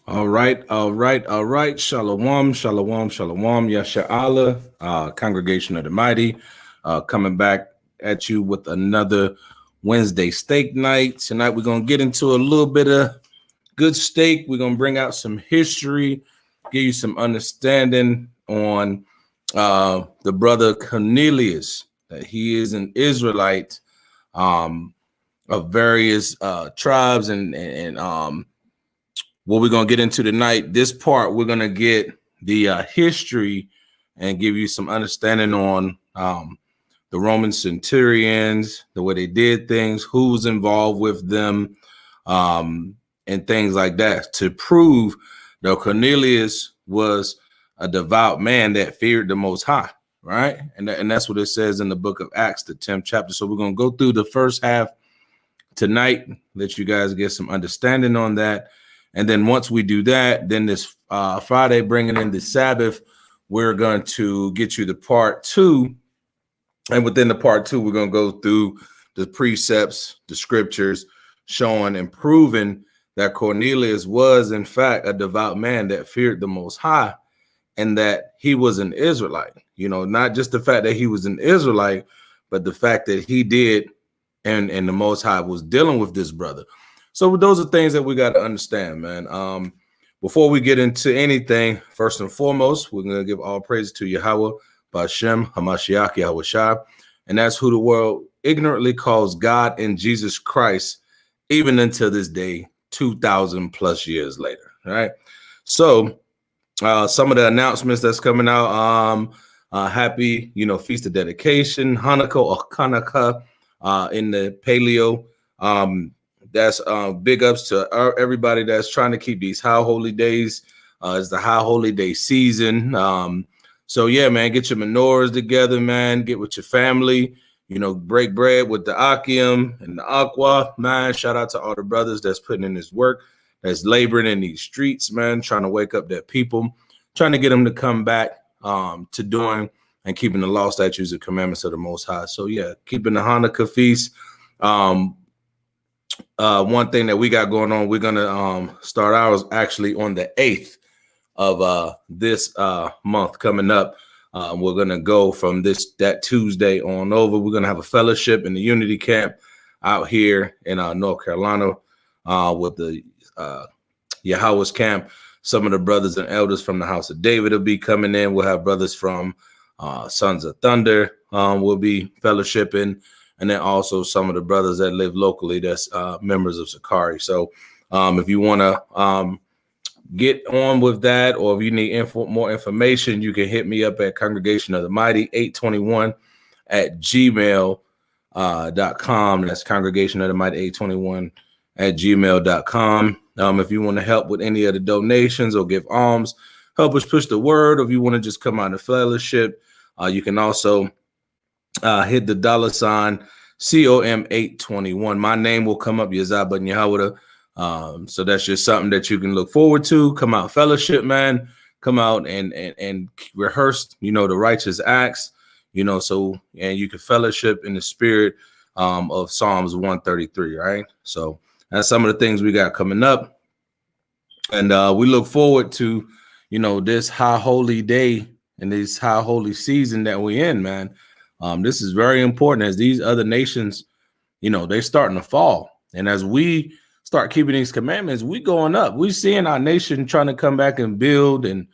All right, all right, all right. Shalom, shalom, shalom. Yasha'Allah, Congregation of the Mighty, coming back at you with another Wednesday steak night. Tonight we're going to get into a little bit of good steak. We're going to bring out some history, give you some understanding on the brother Cornelius, that he is an Israelite of various tribes and what we're going to get into tonight. This part, we're going to get the history and give you some understanding on the Roman centurions, the way they did things, who was involved with them, and things like that, to prove that Cornelius was a devout man that feared the Most High, right? And that's what it says in the book of Acts, the 10th chapter. So we're going to go through the first half tonight, let you guys get some understanding on that. And then once we do that, then this Friday, bringing in the Sabbath, we're going to get you the part two. And within the part two, we're going to go through the precepts, the scriptures, showing and proving that Cornelius was, in fact, a devout man that feared the Most High, and that he was an Israelite. You know, not just the fact that he was an Israelite, but the fact that he did, and the Most High was dealing with this brother. So those are things that we got to understand, man. Before we get into anything, first and foremost, we're going to give all praise to Yahweh, Ba'Shem, Hamashiach, Yahawashi, and that's who the world ignorantly calls God and Jesus Christ, even until this day, 2,000 plus years later, right? So some of the announcements that's coming out, happy, Feast of Dedication, Hanukkah or Hanukkah in the Paleo. That's big ups to everybody that's trying to keep these high holy days. It's the high holy day season. So yeah, man, get your menorahs together, man. Get with your family, break bread with the Akim and the Aqua, man. Shout out to all the brothers that's putting in this work, that's laboring in these streets, man, trying to wake up their people, trying to get them to come back to doing and keeping the law, statutes, and commandments of the Most High. So yeah, keeping the Hanukkah feast. One thing that we got going on, we're gonna start ours actually on the 8th of this month coming up. We're gonna go from that Tuesday on over. We're gonna have a fellowship in the Unity Camp out here in North Carolina with the Yahweh's camp. Some of the brothers and elders from the House of David will be coming in. We'll have brothers from Sons of Thunder will be fellowshipping. And then also some of the brothers that live locally that's members of Sakari. So if you want to get on with that, or if you need more information, you can hit me up at Congregation of the Mighty 821 at gmail.com. That's Congregation of the Mighty 821 at gmail.com. If you want to help with any of the donations or give alms, help us push the word, or if you want to just come out of fellowship, you can also hit the $ COM 821. My name will come up, Yazab Ben Yahweh. So that's just something that you can look forward to. Come out fellowship, man. Come out and rehearse, the righteous acts, so, and you can fellowship in the spirit of Psalms 133, right? So that's some of the things we got coming up. And we look forward to, this high holy day and this high holy season that we're in, man. This is very important, as these other nations, they're starting to fall. And as we start keeping these commandments, we going up. We seeing our nation trying to come back and build and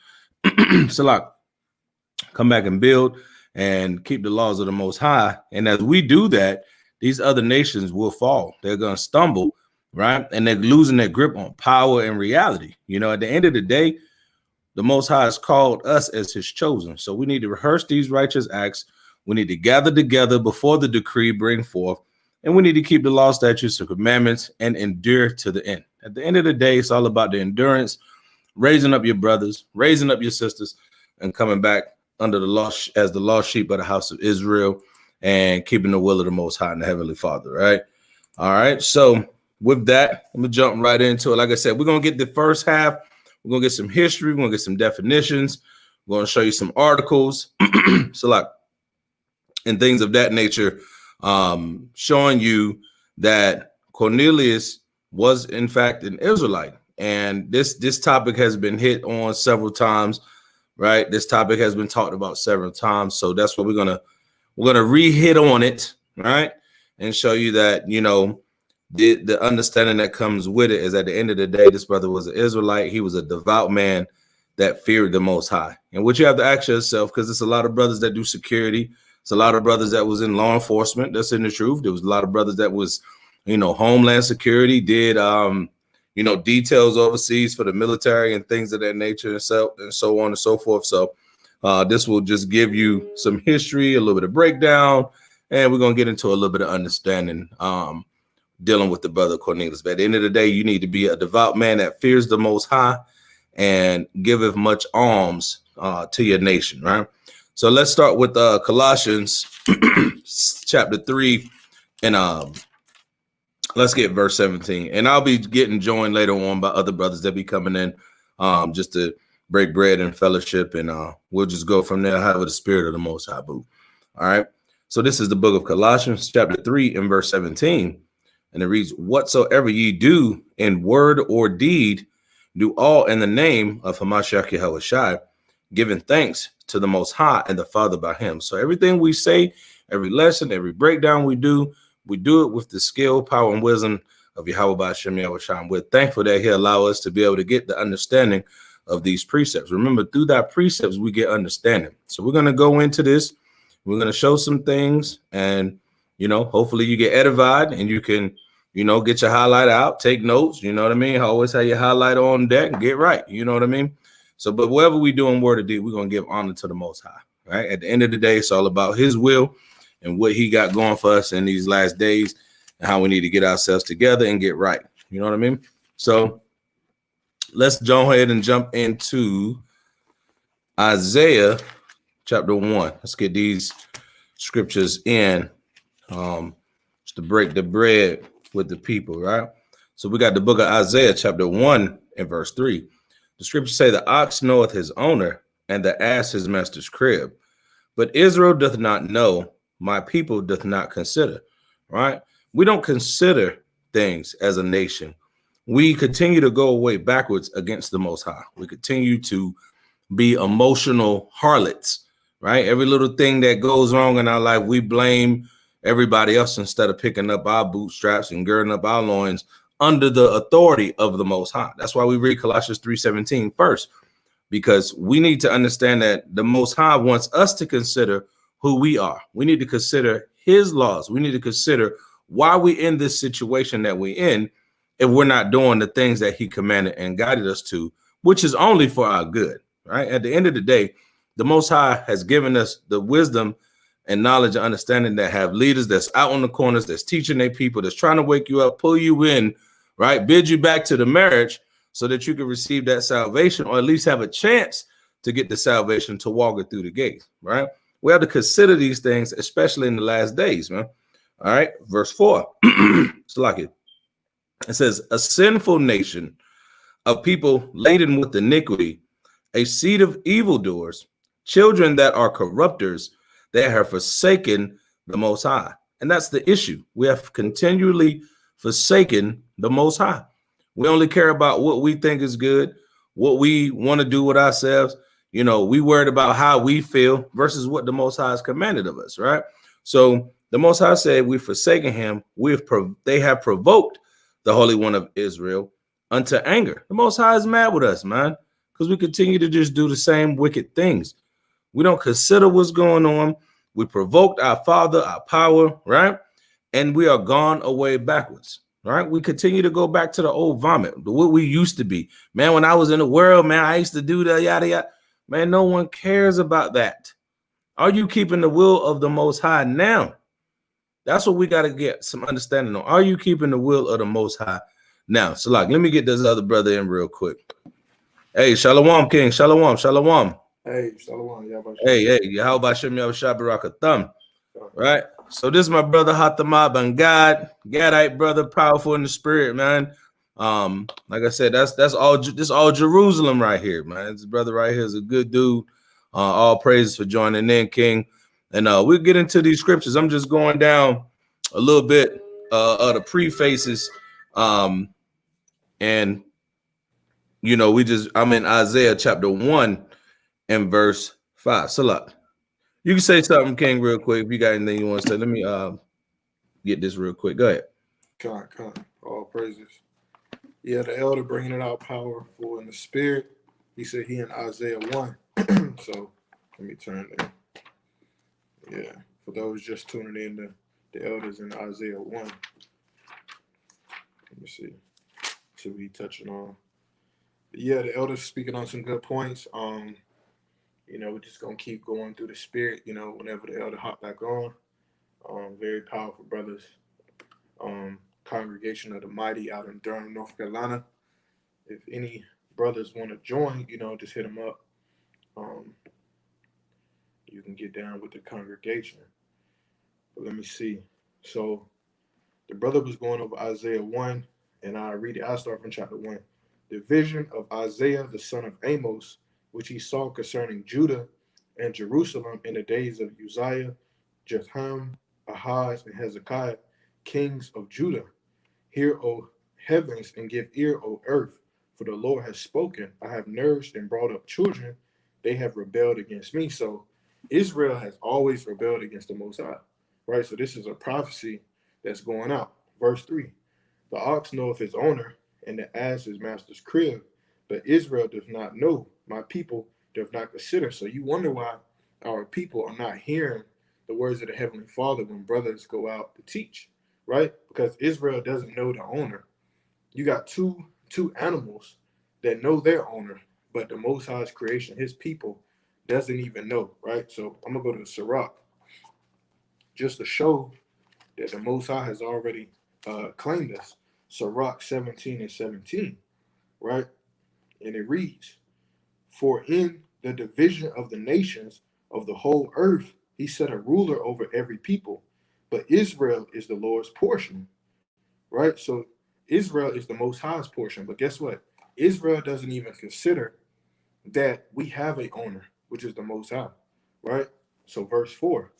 come back and build and keep the laws of the Most High. And as we do that, these other nations will fall. They're going to stumble, right? And they're losing their grip on power and reality. At the end of the day, the Most High has called us as his chosen. So we need to rehearse these righteous acts. We need to gather together before the decree bring forth, and we need to keep the law, statutes, and commandments and endure to the end. At the end of the day, it's all about the endurance, raising up your brothers, raising up your sisters, and coming back under the law as the lost sheep of the house of Israel, and keeping the will of the Most High and the Heavenly Father, right? All right. So with that, I'm going to jump right into it. Like I said, we're going to get the first half. We're going to get some history. We're going to get some definitions. We're going to show you some articles. And things of that nature, showing you that Cornelius was, in fact, an Israelite. And this topic has been hit on several times, right? This topic has been talked about several times. So that's what we're gonna re-hit on it, right? And show you that, you know, the understanding that comes with it is at the end of the day, this brother was an Israelite. He was a devout man that feared the Most High. And what you have to ask yourself, because there's a lot of brothers that do security. It's a lot of brothers that was in law enforcement. That's in the truth. There was a lot of brothers that was, you know, Homeland Security, did, you know, details overseas for the military and things of that nature, and so on and so forth. So this will just give you some history, a little bit of breakdown, and we're going to get into a little bit of understanding dealing with the brother Cornelius. But at the end of the day, you need to be a devout man that fears the Most High and giveth much alms to your nation, right? So let's start with Colossians chapter 3, and let's get verse 17. And I'll be getting joined later on by other brothers that be coming in just to break bread and fellowship, and we'll just go from there, however the spirit of the Most High boo. All right. So this is the book of Colossians chapter 3 and verse 17. And it reads, whatsoever ye do in word or deed, do all in the name of Yahawashi, giving thanks to the Most High and the Father by him. So everything we say, every lesson, every breakdown we do it with the skill, power, and wisdom of Yahawashi. We're thankful that he allow us to be able to get the understanding of these precepts. Remember, through that precepts, we get understanding. So we're going to go into this. We're going to show some things, and, you know, hopefully you get edified and you can, you know, get your highlight out, take notes. You know what I mean? Always have your highlight on deck and get right. You know what I mean? So, but whatever we do in word or deed, we're going to give honor to the Most High, right? At the end of the day, it's all about his will and what he got going for us in these last days and how we need to get ourselves together and get right. You know what I mean? So let's go ahead and jump into Isaiah chapter 1. Let's get these scriptures in just to break the bread with the people, right? So we got the book of Isaiah chapter 1 and verse 3. The scriptures say, the ox knoweth his owner, and the ass his master's crib. But Israel doth not know, my people doth not consider, right? We don't consider things as a nation. We continue to go away backwards against the Most High. We continue to be emotional harlots, right? Every little thing that goes wrong in our life, we blame everybody else instead of picking up our bootstraps and girding up our loins under the authority of the Most High. That's why we read Colossians 3:17 first, because we need to understand that the Most High wants us to consider who we are. We need to consider his laws. We need to consider why we in this situation that we're in if we're not doing the things that he commanded and guided us to, which is only for our good, right? At the end of the day, the Most High has given us the wisdom and knowledge and understanding that have leaders that's out on the corners, that's teaching their people, that's trying to wake you up, pull you in, right? Bid you back to the marriage so that you can receive that salvation, or at least have a chance to get the salvation to walk it through the gates, right? We have to consider these things, especially in the last days, man. All right, verse 4. It's like it. It says, a sinful nation of people laden with iniquity, a seed of evildoers, children that are corrupters, they have forsaken the Most High. And that's the issue. We have continually forsaken the Most High. We only care about what we think is good, what we want to do with ourselves. You know, we worried about how we feel versus what the Most High has commanded of us, right? So the Most High said, we've forsaken him. They have provoked the Holy One of Israel unto anger. The Most High is mad with us, man, because we continue to just do the same wicked things. We don't consider what's going on. We provoked our father, our power, right? And we are gone away backwards, right? We continue to go back to the old vomit, what we used to be. Man, when I was in the world, man, I used to do that, yada, yada. Man, no one cares about that. Are you keeping the will of the Most High now? That's what we got to get some understanding on. Are you keeping the will of the Most High now? So, like, let me get this other brother in real quick. Hey, Shalom, King. Shalom, shalom. Hey, Shalom, Yahawashi. Hey, Yahawashi, right? So this is my brother Hatamab and Gadite brother, powerful in the spirit, man. Like I said, that's all Jerusalem right here, man. This brother right here is a good dude. All praises for joining in, King. And we'll get into these scriptures. I'm just going down a little bit of the prefaces, and You know, I'm in Isaiah chapter 1 and verse 5. Salah. You can say something, King, real quick. If you got anything you want to say, let me get this real quick. Go ahead. Con, all praises. Yeah, the elder bringing it out powerful in the spirit. He said he in Isaiah 1. So let me turn there. Yeah, for those just tuning in, the elders in Isaiah 1. Let me see what he touching on. But yeah, the elders speaking on some good points. You know, we're just gonna keep going through the spirit. You know, whenever the elder hop back on. Very powerful brothers. Congregation of the Mighty out in Durham, North Carolina. If any brothers want to join, you know, just hit them up. You can get down with the congregation. But let me see. So the brother was going over Isaiah 1, and I read it. I start from chapter 1. The vision of Isaiah, the son of Amos, which he saw concerning Judah and Jerusalem in the days of Uzziah, Jotham, Ahaz, and Hezekiah, kings of Judah. Hear, O heavens, and give ear, O earth, for the Lord has spoken. I have nourished and brought up children. They have rebelled against me. So Israel has always rebelled against the Most High, right? So this is a prophecy that's going out. Verse 3, the ox knoweth his owner, and the ass his master's crib, but Israel does not know. My people does not consider. So you wonder why our people are not hearing the words of the Heavenly Father when brothers go out to teach, right? Because Israel doesn't know the owner. You got two animals that know their owner, but the Most High's creation, his people, doesn't even know, right? So I'm gonna go to the Sirach just to show that the Most High has already claimed us. Sirach 17:17, right? And it reads, for in the division of the nations of the whole earth, he set a ruler over every people, but Israel is the Lord's portion, right? So Israel is the Most High's portion, but guess what? Israel doesn't even consider that we have a owner, which is the Most High, right? So verse 4,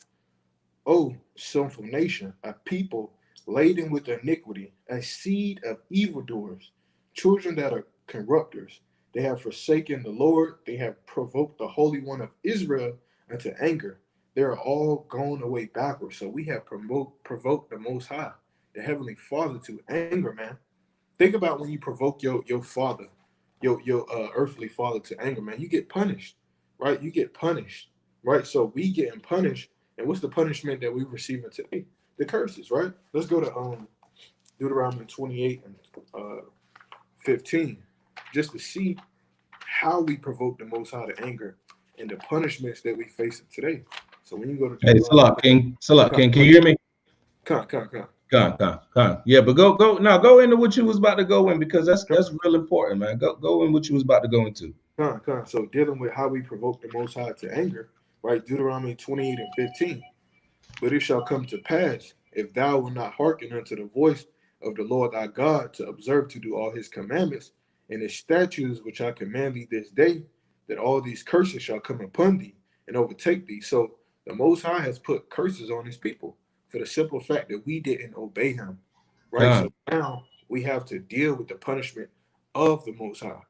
O sinful nation, a people laden with iniquity, a seed of evildoers, children that are corrupters. They have forsaken the Lord. They have provoked the Holy One of Israel unto anger. They are all gone away backwards. So we have provoked the Most High, the Heavenly Father, to anger, man. Think about when you provoke your father, your earthly father to anger, man. You get punished, right? You get punished, right? So we getting punished. And what's the punishment that we receiving today? The curses, right? Let's go to Deuteronomy 28 and 15, just to see how we provoke the Most High to anger and the punishments that we face today. So when you go to Deuteronomy, Salah, King. Salah, King. Can you hear me? Come. Yeah, but go into what you was about to go in, because that's real important, man. Go in what you was about to go into. So dealing with how we provoke the Most High to anger, right? Deuteronomy 28 and 15. But it shall come to pass, if thou wilt not hearken unto the voice of the Lord thy God, to observe to do all his commandments and his statutes which I command thee this day, that all these curses shall come upon thee and overtake thee. So the Most High has put curses on his people for the simple fact that we didn't obey him, right? God. So now we have to deal with the punishment of the Most High,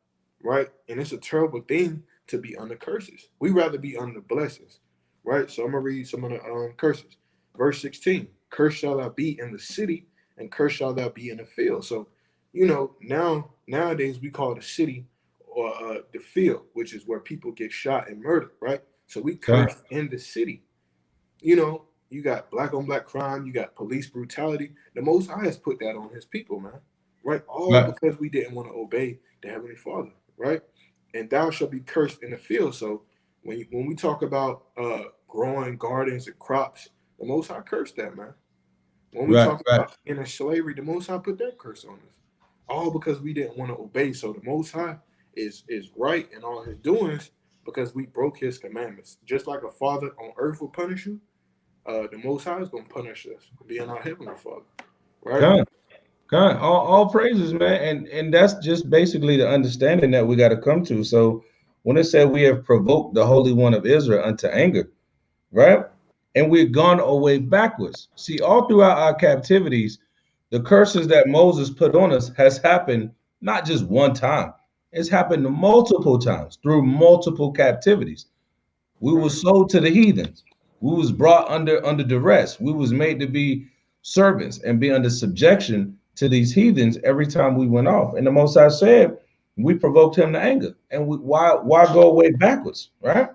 right? And it's a terrible thing to be under curses. We rather be under blessings, right? So I'm gonna read some of the curses. Verse 16: Cursed shall thou be in the city, and cursed shall thou be in the field. So, you know, nowadays we call the city or the field, which is where people get shot and murdered, right? So we curse in the city. You know, you got black on black crime, you got police brutality. The Most High has put that on his people, man, right? All because we didn't want to obey the Heavenly Father, right? And thou shalt be cursed in the field. So when we talk about growing gardens and crops, the Most High cursed that, man. When we talk about in slavery, the Most High put that curse on us, all because we didn't want to obey. So the Most High is right in all his doings because we broke his commandments. Just like a father on earth will punish you, the Most High is going to punish us, being our Heavenly Father, right? God, all praises, man, and that's just basically the understanding that we got to come to. So when it said we have provoked the Holy One of Israel unto anger, right? And we've gone away backwards. See, all throughout our captivities, the curses that Moses put on us has happened not just one time. It's happened multiple times through multiple captivities. We were sold to the heathens. We was brought under duress. We was made to be servants and be under subjection to these heathens every time we went off. And the Most High said, we provoked him to anger. And why go away backwards, right?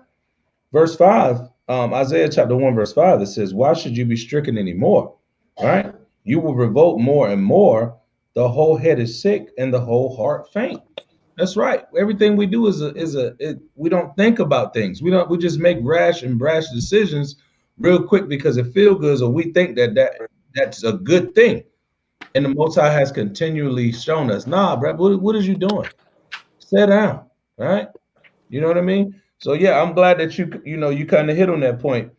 Verse 5, Isaiah chapter 1, verse 5, it says, why should you be stricken anymore? Right? You will revolt more and more. The whole head is sick and the whole heart faint. That's right. Everything we do we don't think about things. We just make rash and brash decisions real quick because it feels good, or we think that's a good thing. And the Most High has continually shown us, nah, bro, what is you doing? Sit down, right? You know what I mean? So yeah, I'm glad that you kind of hit on that point,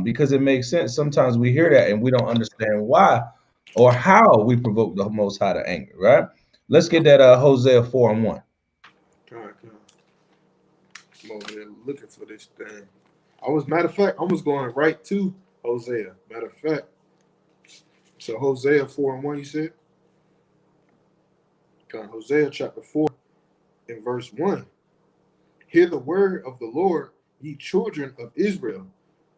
because it makes sense. Sometimes we hear that and we don't understand why or how we provoke the Most High to anger, right? Let's get that Hosea 4:1. God. I'm over there looking for this thing. Matter of fact, I was going right to Hosea. Matter of fact. So Hosea 4:1, you said? God, Hosea chapter 4 and verse 1. Hear the word of the Lord, ye children of Israel,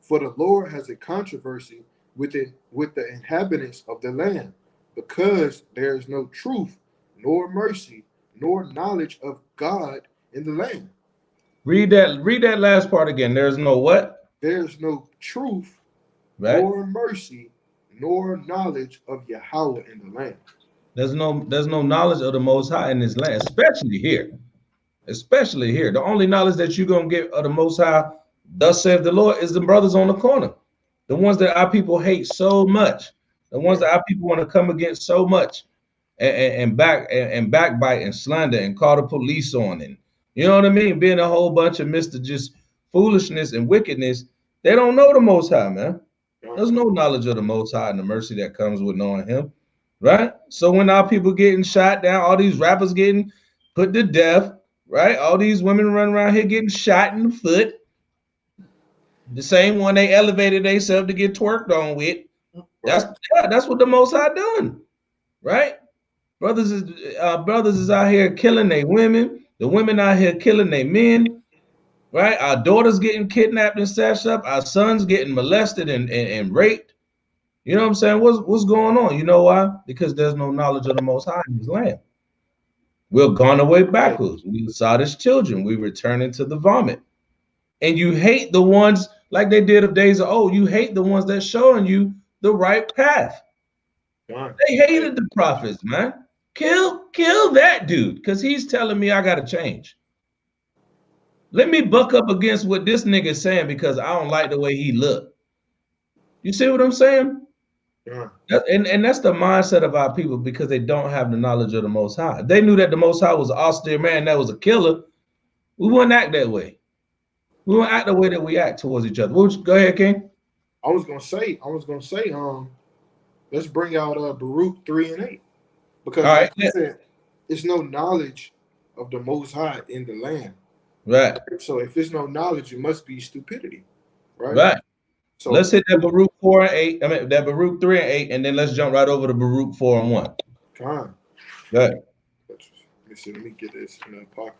for the Lord has a controversy with the inhabitants of the land, because there is no truth, nor mercy, nor knowledge of God in the land. Read that last part again. There's no what? There's no truth, right? Nor mercy, nor knowledge of Yahweh in the land. There's no knowledge of the Most High in this land, especially here. Especially here. The only knowledge that you're going to get of the Most High, thus saith the Lord, is the brothers on the corner. The ones that our people hate so much. The ones that our people want to come against so much and backbite and slander and call the police on. And you know what I mean? Being a whole bunch of Mr. just foolishness and wickedness. They don't know the Most High, man. There's no knowledge of the Most High and the mercy that comes with knowing him, right? So when our people getting shot down, all these rappers getting put to death, right? All these women running around here getting shot in the foot. The same one they elevated themselves to get twerked on with. That's what the Most High doing, right? Brothers is out here killing their women. The women out here killing their men, right? Our daughters getting kidnapped and snatched up. Our sons getting molested and raped. You know what I'm saying? What's going on? You know why? Because there's no knowledge of the Most High in his land. We're gone away backwards. We saw as children. We return into the vomit. And you hate the ones like they did of days of old. You hate the ones that showing you the right path. They hated the prophets, man. Kill that dude, because he's telling me I gotta change. Let me buck up against what this nigga is saying because I don't like the way he look. You see what I'm saying? Yeah. And that's the mindset of our people because they don't have the knowledge of the Most High. If they knew that the Most High was an austere man that was a killer, we wouldn't act that way. We wouldn't act the way that we act towards each other. Go ahead, King. I was gonna say, let's bring out Baruch 3 and 8. Because like you said, it's no knowledge of the Most High in the land. Right. So if there's no knowledge, it must be stupidity. Right. Right. So let's hit that Baruch 4 and 8. I mean that Baruch 3 and 8, and then let's jump right over to Baruch 4 and 1. Come on. Go ahead. Let me get this in the pocket.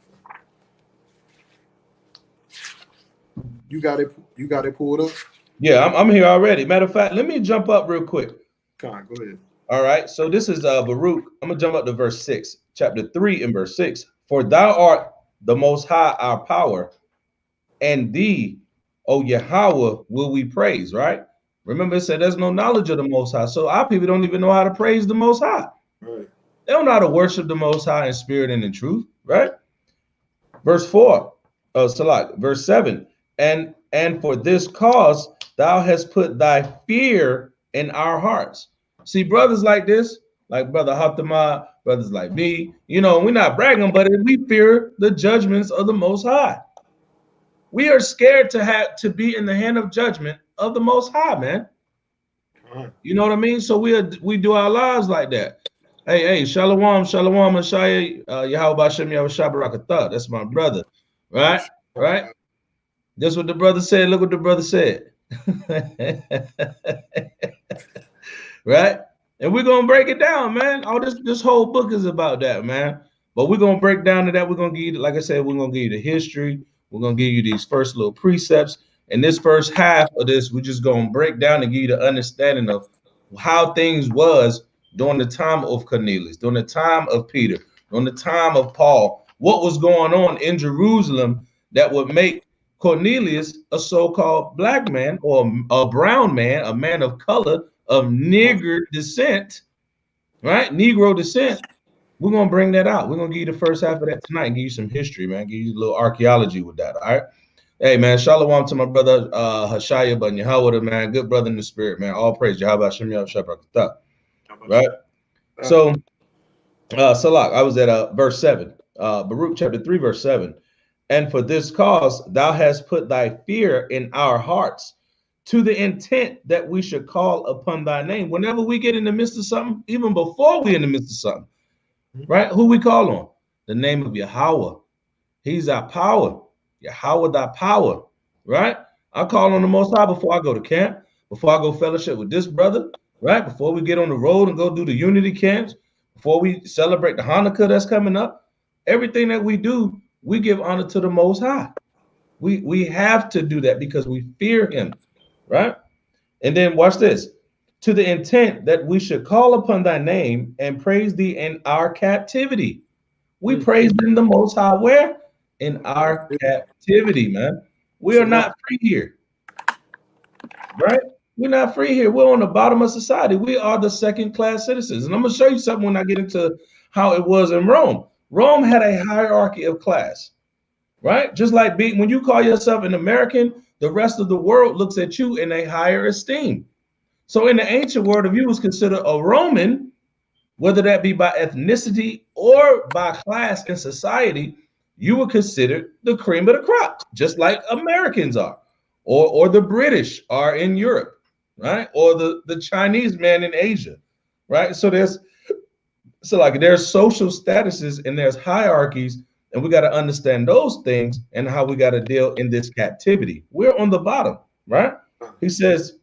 You got it pulled up? Yeah, I'm here already. Matter of fact, let me jump up real quick. Come on, go ahead. All right. So this is Baruch. I'm gonna jump up to verse 6, chapter 3 and verse 6. For thou art the Most High, our power, and thee, O Yahweh, will we praise, right? Remember, it said there's no knowledge of the Most High. So our people don't even know how to praise the Most High. Right. They don't know how to worship the Most High in spirit and in truth, right? Verse 4, Salak, verse 7. And for this cause thou hast put thy fear in our hearts. See, brothers like this, like Brother Hatama, brothers like me, you know, we're not bragging, but we fear the judgments of the Most High. We are scared to have to be in the hand of judgment of the Most High, man. You know what I mean? So we do our lives like that. Hey, shalom, Ashaya, Yahawashi, Yahawashi, that's my brother, right? Right? That's what the brother said. Look what the brother said. Right? And we're gonna break it down, man. All this whole book is about that, man. But we're gonna break down to that. We're gonna give you, like I said, we're gonna give you the history. We're gonna give you these first little precepts. And this first half of this, we're just gonna break down and give you the understanding of how things was during the time of Cornelius, during the time of Peter, during the time of Paul. What was going on in Jerusalem that would make Cornelius a so-called black man or a brown man, a man of color of nigger descent, right? Negro descent. We're gonna bring that out. We're gonna give you the first half of that tonight and give you some history, man. Give you a little archaeology with that. All right. Hey man, shalom to my brother Hashaya Ben Yahweh, man. Good brother in the spirit, man. All praise Yahawashi Shabbat. Right. So Salak, I was at verse 7. Baruch chapter 3, verse 7. And for this cause thou hast put thy fear in our hearts, to the intent that we should call upon thy name. Whenever we get in the midst of something, even before we in the midst of something, right? Who we call on? The name of Yahweh. He's our power. Yahweh, thy power, right? I call on the Most High before I go to camp, before I go fellowship with this brother, right? Before we get on the road and go do the unity camps, before we celebrate the Hanukkah that's coming up. Everything that we do, we give honor to the Most High. We have to do that because we fear him, right? And then watch this. To the intent that we should call upon thy name and praise thee in our captivity. We praise in the Most High where? In our captivity, man. We are not free here, right? We're not free here. We're on the bottom of society. We are the second-class citizens. And I'm going to show you something when I get into how it was in Rome. Rome had a hierarchy of class, right? Just like when you call yourself an American, the rest of the world looks at you in a higher esteem. So in the ancient world, if you was considered a Roman, whether that be by ethnicity or by class in society, you were considered the cream of the crop, just like Americans are, or the British are in Europe, right? Or the Chinese man in Asia, right? So there's social statuses and there's hierarchies, and we got to understand those things and how we got to deal in this captivity. We're on the bottom, right? He says,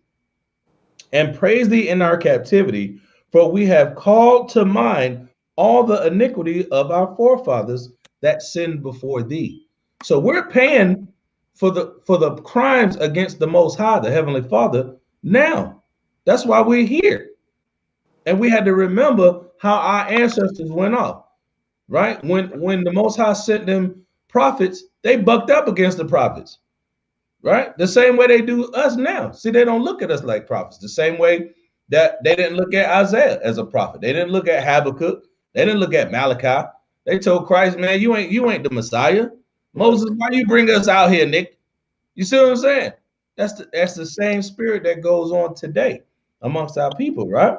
and praise thee in our captivity, for we have called to mind all the iniquity of our forefathers that sinned before thee. So we're paying for the crimes against the Most High, the Heavenly Father, now. That's why we're here. And we had to remember how our ancestors went off, right? When the Most High sent them prophets, they bucked up against the prophets, right? The same way they do us now. See, they don't look at us like prophets. The same way that they didn't look at Isaiah as a prophet. They didn't look at Habakkuk. They didn't look at Malachi. They told Christ, man, you ain't the Messiah. Moses, why you bring us out here, Nick? You see what I'm saying? That's the same spirit that goes on today amongst our people, right?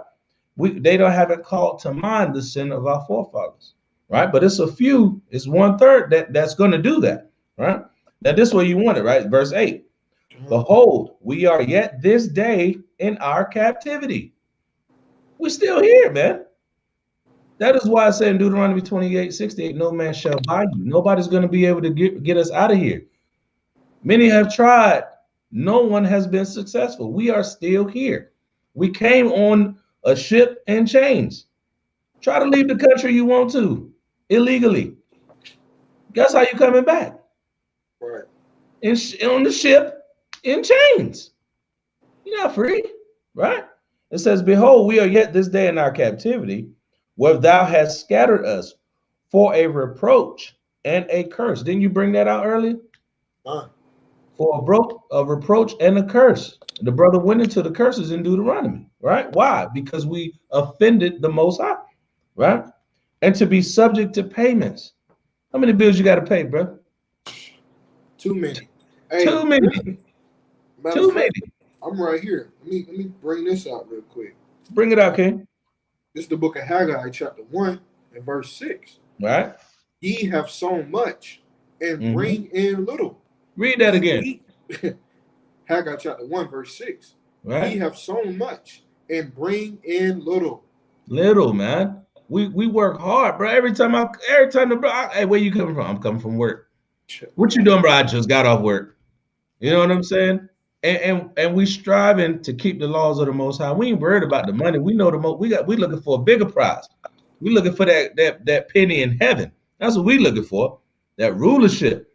They don't haven't called to mind the sin of our forefathers, right? But it's a few, it's 1/3 that's going to do that, right? Now this way you want it, right? Verse 8. Behold, we are yet this day in our captivity. We're still here, man. That is why I said in Deuteronomy 28:68, no man shall buy you. Nobody's going to be able to get us out of here. Many have tried. No one has been successful. We are still here. We came on a ship in chains. Try to leave the country you want to illegally. Guess how you coming back? Right. On the ship in chains. You're not free, right? It says, behold, we are yet this day in our captivity, where thou hast scattered us for a reproach and a curse. Didn't you bring that out earlier? For a reproach and a curse. The brother went into the curses in Deuteronomy, right? Why? Because we offended the Most High, right? And to be subject to payments. How many bills you got to pay, bro? Too many. Hey, too many. Too many. I'm right here. Let me bring this out real quick. Bring it out, King. This is the book of Haggai, chapter 1 and verse 6. Right. Ye have sown much and bring in little. Read that again. Haggai chapter 1, verse 6. Right. Ye have sown much and bring in little. Little, man. We work hard, bro. Every time hey, where you coming from? I'm coming from work. What you doing, bro? I just got off work. You know what I'm saying? And we striving to keep the laws of the Most High. We ain't worried about the money. We know we looking for a bigger prize. We looking for that penny in heaven. That's what we looking for, that rulership.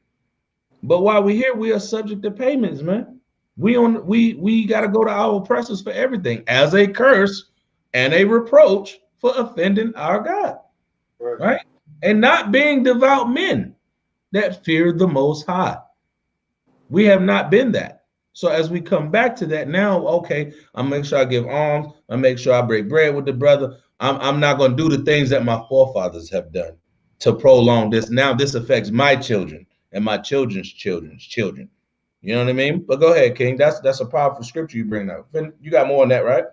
But while we're here, we are subject to payments, man. We got to go to our oppressors for everything as a curse and a reproach for offending our God, right? And not being devout men that fear the Most High. We have not been that. So as we come back to that now, okay, I'll make sure I give alms. I'll make sure I break bread with the brother. I'm not going to do the things that my forefathers have done to prolong this. Now this affects my children and my children's children's children. You know what I mean? But go ahead, King. That's a powerful scripture you bring up. You got more on that, right?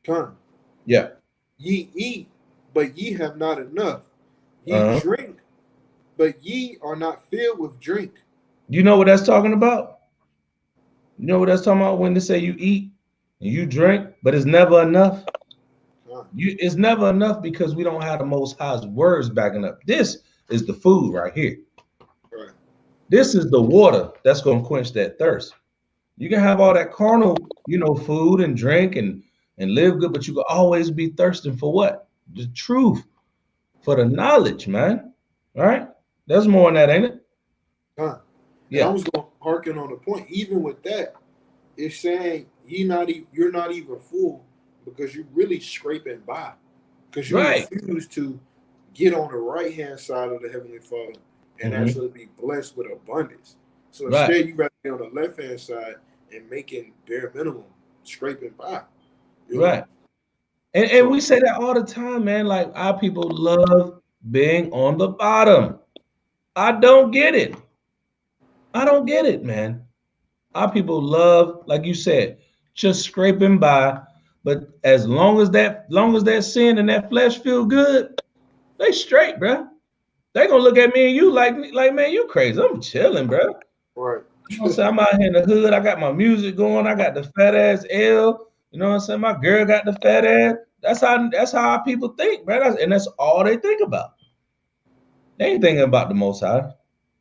Come. Yeah. Ye eat, but ye have not enough. Ye drink, but ye are not filled with drink. You know what that's talking about? You know what that's talking about when they say you eat and you drink, but it's never enough? It's never enough because we don't have the Most High's words backing up. This is the food right here. Right. This is the water that's going to quench that thirst. You can have all that carnal, food and drink and live good, but you can always be thirsting for what? The truth, for the knowledge, man. All right? There's more on that, ain't it? Huh. Yeah. And I was going to harken on the point. Even with that, it's saying you're not even full because you're really scraping by. Because you refuse to get on the right-hand side of the Heavenly Father and actually be blessed with abundance. So instead, you rather be on the left-hand side and making bare minimum, scraping by. Right. And we say that all the time, man. Like, our people love being on the bottom. I don't get it. I don't get it, man. Our people love, like you said, just scraping by. But as long as that sin and that flesh feel good, they straight, bro. They gonna look at me and you like man, you crazy. I'm chilling, bro. Right. You know what I'm saying? I'm out here in the hood. I got my music going. I got the fat ass L. You know what I'm saying? My girl got the fat ass. That's how our people think, bro. And that's all they think about. They ain't thinking about the Most High.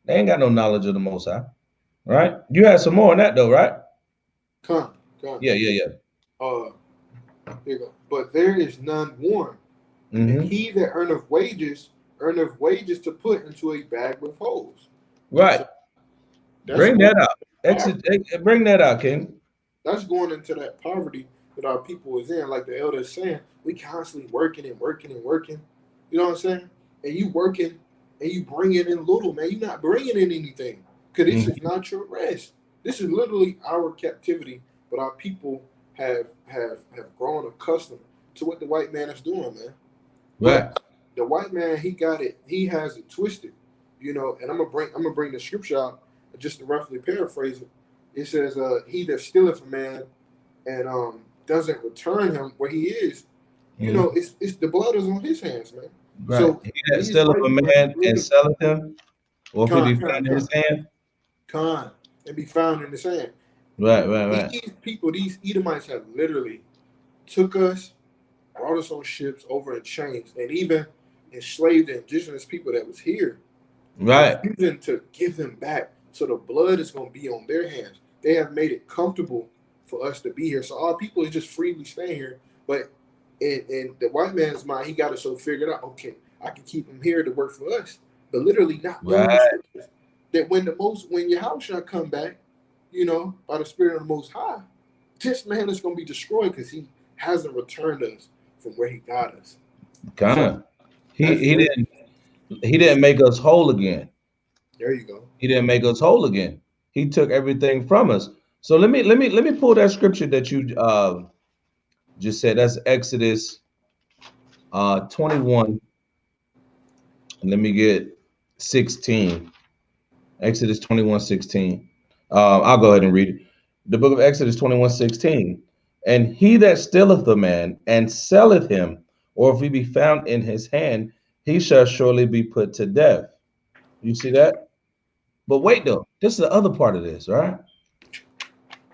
They ain't got no knowledge of the Most High, right? You had some more on that though, right? Come. Yeah. Here you go. But there is none warm, and he that earneth wages to put into a bag with holes. Right. So bring that out. Bring that out, King. That's going into that poverty that our people is in. Like the elder is saying, we constantly working. You know what I'm saying? And you working and you bringing in little, man. You're not bringing in anything because this is not your rest. This is literally our captivity. But our people have grown accustomed to what the white man is doing, man. Right. But the white man, he got it. He has it twisted, And I'm gonna bring the scripture out just to roughly paraphrase it. It says, "He that stealeth a man and doesn't return him where he is, it's the blood is on his hands, man." Right. So he that stealeth a man and selleth him, or if he be found in his hand, and be found in his hand. Right. These people, these Edomites, have literally took us, brought us on ships over in chains, and even enslaved the indigenous people that was here. Right. Refusing to give them back. So the blood is going to be on their hands. They have made it comfortable for us to be here. So our people is just freely staying here. But in the white man's mind, he got it so figured out, okay, I can keep him here to work for us. But literally not knowing that when Yahawashi come back, by the Spirit of the Most High, this man is going to be destroyed because he hasn't returned us from where he got us. He didn't make us whole again. There you go. He didn't make us whole again. He took everything from us. So let me pull that scripture that you just said. That's Exodus 21. Let me get 16. Exodus 21:16. I'll go ahead and read it. The book of Exodus 21:16. And he that stealeth a man and selleth him, or if he be found in his hand, he shall surely be put to death. You see that? But wait though, this is the other part of this, right?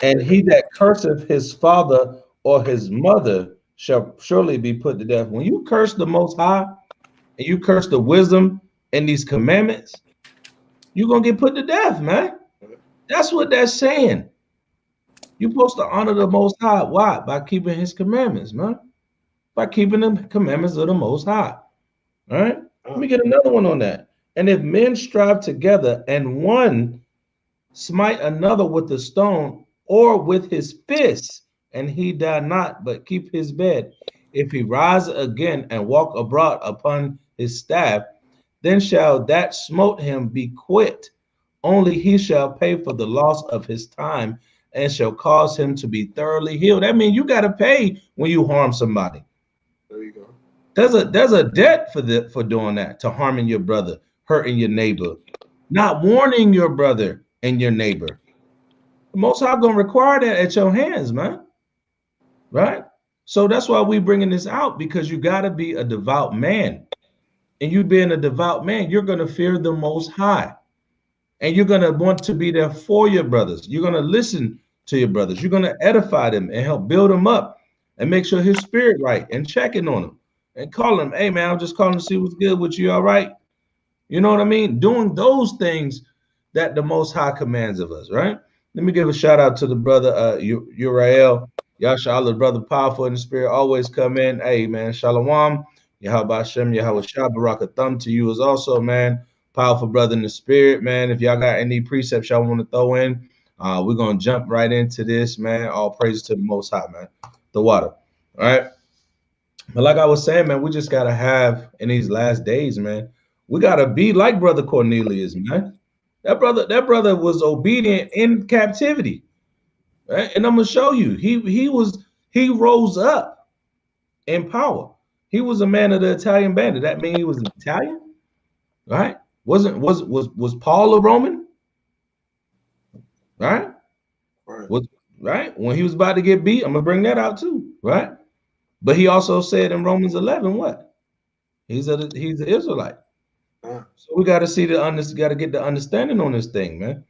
And he that curseth his father or his mother shall surely be put to death. When you curse the Most High and you curse the wisdom in these commandments, you're going to get put to death, man. That's what that's saying. You're supposed to honor the Most High. Why? By keeping his commandments, man. By keeping the commandments of the Most High. All right? Let me get another one on that. And if men strive together, and one smite another with a stone or with his fist, and he die not, but keep his bed, if he rise again and walk abroad upon his staff, then shall that smote him be quit. Only he shall pay for the loss of his time and shall cause him to be thoroughly healed. That means you got to pay when you harm somebody. There you go. There's a debt for doing that, to harming your brother, hurting your neighbor, not warning your brother and your neighbor. The Most High gonna require that at your hands, man. Right? So that's why we bringing this out, because you got to be a devout man. And you being a devout man, you're gonna fear the Most High. And you're going to want to be there for your brothers. You're going to listen to your brothers. You're going to edify them and help build them up and make sure his spirit right, and checking on them and call them, hey, man, I'm just calling to see what's good with you. All right. You know what I mean? Doing those things that the Most High commands of us, right? Let me give a shout out to the brother Uriel. Yasha, brother, powerful in the spirit, always come in. Hey, man, Shalom. Yahawashi, Yahawashi, Baraka thumb to you as also, man. Powerful brother in the spirit, man. If y'all got any precepts y'all want to throw in, we're going to jump right into this, man. All praise to the Most High, man. The water, all right? But like I was saying, man, we just got to have, in these last days, man, we got to be like Brother Cornelius, man. That brother was obedient in captivity, right? And I'm going to show you, he rose up in power. He was a man of the Italian band. Did that mean he was an Italian? Right? Was Paul a Roman? Right? Right. Right? When he was about to get beat, I'm gonna bring that out too, right? But he also said in Romans 11, what? He's an Israelite. So we got to see got to get the understanding on this thing, man.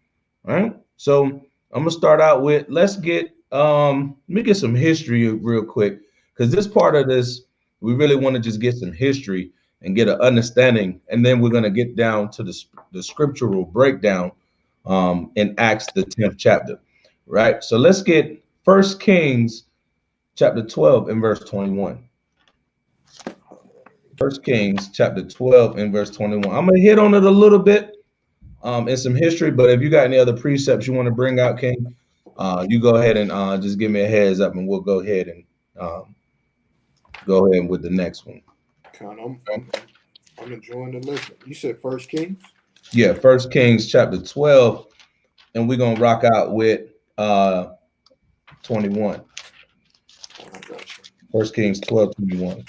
Right? So I'm gonna start out with, let me get some history real quick, because this part of this, we really want to just get some history and get an understanding, and then we're gonna get down to the scriptural breakdown in Acts the 10th chapter. Right? So let's get 1 Kings chapter 12 and verse 21. 1 Kings chapter 12 and verse 21. I'm gonna hit on it a little bit in some history, but if you got any other precepts you want to bring out, King, you go ahead and just give me a heads up, and we'll go ahead and go ahead with the next one. I'm enjoying the listen. You said 1 Kings? Yeah, 1 Kings chapter 12, and we're gonna rock out with 21. 1 Kings 12, 21.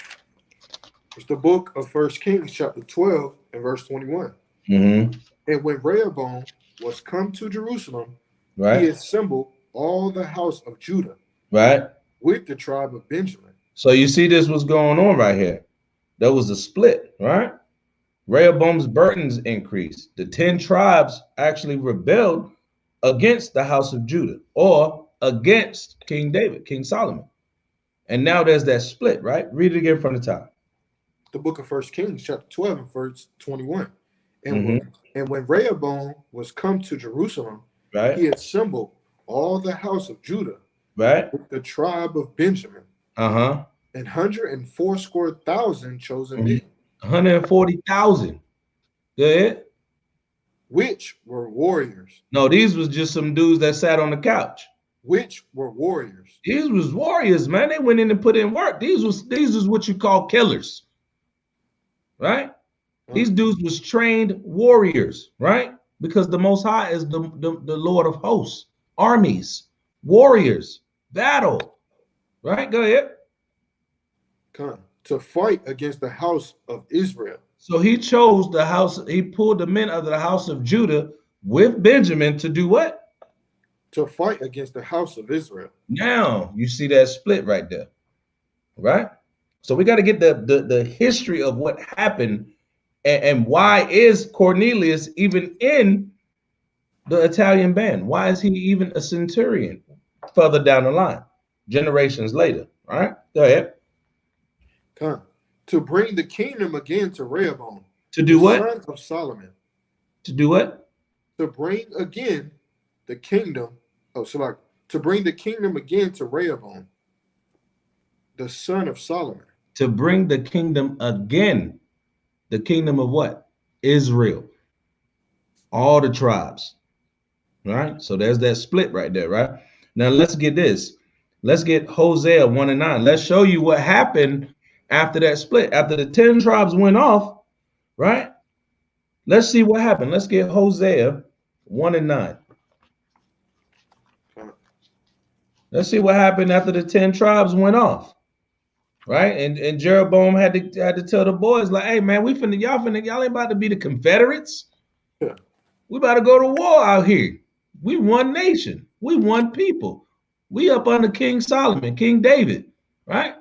It's the book of 1 Kings chapter 12 and verse 21. Mm-hmm. And when Rehoboam was come to Jerusalem, right, he assembled all the house of Judah, right, with the tribe of Benjamin. So you see this was going on right here. There was a split, right? Rehoboam's burdens increased. The 10 tribes actually rebelled against the house of Judah, or against King David, King Solomon. And now there's that split, right? Read it again from the top. The book of 1 Kings chapter 12 and verse 21. And when Rehoboam was come to Jerusalem, right, he assembled all the house of Judah, right, with the tribe of Benjamin, and 180,000 chosen men, 140,000. Go ahead. Which were warriors. No, these was just some dudes that sat on the couch. Which were warriors. These was warriors, man. They went in and put in work. These was what you call killers, right? These dudes was trained warriors, right? Because the Most High is the Lord of hosts, armies, warriors, battle, right? Go ahead. To fight against the house of Israel. So he chose the house, he pulled the men of the house of Judah with Benjamin to do what? To fight against the house of Israel. Now you see that split right there, right? So we got to get the history of what happened, and why is Cornelius even in the Italian band? Why is he even a centurion further down the line, generations later? All right, go ahead. To bring the kingdom again to Rehoboam. To do what? Son of Solomon. To do what? To bring again the kingdom. To bring the kingdom again to Rehoboam, the son of Solomon. To bring the kingdom again. The kingdom of what? Israel. All the tribes. Right? So there's that split right there, right? Now let's get this. Let's get Hosea 1 and 9. Let's show you what happened after that split. After the 10 tribes went off, right? Let's see what happened. Let's get Hosea 1 and 9. Let's see what happened after the 10 tribes went off. Right? And Jeroboam had to tell the boys, like, hey man, y'all ain't about to be the Confederates. Yeah. We about to go to war out here. We one nation. We one people. We up under King Solomon, King David, right?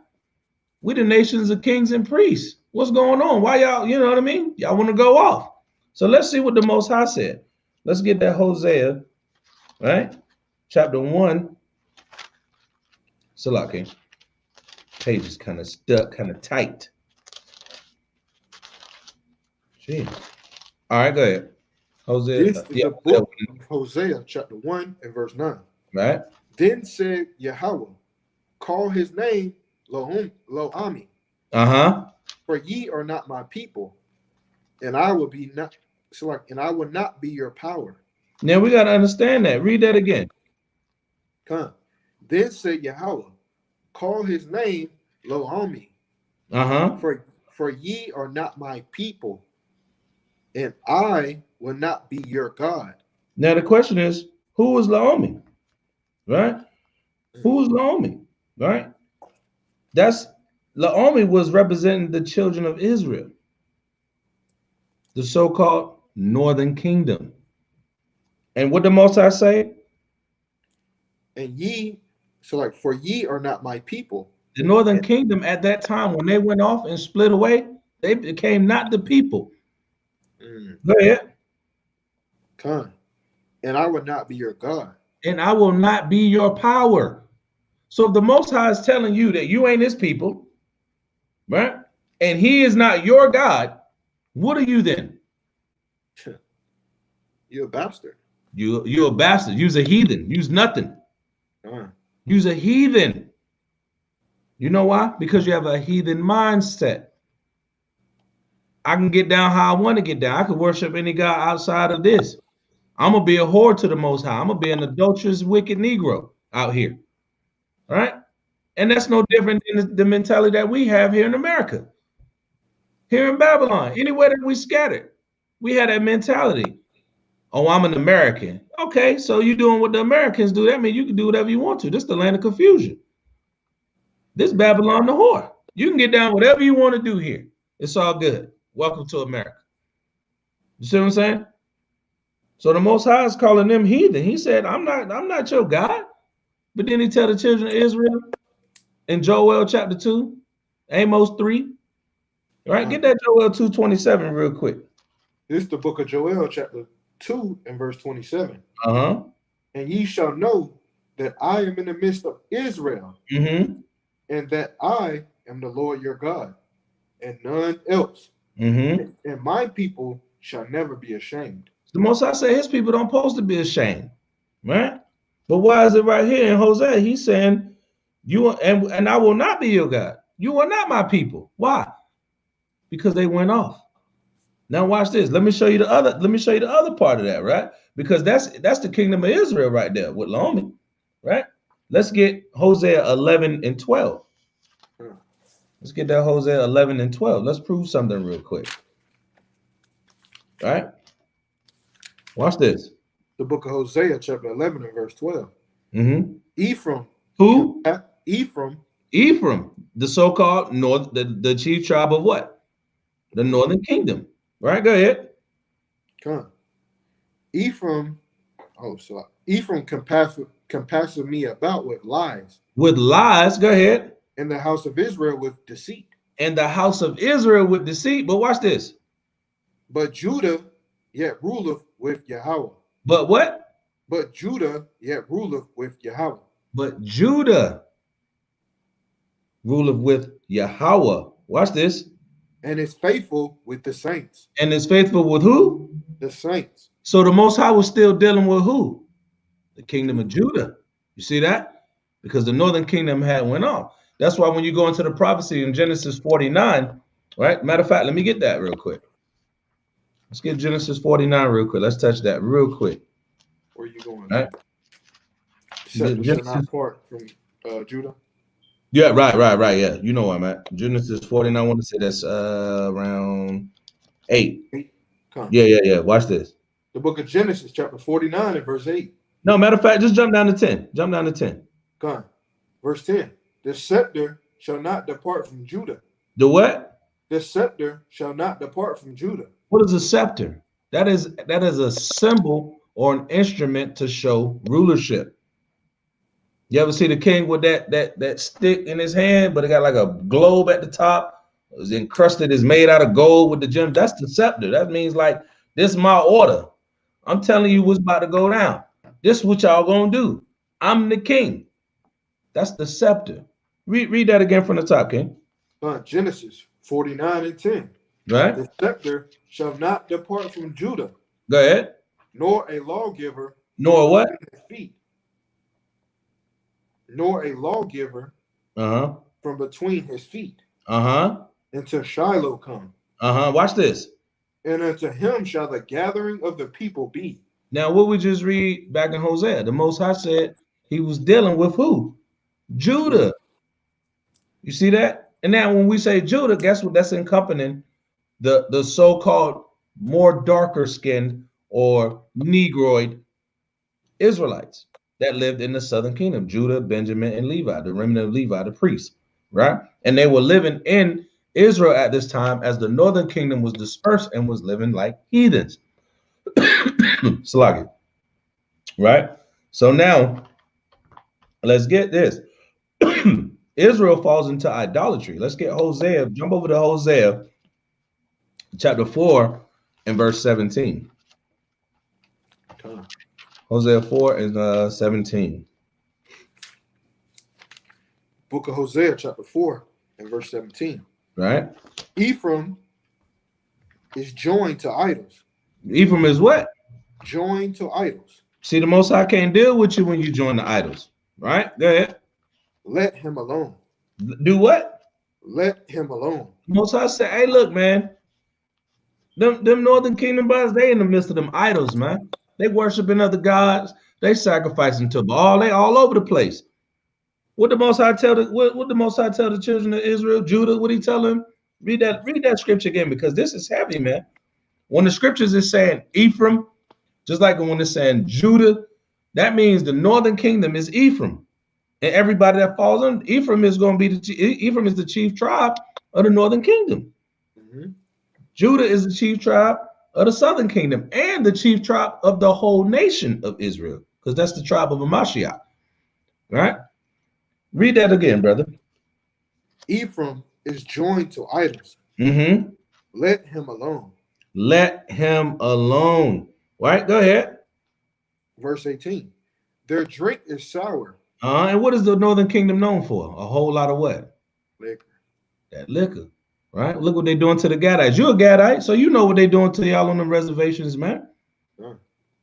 We the nations of kings and priests. What's going on? Why y'all, you know what I mean? Y'all want to go off. So let's see what the Most High said. Let's get that Hosea, right? Chapter 1. Salaki. Page is kind of stuck, kind of tight. Gee. All right, go ahead. Hosea. This is the book of Hosea, chapter 1 and verse 9. Right. Then said Yahweh, call his name Lo-Ami, for ye are not my people, and I will be not and I will not be your power. Now we got to understand that. Read that again. Come. Then said Yahweh, call his name Lo-Ami, for ye are not my people, and I will not be your God. Now the question is, who is Lo-Ami? Right? Who's Lo-Ami? Right? That's Lo-Ami was representing the children of Israel, the so-called Northern Kingdom. And what the Most High say? And ye, for ye are not my people. The Northern Kingdom at that time, when they went off and split away, they became not the people. Go ahead. Come. And I will not be your God. And I will not be your power. So if the Most High is telling you that you ain't his people, right? And he is not your God, what are you then? You're a bastard. You're a bastard. You's a heathen. You's nothing. You's a heathen. You know why? Because you have a heathen mindset. I can get down how I want to get down. I could worship any God outside of this. I'm going to be a whore to the Most High. I'm going to be an adulterous, wicked Negro out here. All right? And that's no different than the mentality that we have here in America. Here in Babylon, anywhere that we scattered, we had that mentality. Oh, I'm an American. Okay, so you're doing what the Americans do. That means you can do whatever you want to. This is the land of confusion. This is Babylon the whore. You can get down whatever you want to do here. It's all good. Welcome to America. You see what I'm saying? So the Most High is calling them heathen. He said, I'm not your God. But then he tell the children of Israel in Joel chapter 2, Amos 3. Right? Get that Joel 2:27 real quick. This is the book of Joel chapter 2 and verse 27. And ye shall know that I am in the midst of Israel, and that I am the Lord your God, and none else. And my people shall never be ashamed. The Most High say his people don't supposed to be ashamed, right? But why is it right here in Hosea? He's saying, "You and I will not be your God. You are not my people." Why? Because they went off. Now watch this. Let me show you the other part of that, right? Because that's the kingdom of Israel right there with Lo-Ami, right? Let's get Hosea 11 and 12. Let's get that Hosea 11 and 12. Let's prove something real quick. All right? Watch this. The book of Hosea, chapter 11 and verse 12. Ephraim. Who? Ephraim. Ephraim, the so-called north, the chief tribe of what? The Northern Kingdom. Right? Go ahead. Come. Ephraim. Ephraim compasses me about with lies. With lies. Go ahead. And the house of Israel with deceit. And the house of Israel with deceit. But watch this. But Judah yet ruleth with Yahweh. But what? But Judah yet ruleth with Yahweh. But Judah ruleth with Yahweh. Watch this. And is faithful with the saints. And is faithful with who? The saints. So the Most High was still dealing with who? The kingdom of Judah. You see that? Because the Northern Kingdom had went off. That's why when you go into the prophecy in Genesis 49, right? Matter of fact, let me get that real quick. Let's get Genesis 49 real quick. Let's touch that real quick. Where you going? Right. Scepter shall not part from Judah. Yeah, right. Yeah, you know where I'm at. Genesis 49. I want to say that's around 8. Come. Yeah. Watch this. The book of Genesis, chapter 49 and verse 8. No, matter of fact, just jump down to 10. Come. Verse 10. The scepter shall not depart from Judah. The what? The scepter shall not depart from Judah. What is a scepter? That is a symbol or an instrument to show rulership. You ever see the king with that stick in his hand, but it got like a globe at the top? It was encrusted, is made out of gold with the gem. That's the scepter. That means like, this is my order. I'm telling you what's about to go down. This is what y'all gonna do. I'm the king. That's the scepter. Read that again from the top, King. Genesis 49 and 10. Right? The scepter shall not depart from Judah. Go ahead. Nor a lawgiver. Nor what? Feet. Nor a lawgiver from between his feet. Until Shiloh come. Watch this. And unto him shall the gathering of the people be. Now, what we just read back in Hosea, the Most High said he was dealing with who? Judah. You see that? And now when we say Judah, guess what? That's encompassing the so-called more darker skinned or Negroid Israelites that lived in the southern kingdom, Judah, Benjamin, and Levi, the remnant of Levi, the priests, right? And they were living in Israel at this time as the northern kingdom was dispersed and was living like heathens. Sluggy. Right? So now, let's get this. Israel falls into idolatry. Let's get Hosea. Jump over to Hosea, chapter 4 and verse 17. Hosea 4 and 17. Book of Hosea, chapter 4 and verse 17. Right? Ephraim is joined to idols. Ephraim is what? Joined to idols. See, the Most High can't deal with you when you join the idols. Right? Go ahead. Let him alone. Do what? Let him alone. Most High said, hey, look, man. Them northern kingdom brothers, they in the midst of them idols, man. They worshiping other gods. They sacrificing to Baal. They all over the place. What the Most High tell the children of Israel, Judah? What he tell them? Read that scripture again, because this is heavy, man. When the scriptures is saying Ephraim, just like when it's saying Judah, that means the northern kingdom is Ephraim. And everybody that falls on Ephraim is going to be Ephraim is the chief tribe of the northern kingdom. Judah is the chief tribe of the southern kingdom and the chief tribe of the whole nation of Israel, because that's the tribe of Mashiach. Right? Read that again, brother. Ephraim is joined to idols. Let him alone. Let him alone. Right? Go ahead. Verse 18. Their drink is sour. And what is the northern kingdom known for? A whole lot of what? Liquor. That liquor. Right? Look what they're doing to the Gadites. You're a Gadite, so you know what they're doing to y'all on the reservations, man.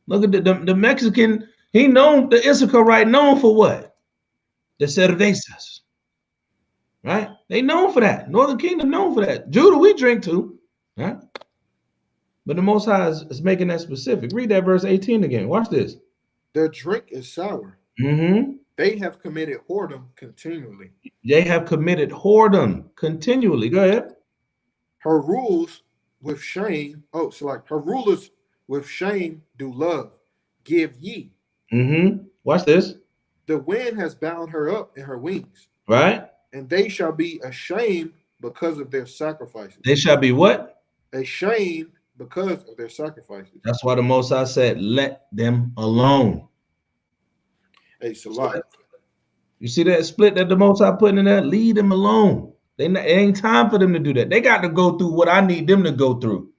Look at the Mexican. He known the Issachar, right? Known for what? The cervezas. Right? They known for that. Northern Kingdom known for that. Judah, we drink too. Right? But the Most High is making that specific. Read that verse 18 again. Watch this. Their drink is sour. They have committed whoredom continually. They have committed whoredom continually. Go ahead. Her rules with shame. Oh, so like her rulers with shame do love. Give ye. Watch this. The wind has bound her up in her wings. Right. And they shall be ashamed because of their sacrifices. They shall be what? Ashamed because of their sacrifices. That's why the Most High said, let them alone. Hey, Salah. You see that split that the Most High putting in there? Leave them alone. It ain't time for them to do that. They got to go through what I need them to go through.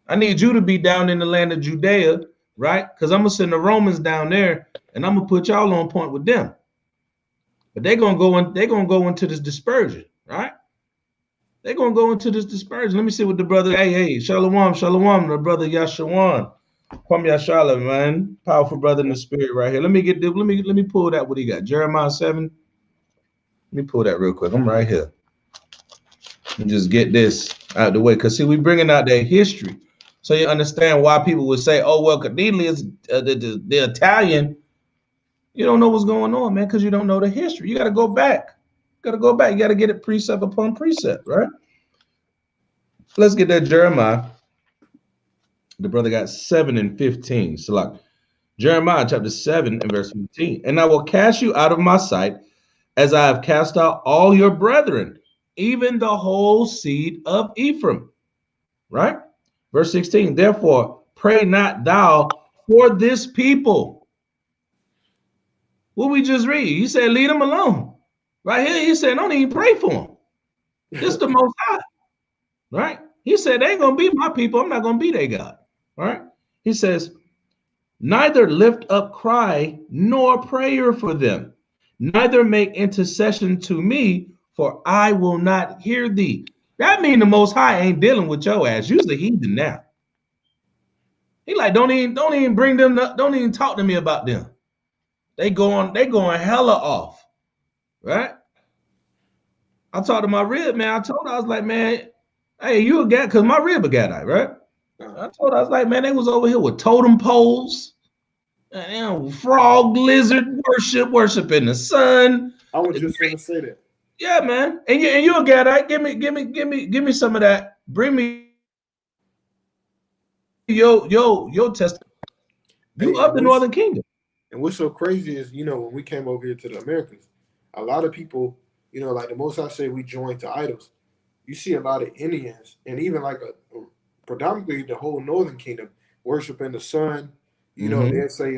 I need you to be down in the land of Judea, right? Because I'm going to send the Romans down there, and I'm going to put y'all on point with them. But they're going to go into this dispersion, right? They're going to go into this dispersion. Let me see what the brother, hey, shalom, the brother Yashawan. Kwam Yashala, man. Powerful brother in the spirit right here. Let me pull that, what he got. Jeremiah 7. Let me pull that real quick. I'm right here. And just get this out of the way. Because see, we bringing out that history So you understand why people would say, "Oh well, Cornelius, the Italian." You don't know what's going on, man, because you don't know the history. You got to go back. You got to go back. You got to get it precept upon precept, right? Let's get that Jeremiah. The brother got 7 and 15. So like Jeremiah chapter 7 and verse 15. And I will cast you out of my sight as I have cast out all your brethren, even the whole seed of Ephraim. Right? Verse 16. Therefore, pray not thou for this people. What we just read? He said, leave them alone. Right here, he said, don't even pray for them. This the Most High. Right? He said, they ain't going to be my people. I'm not going to be their God. Right? He says, neither lift up cry nor prayer for them, neither make intercession to me, for I will not hear thee. That means the Most High ain't dealing with your ass. Usually heathen now. He like, don't even bring them up, don't even talk to me about them. They going hella off. Right? I talked to my rib, man. I told her, I was like, man, hey, you a guy, because my rib a guy, right? I told her, I was like, man, they was over here with totem poles, and frog lizard worshiping the sun. I was just gonna say that. Yeah, man. And you a guy, right? Give me some of that. Bring me your testimony. You of the Northern Kingdom. And what's so crazy is, you know, when we came over here to the Americas, a lot of people, you know, like the Most I say we joined to idols. You see a lot of Indians and even like predominantly the whole Northern Kingdom worshiping the sun. You know, they say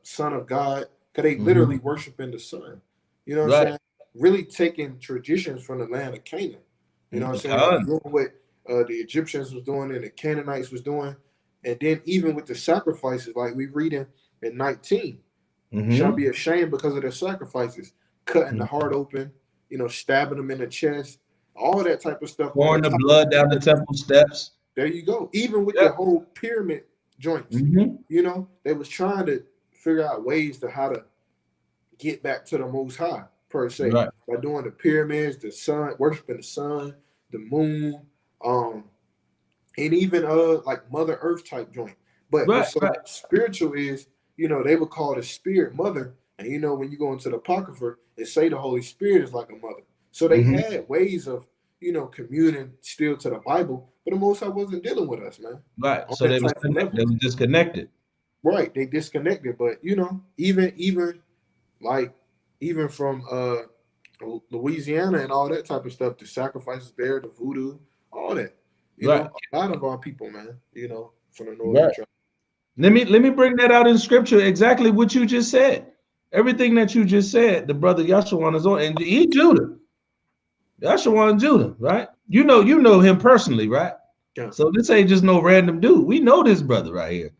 son of God, because they literally worshiping the sun. You know what I'm saying? Really taking traditions from the land of Canaan. You know what I'm saying? Like doing what the Egyptians was doing and the Canaanites was doing. And then even with the sacrifices, like we reading in 19, shall be ashamed because of their sacrifices, cutting the heart open, you know, stabbing them in the chest, all that type of stuff. Pouring the blood down the temple steps. There you go. Even with the whole pyramid joints, you know, they was trying to figure out ways to how to get back to the Most High, per se, by doing the pyramids, the sun, worshiping the sun, the moon, and even like Mother Earth type joint. But what's so spiritual is, you know, they would call the spirit mother, and you know, when you go into the Apocrypha, it say the Holy Spirit is like a mother. So they had ways of, you know, communing still to the Bible, but the Most High wasn't dealing with us, man. Right. So they was disconnected. Right. They disconnected. But you know, even from Louisiana and all that type of stuff, the sacrifices there, the voodoo, all that. You know, a lot of our people, man, you know, from the northern tribe. Let me bring that out in scripture, exactly what you just said. Everything that you just said, the brother Yahshua is on, and he Judah. Yahshua Judah, right? You know him personally, right? Yeah. So this ain't just no random dude. We know this brother right here.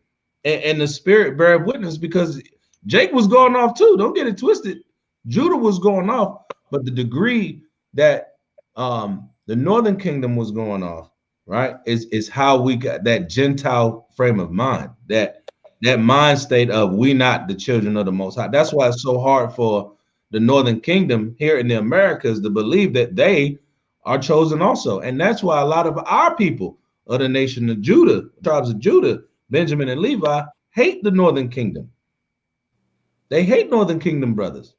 And the spirit bear witness, because Jake was going off too. Don't get it twisted. Judah was going off, but the degree that the Northern Kingdom was going off, right, is how we got that Gentile frame of mind, that mind state of we not the children of the Most High. That's why it's so hard for the Northern Kingdom here in the Americas to believe that they are chosen also. And that's why a lot of our people of the nation of Judah, tribes of Judah, Benjamin and Levi, hate the Northern Kingdom. They hate Northern Kingdom brothers,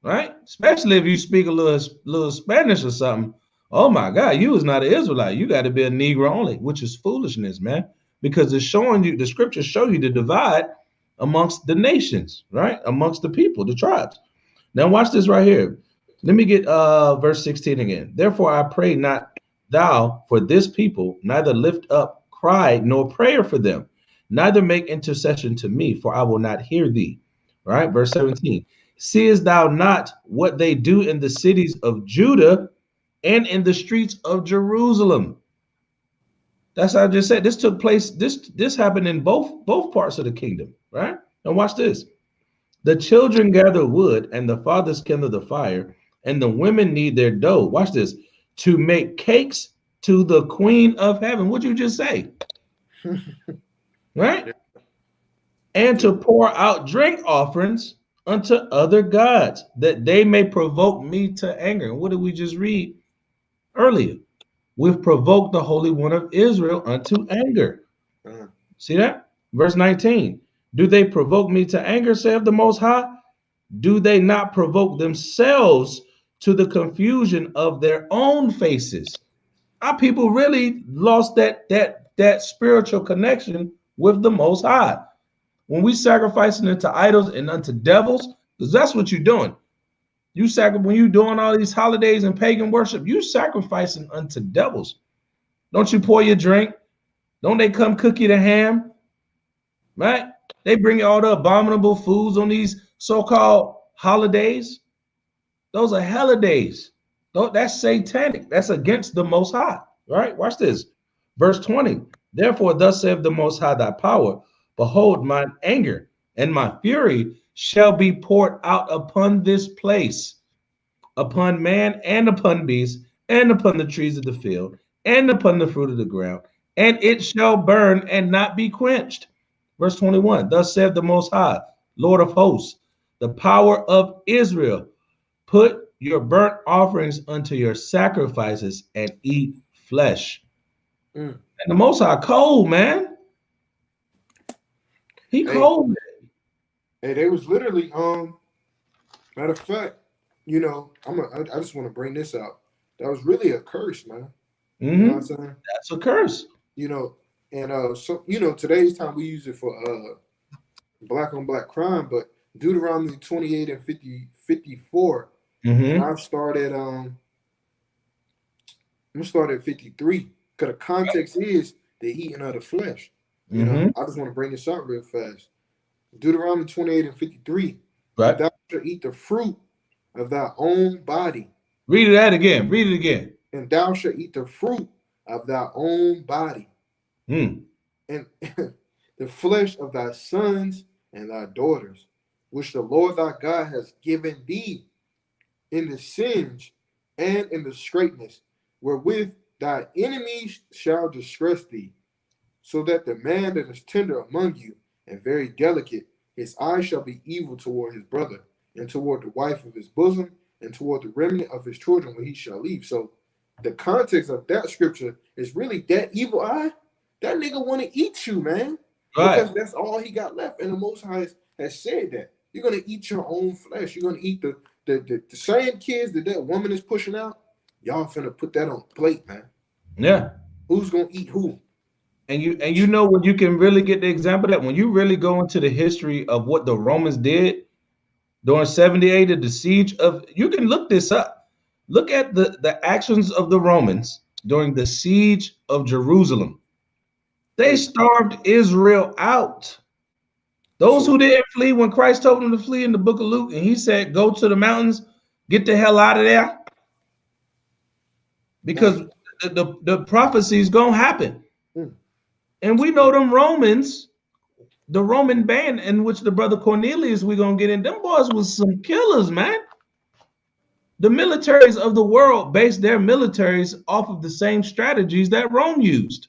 right? Especially if you speak a little Spanish or something. Oh my God, you is not an Israelite. You got to be a Negro only, which is foolishness, man. Because it's showing you, the scriptures show you the divide amongst the nations, right? Amongst the people, the tribes. Now watch this right here. Let me get verse 16 again. Therefore I pray not thou for this people, neither lift up cry nor prayer for them, neither make intercession to me, for I will not hear thee. Right? Verse 17. Seest thou not what they do in the cities of Judah and in the streets of Jerusalem? That's how I just said. This took place. This happened in both parts of the kingdom, right? And watch this. The children gather wood, and the fathers kindle the fire, and the women knead their dough. Watch this. To make cakes to the Queen of Heaven. What'd you just say? Right? And to pour out drink offerings unto other gods, that they may provoke me to anger. And what did we just read earlier? We've provoked the Holy One of Israel unto anger. See that? Verse 19. Do they provoke me to anger, saith the Most High? Do they not provoke themselves to the confusion of their own faces? Our people really lost that spiritual connection with the Most High. When we sacrificing unto idols and unto devils, because that's what you're doing. When you doing all these holidays and pagan worship, you sacrificing unto devils. Don't you pour your drink? Don't they come cook you the ham? Right? They bring you all the abominable foods on these so-called holidays. Those are holidays. That's satanic. That's against the Most High. Right? Watch this. Verse 20. Therefore, thus saith the Most High thy power, behold, mine anger and my fury shall be poured out upon this place, upon man and upon beast, and upon the trees of the field, and upon the fruit of the ground, and it shall burn and not be quenched. Verse 21. Thus saith the Most High, Lord of hosts, the power of Israel, put your burnt offerings unto your sacrifices and eat flesh. And the Most High cold, man. He cold. Hey, they was literally matter of fact, you know, I just want to bring this out. That was really a curse, man. You know what I'm saying? That's a curse. You know, and so you know, today's time we use it for black on black crime, but Deuteronomy 28 and 54. And I started I'm gonna start at 53 because the context is the eating of the flesh. You know, I just want to bring this out real fast. Deuteronomy 28 and 53. Right. Thou shalt eat the fruit of thy own body. Read that again. Read it again. And thou shalt eat the fruit of thy own body. And the flesh of thy sons and thy daughters, which the Lord thy God has given thee in the sins and in the straightness, wherewith thy enemies shall distress thee, so that the man that is tender among you and very delicate, his eye shall be evil toward his brother, and toward the wife of his bosom, and toward the remnant of his children where he shall leave. So the context of that scripture is really that evil eye. That nigga want to eat you, man. Right. Because that's all he got left. And the Most High has said that. You're going to eat your own flesh. You're going to eat the same kids that woman is pushing out. Y'all finna put that on the plate, man. Yeah. Who's going to eat who? And you know when you can really get the example that when you really go into the history of what the Romans did during 70 AD, the siege of, you can look this up. Look at the actions of the Romans during the siege of Jerusalem. They starved Israel out. Those who didn't flee when Christ told them to flee in the book of Luke, and he said, go to the mountains, get the hell out of there. Because the prophecy is going to happen. And we know them Romans, the Roman band in which the brother Cornelius we're going to get in, them boys was some killers, man. The militaries of the world based their militaries off of the same strategies that Rome used.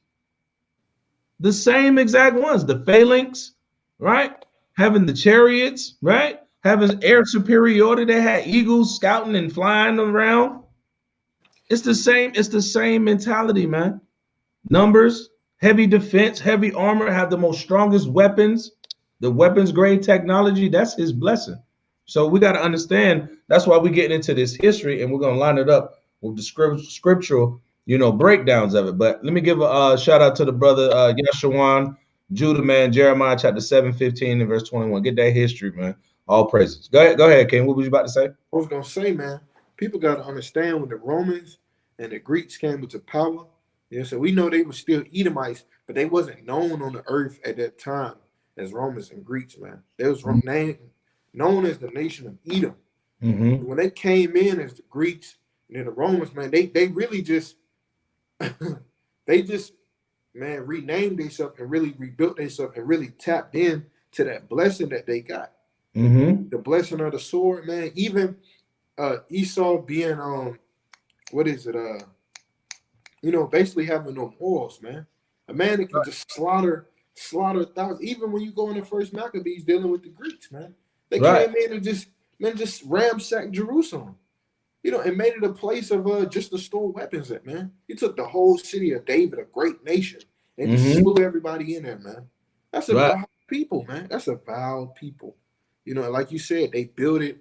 The same exact ones, the phalanx, right? Having the chariots, right? Having air superiority. They had eagles scouting and flying around. It's the same mentality, man. Numbers, heavy defense, heavy armor, have the most strongest weapons, the weapons grade technology. That's his blessing. So we got to understand, that's why we're getting into this history, and we're going to line it up with the scriptural, breakdowns of it. But let me give a shout out to the brother YHWH, Judah, man, Jeremiah chapter 7:15 and verse 21. Get that history, man. All praises. Go ahead, King. What was you about to say? I was going to say, man, people got to understand when the Romans and the Greeks came into power, so we know they were still Edomites, but they wasn't known on the earth at that time as Romans and Greeks, man. They was known as the nation of Edom. When they came in as the Greeks and then the Romans, man, they really just renamed themselves and really rebuilt themselves and really tapped in to that blessing that they got. The blessing of the sword, man. Even Esau being basically having no morals, man. A man that can just slaughter thousands. Even when you go in the first Maccabees dealing with the Greeks, man. They came in and just ransacked Jerusalem, and made it a place of just to store weapons at, man. He took the whole city of David, a great nation, and just slew everybody in there, man. That's a vile people, man. That's a vile people. You know, like you said, they build it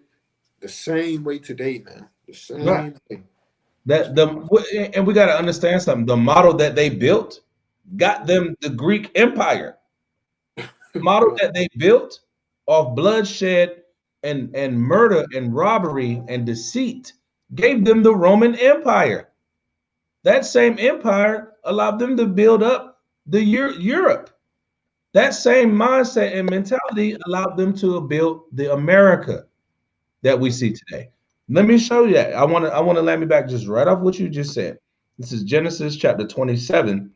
the same way today, man. The same way. And we got to understand something. The model that they built got them the Greek Empire. Model that they built of bloodshed and murder and robbery and deceit gave them the Roman Empire. That same empire allowed them to build up the Europe. That same mindset and mentality allowed them to build the America that we see today. Let me show you that. I want to land me back just right off what you just said. This is Genesis chapter 27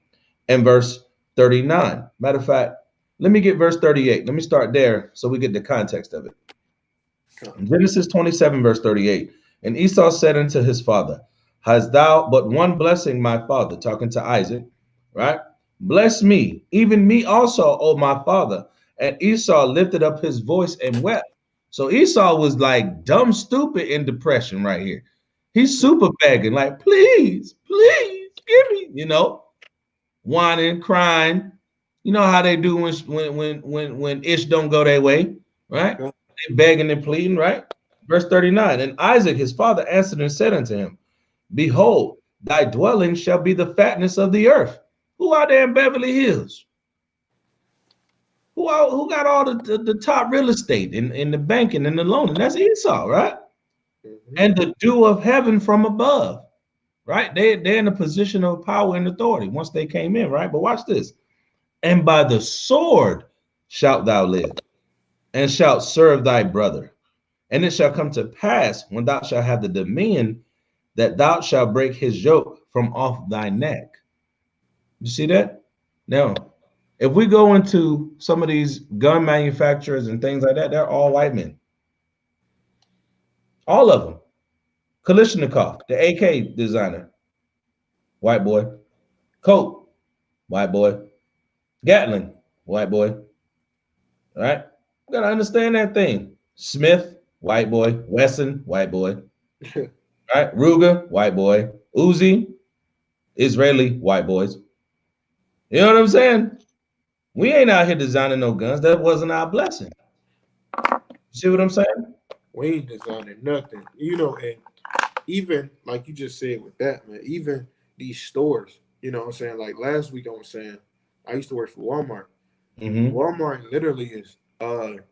and verse 39. Matter of fact, let me get verse 38. Let me start there so we get the context of it. Genesis 27 verse 38. And Esau said unto his father, hast thou but one blessing, my father, talking to Isaac, right? Bless me, even me also, O my father. And Esau lifted up his voice and wept. So Esau was like dumb, stupid in depression right here. He's super begging, like, please, please give me, you know, whining, crying. You know how they do when ish don't go their way, right? They begging and pleading, right? Verse 39. And Isaac, his father, answered and said unto him, behold, thy dwelling shall be the fatness of the earth. Who out there in Beverly Hills? Who got all the top real estate in the banking and the loaning? That's Esau, right? And the dew of heaven from above, right? They're in a position of power and authority once they came in, right? But watch this. And by the sword shalt thou live, and shalt serve thy brother. And it shall come to pass, when thou shalt have the dominion, that thou shalt break his yoke from off thy neck. You see that? Now, if we go into some of these gun manufacturers and things like that, they're all white men. All of them. Kalashnikov, the AK designer, white boy. Colt, white boy. Gatling, white boy. All right? You gotta understand that thing. Smith, white boy. Wesson, white boy. Right? Ruger, white boy. Uzi, Israeli, white boys. You know what I'm saying? We ain't out here designing no guns. That wasn't our blessing. You see what I'm saying? We ain't designing nothing. You know, and even like you just said with that, man, even these stores, you know what I'm saying? Like last week I was saying, I used to work for Walmart. Walmart literally is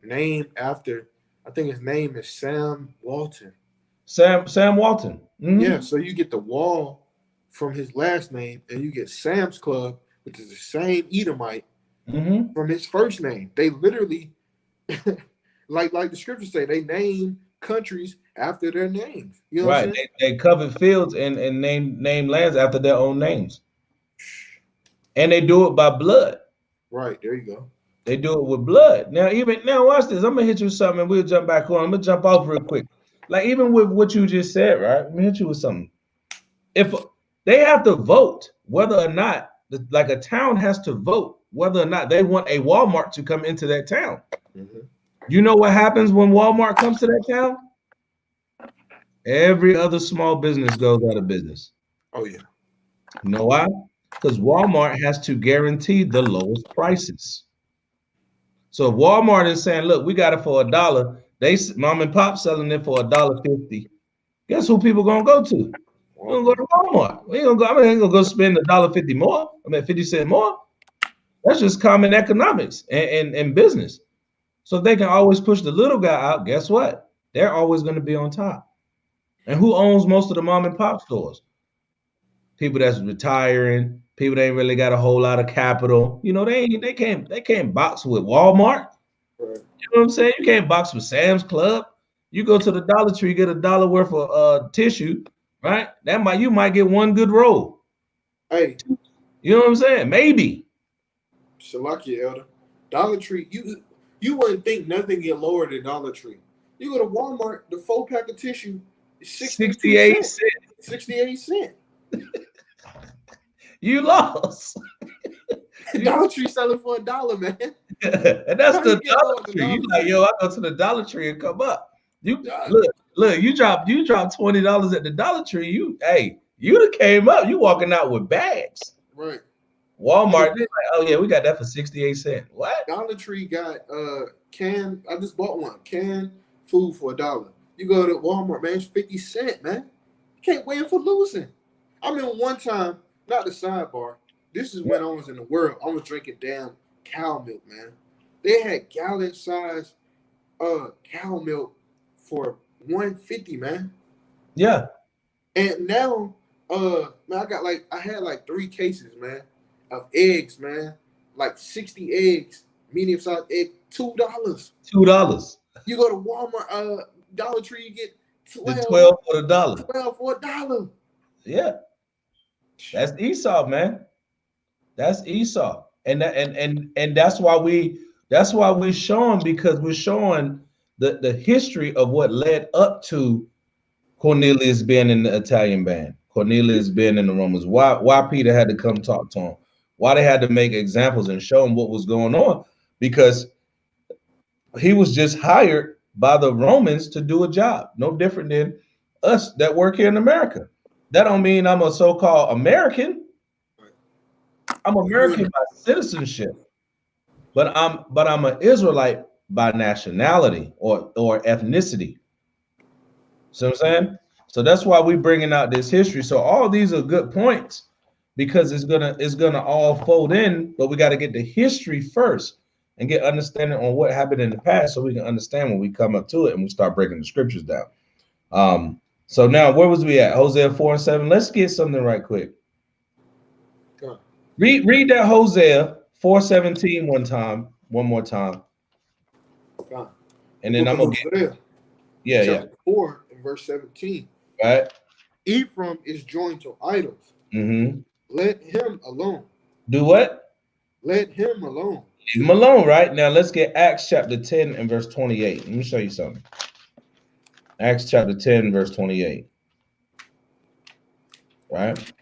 named after, I think his name is Sam Walton. Sam Walton. Yeah, so you get the Wall from his last name, and you get Sam's Club, which is the same Edomite, from his first name. They literally, like the scriptures say, they name countries after their names. You know what I'm saying? They covered fields and name lands after their own names. And they do it by blood. Right, there you go. They do it with blood. Now watch this. I'm gonna hit you with something and we'll jump back on. I'm gonna jump off real quick. Like even with what you just said, right? Let me hit you with something. If they have to vote whether or not, like a town has to vote whether or not they want a Walmart to come into that town. You know what happens when Walmart comes to that town? Every other small business goes out of business. Oh yeah. You know why? Because Walmart has to guarantee the lowest prices. So if Walmart is saying, look, we got it for $1. They mom and pop selling it for $1.50. Guess who people gonna go to? We're gonna go to Walmart. We ain't gonna go, I ain't gonna go spend $1.50 more. 50 cents more. That's just common economics and business. So they can always push the little guy out. Guess what? They're always going to be on top. And who owns most of the mom and pop stores? People that's retiring, people that ain't really got a whole lot of capital. You know, they can't box with Walmart. You know what I'm saying? You can't box with Sam's Club. You go to the Dollar Tree, get $1 worth of tissue, right? You might get one good roll. Hey, you know what I'm saying? Maybe. Shalakia, Elder. Dollar Tree, you wouldn't think nothing get lower than Dollar Tree. You go to Walmart, the 4-pack of tissue is 68 cents. 68 cents. You lost. Dollar Tree selling for $1, man. And that's the Dollar Tree. You like, yo, I go to the Dollar Tree and come up. You look, you drop $20 at the Dollar Tree. You done came up. You walking out with bags. Right. Walmart, they're like, oh yeah, we got that for 68 cents. What? Dollar Tree got canned. I just bought one canned food for $1. You go to Walmart, man, it's 50 cents, man. You can't win for losing. I remember one time, not the sidebar. This is when I was in the world. I was drinking damn cow milk, man. They had gallon size cow milk for $1.50, man. Yeah. And now, man, I had like 3 cases, man, of eggs, man. Like 60 eggs, medium sized egg, $2. $2. You go to Walmart, Dollar Tree, you get 12 for $1. 12 for $1. Yeah. That's Esau, man. That's Esau. And that's why we're showing, because we're showing the history of what led up to Cornelius being in the Italian band, Cornelius being in the Romans. Why Peter had to come talk to him, why they had to make examples and show him what was going on, because he was just hired by the Romans to do a job, no different than us that work here in America. That don't mean I'm a so-called American. I'm American by citizenship, but I'm an Israelite by nationality or ethnicity. See what I'm saying? So that's why we're bringing out this history. So all these are good points, because it's gonna all fold in, but we got to get the history first and get understanding on what happened in the past, so we can understand when we come up to it and we start breaking the scriptures down. So now where was we at? Hosea 4:7. Let's get something right quick. Read that Hosea 4:17 one more time. And then I'm gonna get chapter 4 and verse 17. Right. Ephraim is joined to idols. Mm-hmm. Let him alone. Do what? Let him alone. Leave him alone, right? Now let's get Acts chapter 10 and verse 28. Let me show you something. Acts chapter 10, verse 28. Right?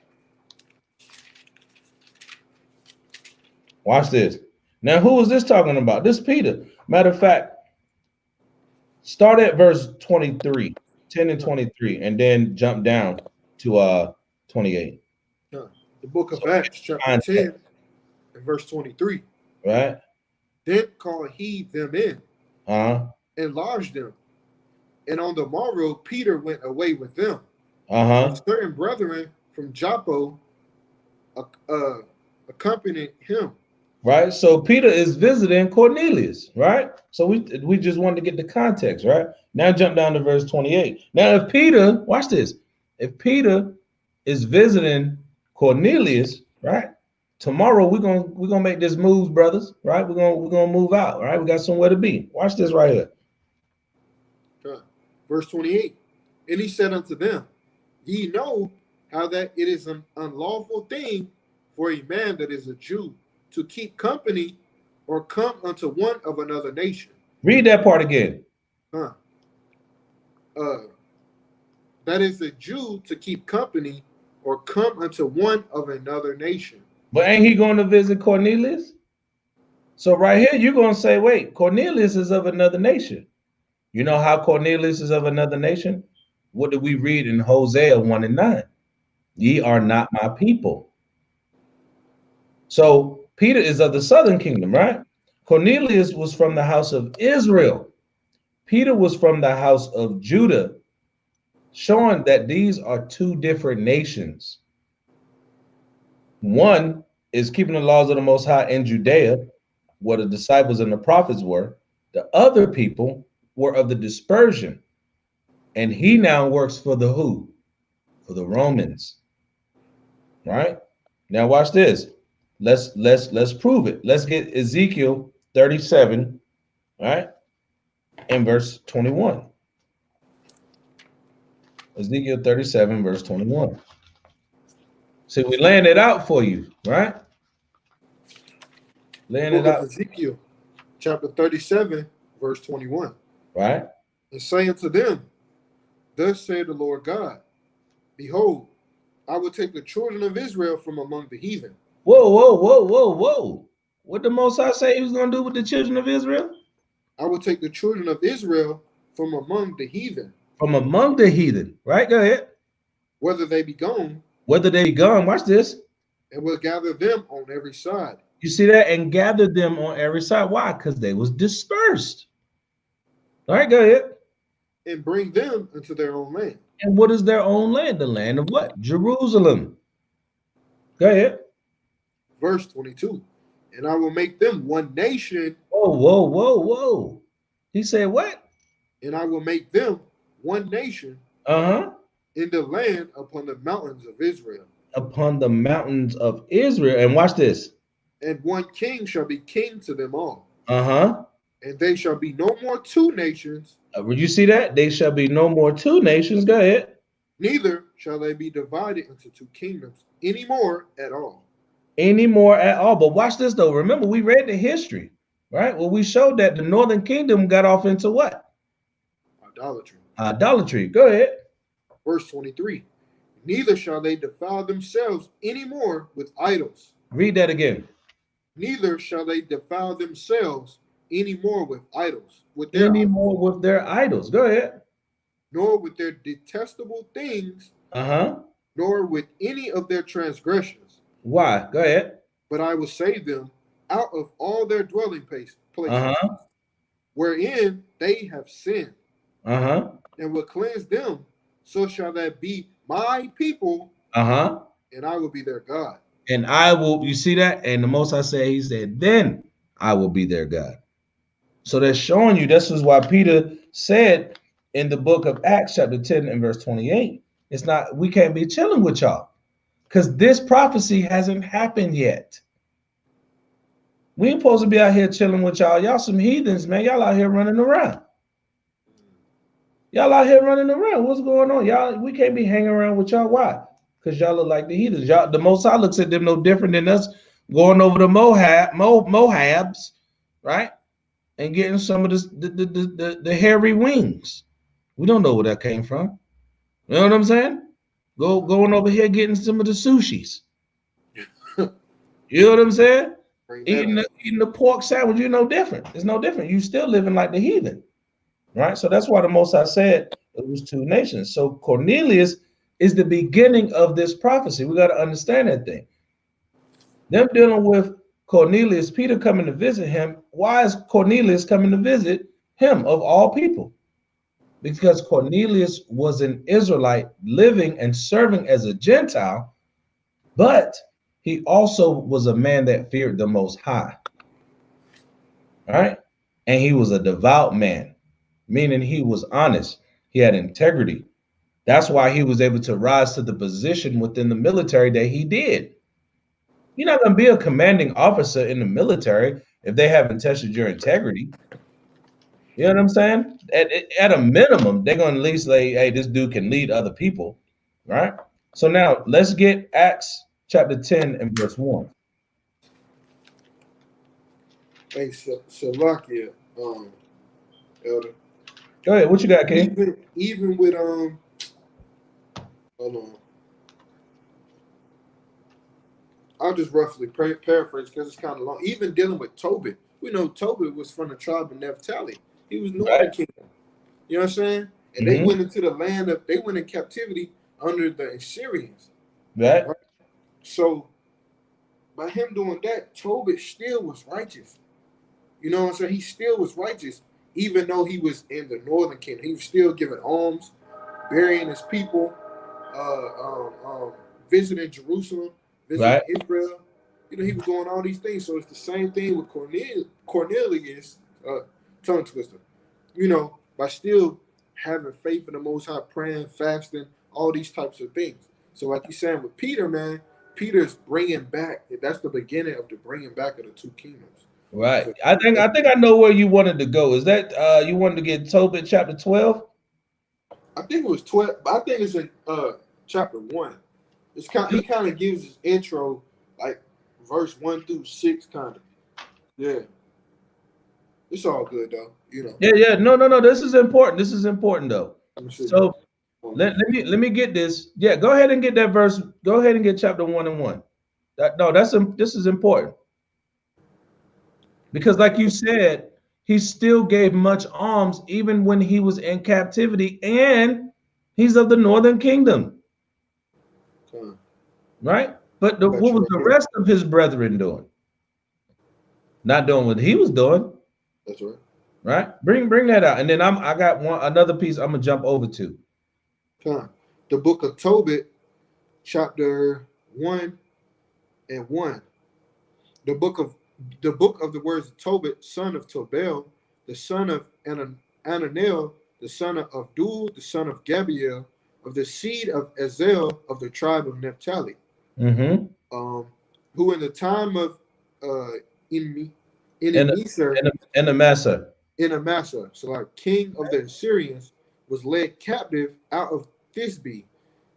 Watch this. Now, who is this talking about? This Peter. Matter of fact, start at verse 23, 10 and 23, and then jump down to 28. The book of Acts, chapter 10 and verse 23. Right. Then called he them in, and lodged them. And on the morrow, Peter went away with them. And certain brethren from Joppa accompanied him. Right. So Peter is visiting Cornelius, right? So we just wanted to get the context, right? Now jump down to verse 28. Now, if Peter, watch this, if Peter is visiting Cornelius, right? Tomorrow we're gonna make this move, brothers, right? We're gonna move out, right? We got somewhere to be. Watch this right here. Verse 28. And he said unto them, ye know how that it is an unlawful thing for a man that is a Jew to keep company or come unto one of another nation. Read that part again. That is a Jew to keep company or come unto one of another nation. But ain't he going to visit Cornelius? So right here, you're going to say, wait, Cornelius is of another nation. You know how Cornelius is of another nation? What did we read in Hosea 1 and 9? Ye are not my people. So Peter is of the southern kingdom, right? Cornelius was from the house of Israel. Peter was from the house of Judah, showing that these are two different nations. One is keeping the laws of the Most High in Judea, where the disciples and the prophets were. The other people were of the dispersion. And he now works for the who? For the Romans. Right? Now watch this. Let's prove it. Let's get Ezekiel 37, right? In verse 21. Ezekiel 37, verse 21. See, we laying it out for you, right? Laying it out. Ezekiel chapter 37, verse 21. Right. And say unto them, thus saith the Lord God, behold, I will take the children of Israel from among the heathen. Whoa. What the Most High say he was going to do with the children of Israel? I will take the children of Israel from among the heathen. From among the heathen, right? Go ahead. Whether they be gone. Whether they be gone, watch this. and will gather them on every side. You see that? And gathered them on every side. Why? Because they was dispersed. All right, go ahead. And bring them into their own land. And what is their own land? The land of what? Jerusalem. Go ahead. Verse 22. And I will make them one nation. Whoa, whoa, whoa, whoa. He said what? And I will make them one nation in the land upon the mountains of Israel. Upon the mountains of Israel. And watch this. And one king shall be king to them all. And they shall be no more two nations. Would you see that? They shall be no more two nations. Go ahead. Neither shall they be divided into two kingdoms anymore at all. Anymore at all. But watch this though. Remember, we read the history, right? Well, we showed that the northern kingdom got off into what? Idolatry. Idolatry. Go ahead. Verse 23. Neither shall they defile themselves anymore with idols. Read that again. Neither shall they defile themselves anymore with idols. With their idols. Go ahead. Nor with their detestable things. Nor with any of their transgressions. Why? Go ahead. But I will save them out of all their dwelling places, wherein they have sinned, and will cleanse them. So shall that be my people, and I will be their God. And I will, you see that? And the Most High said, he said, then I will be their God. So that's showing you, this is why Peter said in the book of Acts, chapter 10 and verse 28, it's not, we can't be chilling with y'all because this prophecy hasn't happened yet. We ain't supposed to be out here chilling with y'all. Y'all some heathens, man. Y'all out here running around. Y'all out here running around. What's going on? Y'all, we can't be hanging around with y'all. Why? Because y'all look like the heathens. Y'all, the Most High looks at them no different than us going over the Moabs, right? And getting some of the hairy wings. We don't know where that came from. You know what I'm saying? Going over here getting some of the sushis. You know what I'm saying? Eating the pork sandwich, you're no different. It's no different. You still living like the heathen. Right? So that's why the Most High said it was two nations. So Cornelius is the beginning of this prophecy. We got to understand that thing. Them dealing with Cornelius, Peter coming to visit him. Why is Cornelius coming to visit him of all people? Because Cornelius was an Israelite living and serving as a Gentile, but he also was a man that feared the Most High. All right? And he was a devout man, meaning he was honest. He had integrity. That's why he was able to rise to the position within the military that he did. You're not going to be a commanding officer in the military if they haven't tested your integrity. You know what I'm saying? At a minimum, they're going to at least say, hey, this dude can lead other people, right? So now let's get Acts chapter 10 and verse 1. Hey, Salakia, Elder. Go ahead. What you got, King? Even with hold on. I'll just roughly paraphrase because it's kind of long. Even dealing with Tobit, we know Tobit was from the tribe of Naphtali. He was northern kingdom. You know what I'm saying? And they went into the land of, they went in captivity under the Assyrians. Right. So by him doing that, Tobit still was righteous. You know what I'm saying? He still was righteous, even though he was in the northern kingdom. He was still giving alms, burying his people, visiting Jerusalem, visiting Israel. You know, he was doing all these things. So it's the same thing with Cornelius, tongue twister. You know, by still having faith in the Most High, praying, fasting, all these types of things. So like you're saying with Peter, man, Peter's bringing back, that's the beginning of the bringing back of the two kingdoms. Right. So, I think I know where you wanted to go. Is that you wanted to get Tobit chapter 12? I think it was 12. I think it's in chapter 1. It's he kind of gives his intro like verse 1 through 6 kind of. Yeah. It's all good though, you know. Yeah. No. This is important. This is important though. So let me get this. Yeah, go ahead and get that verse. Go ahead and get chapter 1 and 1. This is important. Because like you said, he still gave much alms even when he was in captivity, and he's of the northern kingdom. Right? But what was the rest of his brethren doing? Not doing what he was doing. That's right. Right? Bring that out. And then I got another piece I'm gonna jump over to. The book of Tobit, chapter 1 and 1. The book of the words of Tobit, son of Tobel, the son of Ananel, the son of Abdul, the son of Gabriel, of the seed of Ezel, of the tribe of Naphtali. Who in the time of Amasa, so like king of the Assyrians, was led captive out of Thisbe,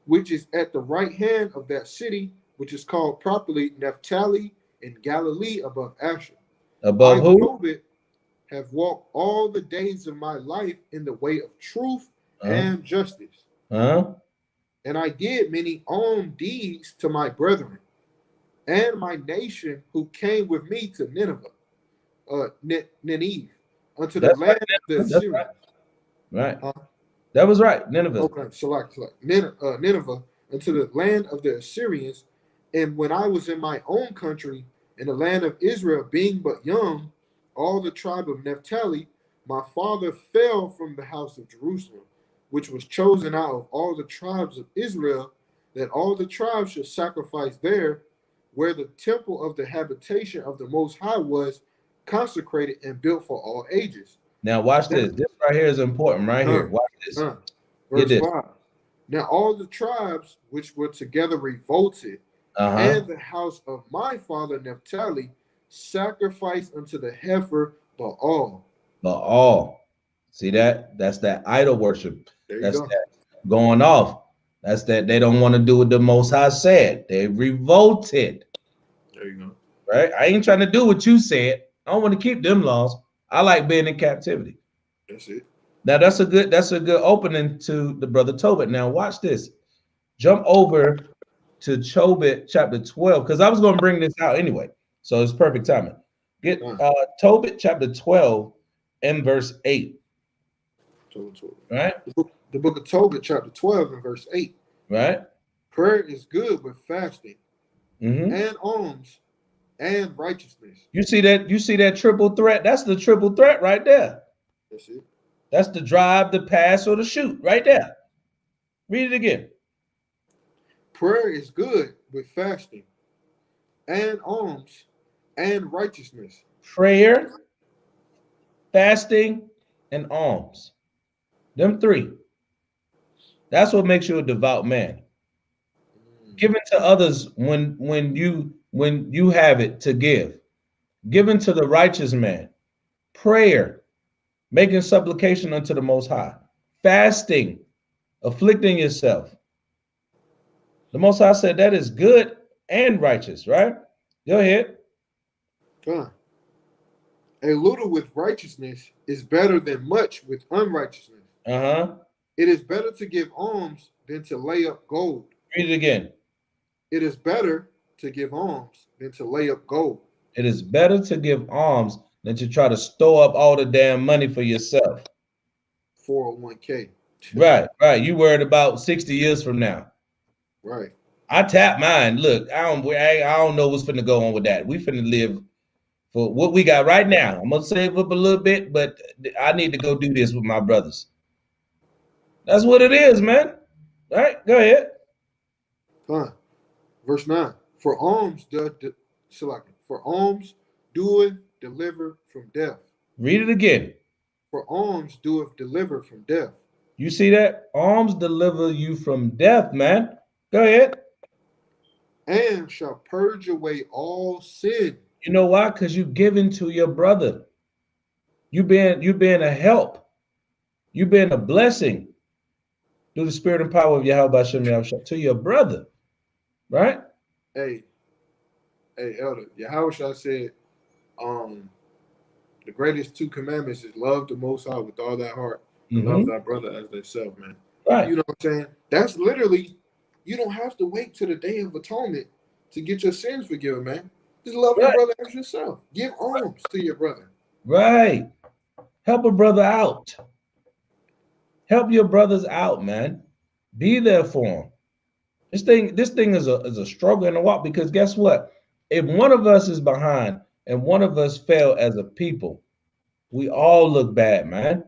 which is at the right hand of that city, which is called properly Naphtali in Galilee above Asher. Above who? Tobit have walked all the days of my life in the way of truth and justice. And I did many deeds to my brethren and my nation who came with me to Nineveh, unto the land of the Assyrians. Right. That was right, Nineveh. Okay, so like Nineveh, unto the land of the Assyrians. And when I was in my own country, in the land of Israel, being but young, all the tribe of Naphtali, my father fell from the house of Jerusalem, which was chosen out of all the tribes of Israel, that all the tribes should sacrifice there, where the temple of the habitation of the Most High was consecrated and built for all ages. Now watch this. This right here is important right here. Watch this. Verse 5. Now all the tribes which were together revolted, and the house of my father Naphtali sacrificed unto the heifer Baal. See that? That's that idol worship. That's that going off. That's that they don't want to do what the Most High said. They revolted. There you go. Right? I ain't trying to do what you said. I don't want to keep them laws. I like being in captivity. That's it. Now that's a good opening to the brother Tobit. Now watch this. Jump over to Tobit chapter 12, because I was going to bring this out anyway. So it's perfect timing. Get Tobit chapter 12 and verse 8. Right? The book of Tobit chapter 12 and verse 8. Right? Prayer is good with fasting and alms and righteousness. You see that triple threat? That's the triple threat right there. That's it. That's the drive, the pass, or the shoot right there. Read it again. Prayer is good with fasting and alms and righteousness. Prayer, fasting, and alms. Them three. That's what makes you a devout man. Giving to others when you have it to give. Giving to the righteous man. Prayer, making supplication unto the Most High. Fasting, afflicting yourself. The Most High said that is good and righteous, right? Go ahead. A little with righteousness is better than much with unrighteousness. It is better to give alms than to lay up gold. Read it again. It is better to give alms than to lay up gold. It is better to give alms than to try to store up all the damn money for yourself. 401k. Right. You worried about 60 years from now. Right. I tap mine. Look, I don't know what's finna go on with that. We finna live for what we got right now. I'm gonna save up a little bit, but I need to go do this with my brothers. That's what it is, man. All right, go ahead. Verse 9. For alms doeth deliver from death. Read it again. For alms doeth deliver from death. You see that? Alms deliver you from death, man. Go ahead. And shall purge away all sin. You know why? Because you giving to your brother. You being a help. You being a blessing through the spirit and power of Yahawashi to your brother. Right? Hey, Elder, Yahawashi said, the greatest two commandments is love the Most High with all that heart, and love thy brother as thyself, man. Right. You know what I'm saying? That's literally, you don't have to wait till the Day of Atonement to get your sins forgiven, man. Just love your brother as yourself. Give alms to your brother. Right. Help a brother out. Help your brothers out, man. Be there for them. This thing is a struggle and a walk, because guess what? If one of us is behind and one of us fail as a people, we all look bad, man.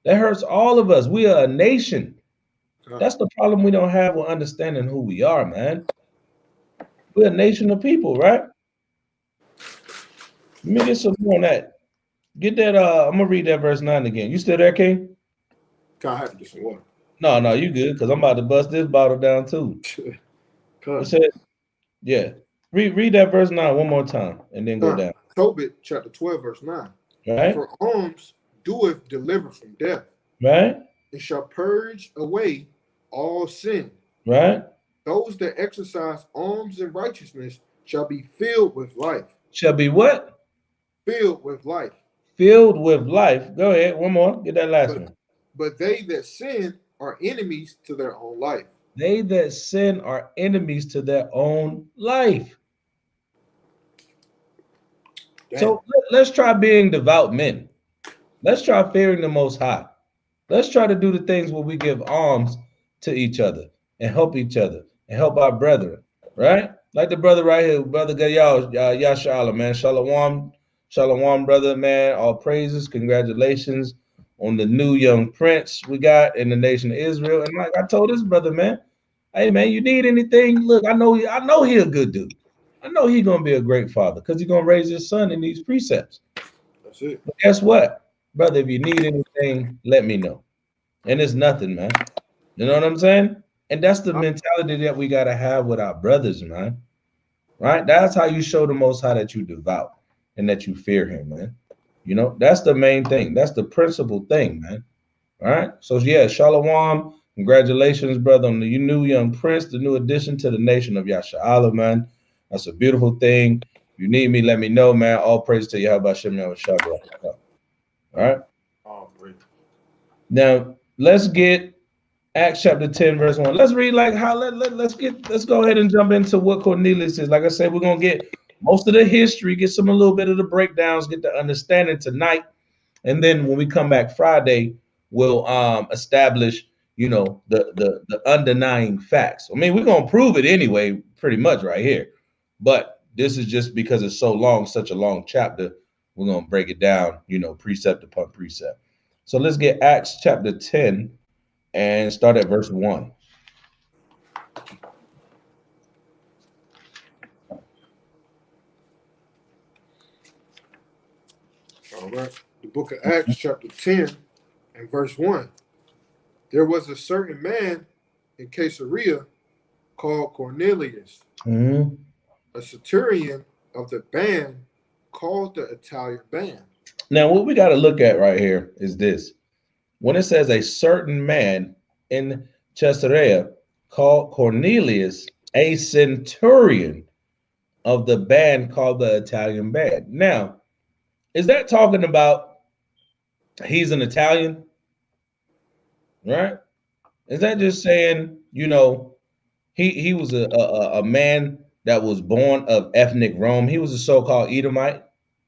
That hurts all of us. We are a nation. That's the problem we don't have with understanding who we are, man. We're a nation of people, right? Let me get some more on that. Get that. I'm gonna read that verse 9 again. You still there, King? God, I have to get some water. No, you good, because I'm about to bust this bottle down too. It said, yeah. Read that verse 9 one more time and then go down. Tobit chapter 12, verse 9. Right? For alms doeth deliver from death. Right? It shall purge away all sin. Right? Those that exercise alms and righteousness shall be filled with life. Shall be what? Filled with life. Filled with life. Go ahead. One more. Get that last one. But they that sin are enemies to their own life. They that sin are enemies to their own life. Damn. So let's try being devout men. Let's try fearing the Most High. Let's try to do the things where we give alms to each other and help each other and help our brethren, right? Like the brother right here, brother Gayal, Yashala, man. Shalom, brother, man. All praises, congratulations on the new young prince we got in the nation of Israel. And like I told this brother, man, hey, man, you need anything? Look, I know he a good dude. I know he's gonna be a great father because he's gonna raise his son in these precepts. That's it. But guess what, brother? If you need anything, let me know. And it's nothing, man. You know what I'm saying? And that's the mentality that we gotta have with our brothers, man. Right? That's how you show the Most High that you devout and that you fear Him, man. You know, that's the main thing. That's the principal thing, man. All right. So yeah, Shalom. Congratulations, brother, on the new young prince, the new addition to the nation of Yasha'Allah, man. That's a beautiful thing. If you need me, let me know, man. All praise to Yahawashi. All right. All praise. Now let's get Acts chapter 10, verse 1. Let's read like how let's go ahead and jump into what Cornelius is. Like I said, we're gonna get most of the history, get a little bit of the breakdowns, get the understanding tonight. And then when we come back Friday, we'll establish, you know, the undenying facts. I mean, we're gonna prove it anyway, pretty much right here. But this is just because it's so long, such a long chapter, we're gonna break it down, you know, precept upon precept. So let's get Acts chapter 10 and start at verse 1. All right. The book of Acts, chapter 10 and verse 1. There was a certain man in Caesarea called Cornelius, a centurion of the band called the Italian band. Now, what we got to look at right here is this. When it says a certain man in Caesarea called Cornelius, a centurion of the band called the Italian band. Now, is that talking about he's an Italian? Right? Is that just saying, you know, he was a man that was born of ethnic Rome? He was a so-called Edomite.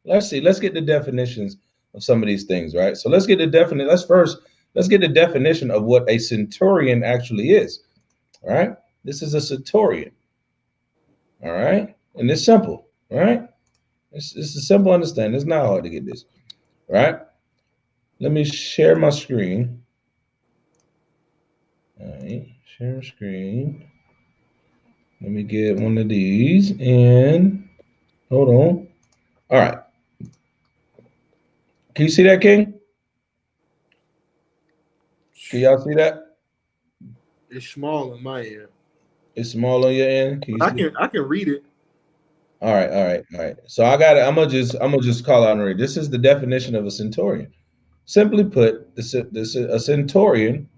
Let's see. Let's get the definitions of some of these things, right? So let's get the definition. Let's get the definition of what a centurion actually is. All right. This is a centurion. All right. And it's simple. All right. It's a simple understanding. It's not hard to get this. All right. Let me share my screen. All right. Share screen. Let me get one of these and hold on. All right. Can you see that, King? Can y'all see that? It's small on my end. It's small on your end. I can read it. All right. So I got it. I'm gonna just call out and read. This is the definition of a centurion. Simply put, a centurion,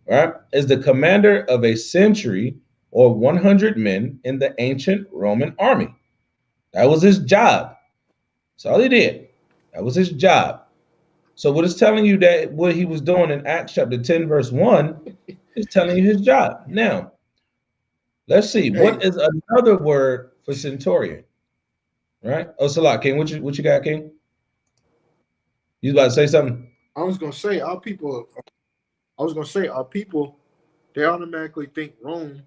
right, is the commander of a century or 100 men in the ancient Roman army. That was his job. That's all he did. That was his job. So what it's telling you that what he was doing in Acts chapter 10, verse 1 is telling you his job. Now, let's see. What is another word for centurion? Right? Oh, Salah, King, what you got, King? You about to say something? I was gonna say our people, they automatically think Rome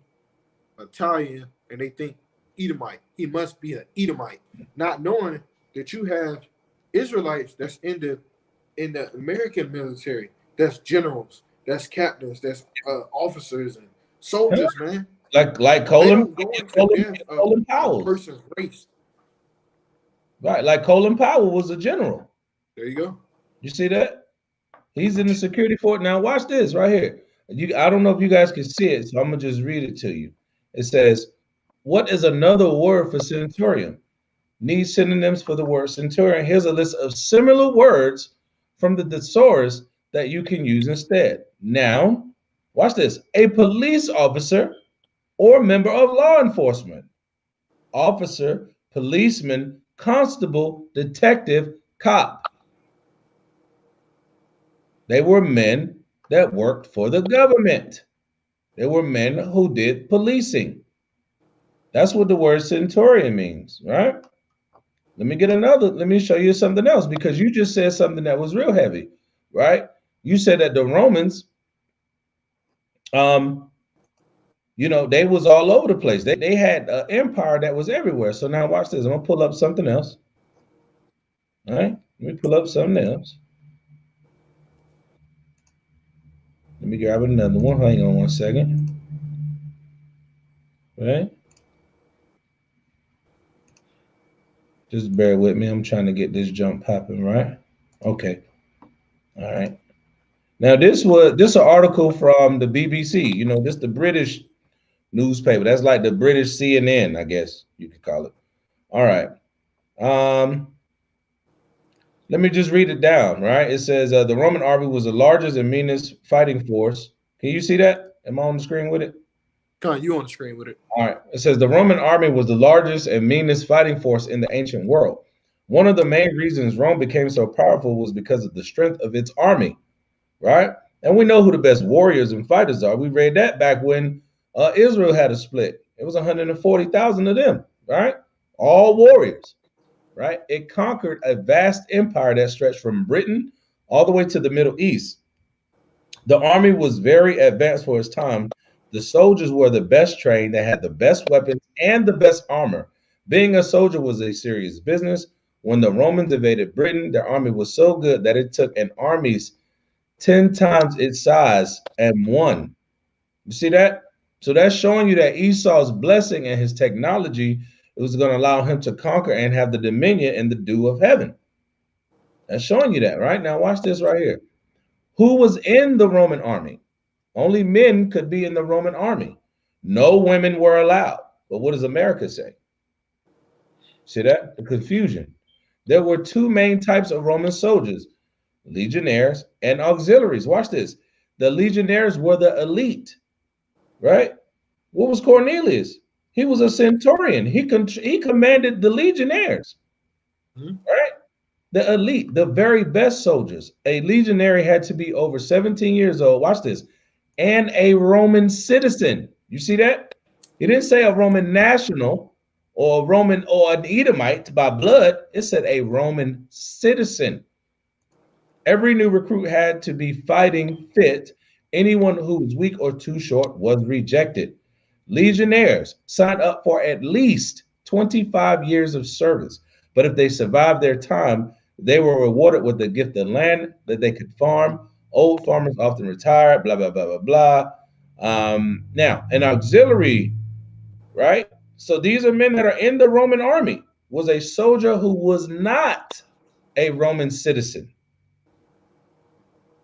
Italian, and they think Edomite. He must be an Edomite, not knowing that you have Israelites that's in the American military. That's generals, that's captains, that's officers and soldiers, man. Like They Colin, don't go into depth of Colin a Powell. person's race. Right, like Colin Powell was a general. There you go. You see that? He's in the security force. Now watch this right here. I don't know if you guys can see it, so I'm gonna just read it to you. It says, "What is another word for centurion? Need synonyms for the word centurion. Here's a list of similar words from the thesaurus that you can use instead. Now, watch this. A police officer or member of law enforcement. Officer, policeman, constable, detective, cop. They were men that worked for the government. They were men who did policing. That's what the word centurion means, right? Let me show you something else, because you just said something that was real heavy, right? You said that the Romans, they was all over the place. They had an empire that was everywhere. So now watch this. I'm gonna pull up something else. All right, let me pull up something else. Let me grab another one. Hang on one second. All right. Just bear with me. I'm trying to get this jump popping, right? Okay. All right. Now this an article from the BBC. This the British newspaper. That's like the British CNN, I guess you could call it. All right. Let me just read it down, right? It says the Roman army was the largest and meanest fighting force. Can you see that? Am I on the screen with it? Con, you on the screen with it. All right. It says the Roman army was the largest and meanest fighting force in the ancient world. One of the main reasons Rome became so powerful was because of the strength of its army, right? And we know who the best warriors and fighters are. We read that back when Israel had a split. It was 140,000 of them, right? All warriors, right? It conquered a vast empire that stretched from Britain all the way to the Middle East. The army was very advanced for its time. The soldiers were the best trained, they had the best weapons and the best armor. Being a soldier was a serious business. When the Romans invaded Britain, their army was so good that it took an army's 10 times its size and won. You see that? So that's showing you that Esau's blessing and his technology, it was going to allow him to conquer and have the dominion and the dew of heaven. That's showing you that, right? Now watch this right here. Who was in the Roman army? Only men could be in the Roman army. No women were allowed. But what does America say? See that? The confusion. There were two main types of Roman soldiers, legionnaires and auxiliaries. Watch this. The legionnaires were the elite, right? What was Cornelius? He was a centurion. He commanded the legionnaires, right? The elite, the very best soldiers. A legionary had to be over 17 years old. Watch this. And a Roman citizen. You see that? He didn't say a Roman national or a Roman or an Edomite by blood. It said a Roman citizen. Every new recruit had to be fighting fit. Anyone who was weak or too short was rejected. Legionnaires signed up for at least 25 years of service. But if they survived their time, they were rewarded with the gift of land that they could farm. Old farmers often retired, blah, blah, blah, blah, blah. Now, an auxiliary, right? So these are men that are in the Roman army, was a soldier who was not a Roman citizen.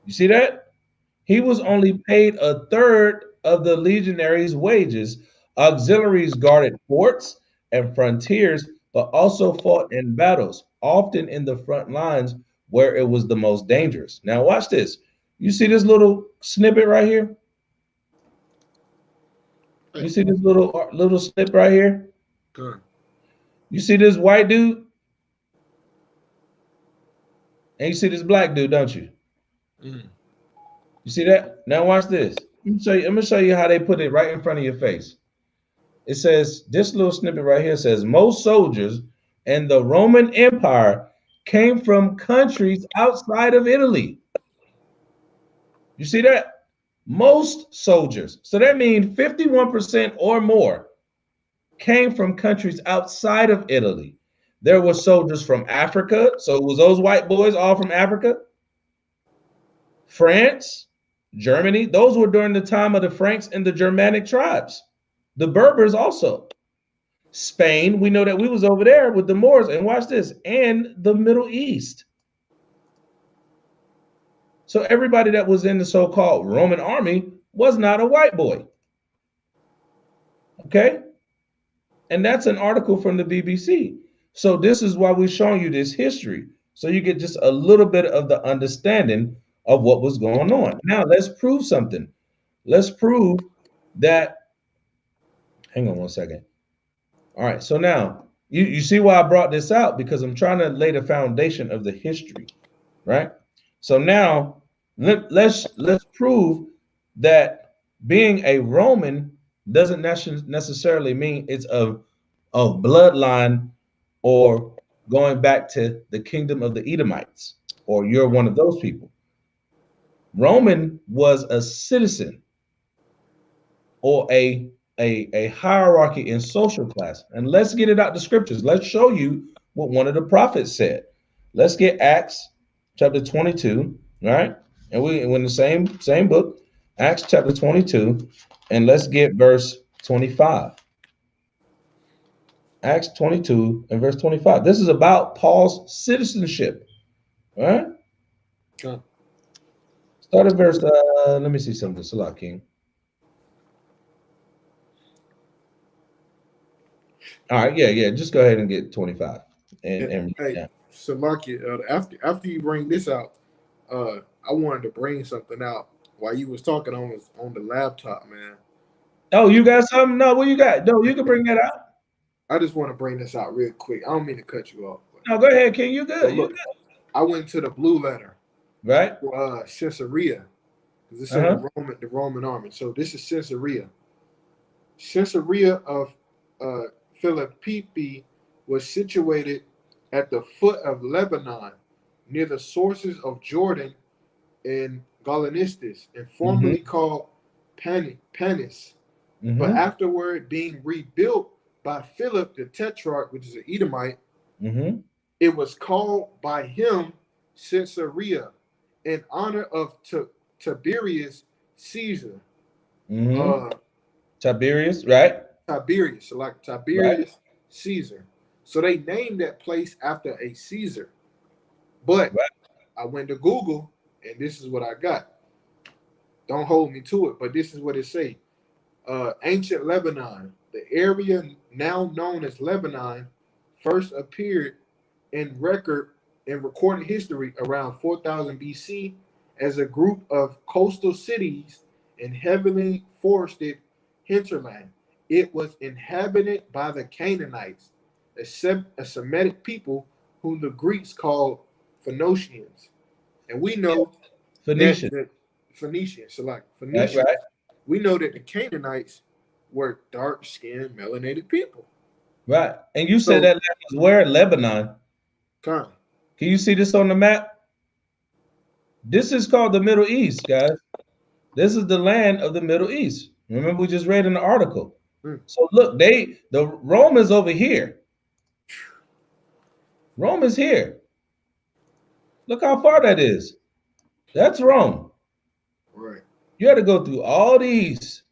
You see that? He was only paid a third of the legionaries' wages. Auxiliaries guarded forts and frontiers, but also fought in battles, often in the front lines where it was the most dangerous. Now watch this. You see this little snippet right here? You see this little snip right here? Good. You see this white dude? And you see this black dude, don't you? Mm. You see that? Now watch this. I'm gonna show you how they put it right in front of your face. It says, this little snippet right here says, most soldiers in the Roman Empire came from countries outside of Italy. You see that? Most soldiers, so that means 51% or more, came from countries outside of Italy. There were soldiers from Africa. So it was those white boys all from Africa? France, Germany. Those were during the time of the Franks and the Germanic tribes. The Berbers also. Spain, we know that we was over there with the Moors. And watch this, and the Middle East. So everybody that was in the so-called Roman army was not a white boy. Okay? And that's an article from the BBC. So this is why we're showing you this history. So you get just a little bit of the understanding of what was going on. Now let's prove something. Let's prove that, hang on one second. All right, so now you see why I brought this out, because I'm trying to lay the foundation of the history, right? So now let's prove that being a Roman doesn't necessarily mean it's of bloodline or going back to the kingdom of the Edomites, or you're one of those people. Roman was a citizen or a hierarchy in social class. And let's get it out the scriptures. Let's show you what one of the prophets said. Let's get Acts chapter 22, right? And we're in the same book, Acts chapter 22, and let's get verse 25. Acts 22 and verse 25. This is about Paul's citizenship, right? Okay. Start at verse, let me see something, Salah King. All right, yeah, just go ahead and get 25. And hey, Salaki, after you bring this out, I wanted to bring something out while you was talking on the laptop, man. Oh, you got something? No, what you got? No, you can bring that out. I just want to bring this out real quick. I don't mean to cut you off. No, go ahead, King. You good? Look, I went to the blue letter, right? Caesarea, because it's in the Roman army. So this is Caesarea. Caesarea of Philippi was situated at the foot of Lebanon, near the sources of Jordan and Galanistis, and formerly called Panis, but afterward being rebuilt by Philip the Tetrarch, which is an Edomite, it was called by him Caesarea in honor of Tiberius Caesar. Tiberius, right? Tiberius, like Tiberius Caesar. So they named that place after a Caesar. But I went to Google, and this is what I got. Don't hold me to it, but this is what it say. Ancient Lebanon, the area now known as Lebanon, first appeared in recorded history around 4000 BC as a group of coastal cities in heavily forested hinterland. It was inhabited by the Canaanites, a Semitic people whom the Greeks called Phoenicians. And we know Phoenicians. Phoenicians, so like Phoenicians, right. We know that the Canaanites were dark-skinned, melanated people. Right. And you said that was where? Lebanon. Can you see this on the map? This is called the Middle East, guys. This is the land of the Middle East. Remember, we just read in the article. So look, the Romans over here. Rome is here. Look how far that is. That's Rome. Right. You had to go through all these.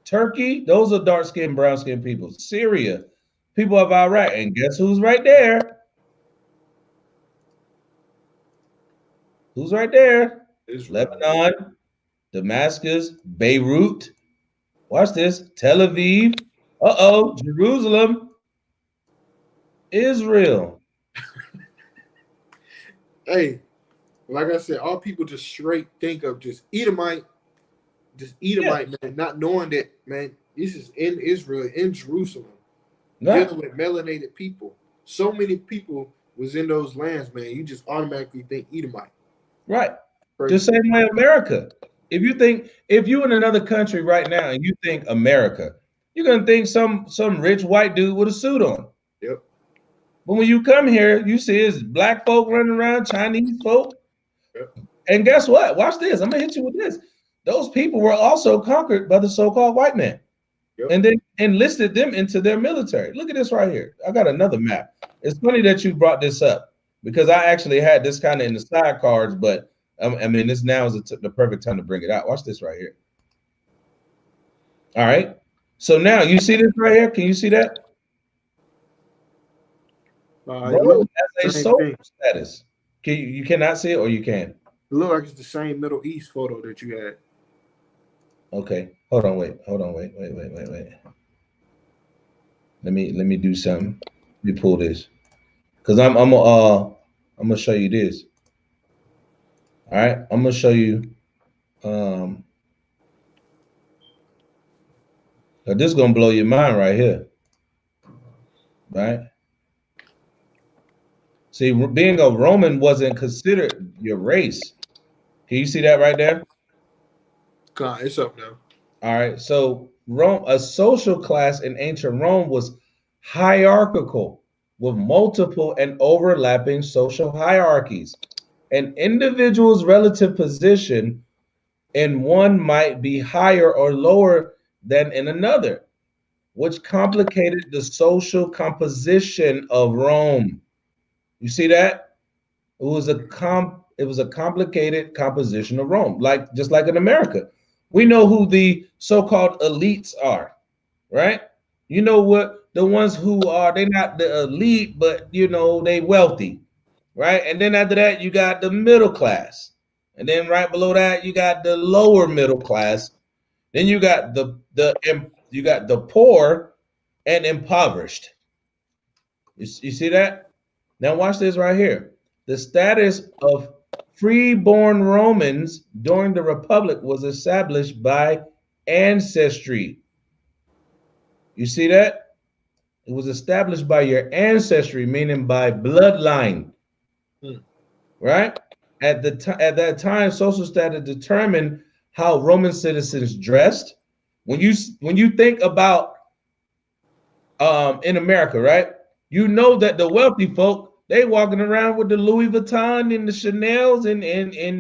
Turkey, those are dark-skinned, brown-skinned people. Syria, people of Iraq. And guess who's right there? Who's right there? Israel. Lebanon, Damascus, Beirut. Watch this. Tel Aviv. Jerusalem. Israel. Hey, like I said, all people just straight think of just Edomite, man, not knowing that, man, this is in Israel, in Jerusalem, dealing with melanated people. So many people was in those lands, man. You just automatically think Edomite. Right. The same way America. If you in another country right now and you think America, you're gonna think some rich white dude with a suit on. Yep. But when you come here, you see it's black folk running around, Chinese folk. Yep. And guess what? Watch this. I'm gonna hit you with this. those people were also conquered by the so-called white man. Yep. And then enlisted them into their military. Look at this right here. I got another map. It's funny that you brought this up because I actually had this kind of in the side cards, but I mean, this now is the perfect time to bring it out. Watch this right here. All right. So now you see this right here. Can you see that? Rome has a social status. You cannot see it, or you can? It looks like it's the same Middle East photo that you had. Okay. Hold on. Wait. Let me do something. Let me pull this. Because I'm gonna show you this. All right, I'm gonna show you. This is gonna blow your mind right here. Right. See, being a Roman wasn't considered your race. Can you see that right there? It's up now. All right. So Rome, a social class in ancient Rome was hierarchical with multiple and overlapping social hierarchies. An individual's relative position in one might be higher or lower than in another, which complicated the social composition of Rome. You see that? It was a complicated composition of Rome, just like in America. We know who the so-called elites are, right? You know what? The ones who are, they're not the elite, but they wealthy, right? And then after that, you got the middle class. And then right below that, you got the lower middle class. Then you got the poor and impoverished. You see that? Now watch this right here. The status of freeborn Romans during the Republic was established by ancestry. You see that? It was established by your ancestry, meaning by bloodline. Right? At that time, social status determined how Roman citizens dressed. When you think about in America, right? You know that the wealthy folk, they walking around with the Louis Vuitton and the Chanels and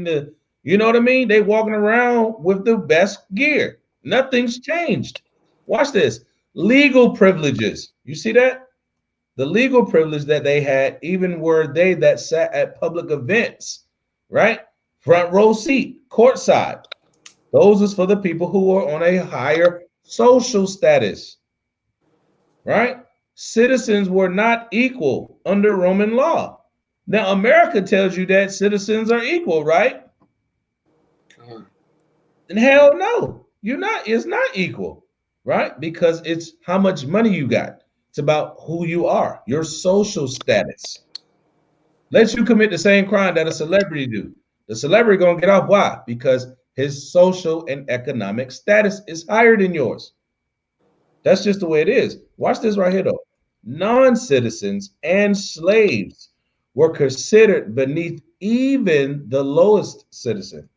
the, you know what I mean? They walking around with the best gear. Nothing's changed. Watch this. Legal privileges. You see that? The legal privilege that they had, even were they that sat at public events, right? Front row seat, courtside. Those is for the people who are on a higher social status, right? Citizens were not equal under Roman law. Now, America tells you that citizens are equal, right? And hell no, you're not. It's not equal, right? Because it's how much money you got. It's about who you are, your social status. Let you commit the same crime that a celebrity do. The celebrity gonna get off. Why? Because his social and economic status is higher than yours. That's just the way it is. Watch this right here, though. Non-citizens and slaves were considered beneath even the lowest citizen.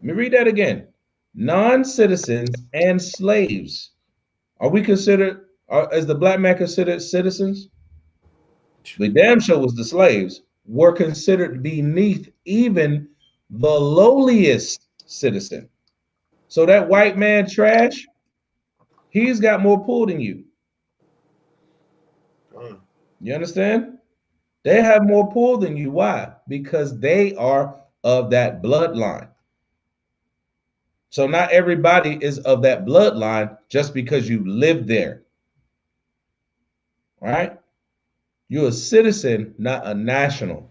Let me read that again. Non-citizens and slaves. Are we considered, is the black man considered citizens? The damn sure was the slaves were considered beneath even the lowliest citizen. So that white man trash, he's got more pull than you. You understand? They have more pull than you. Why? Because they are of that bloodline. So not everybody is of that bloodline just because you live there. Right? You're a citizen, not a national.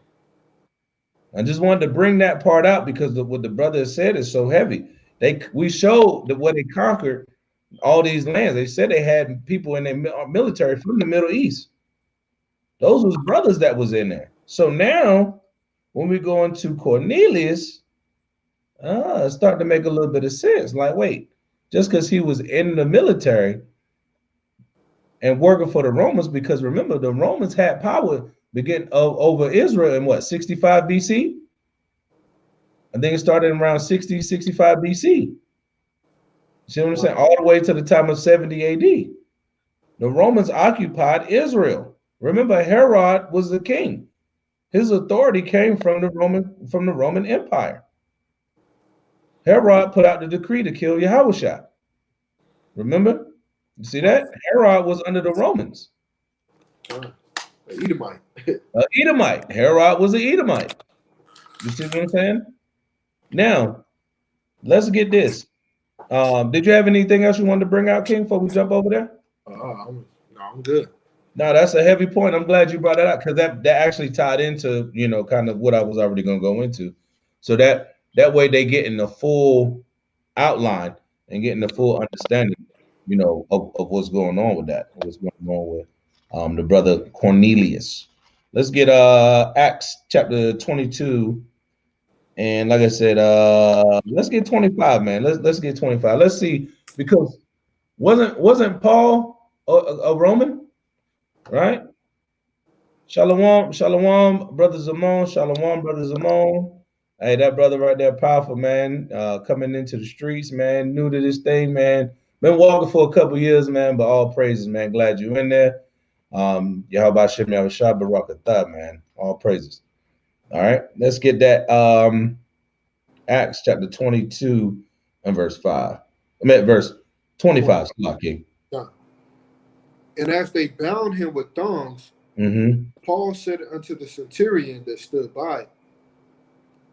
I just wanted to bring that part out because what the brother said is so heavy. We showed that when they conquered all these lands, they said they had people in their military from the Middle East. Those was brothers that was in there. So now, when we go into Cornelius, it's starting to make a little bit of sense. Like, wait, just because he was in the military and working for the Romans, because remember, the Romans had power beginning over Israel in what, 65 BC? I think it started around 60, 65 BC. See what I'm saying? All the way to the time of 70 AD. The Romans occupied Israel. Remember, Herod was the king. His authority came from the Roman Empire. Herod put out the decree to kill Yahawashi. Remember? You see that? Herod was under the Romans. An Edomite. An Edomite. Herod was an Edomite. You see what I'm saying? Now, let's get this. Did you have anything else you wanted to bring out, King, before we jump over there? I'm good. No, that's a heavy point. I'm glad you brought that up because that actually tied into, you know, kind of what I was already going to go into. So that way they get in the full outline and getting the full understanding, you know, of what's going on with that, what's going on with the brother Cornelius. Let's get Acts chapter 22. And like I said, let's get 25, man. Let's get 25. Let's see, because wasn't Paul a Roman, right? Shalom, shalom, brother Zamon, shalom, brother Zamon. Hey, that brother right there, powerful, man. Coming into the streets, man. New to this thing, man. Been walking for a couple years, man. But all praises, man. Glad you in there. Yahawashi Yahawashi Barakatah, man. All praises. All right, let's get that. Acts chapter 22 and verse 5. I meant verse 25. King. And as they bound him with thongs, Paul said unto the centurion that stood by,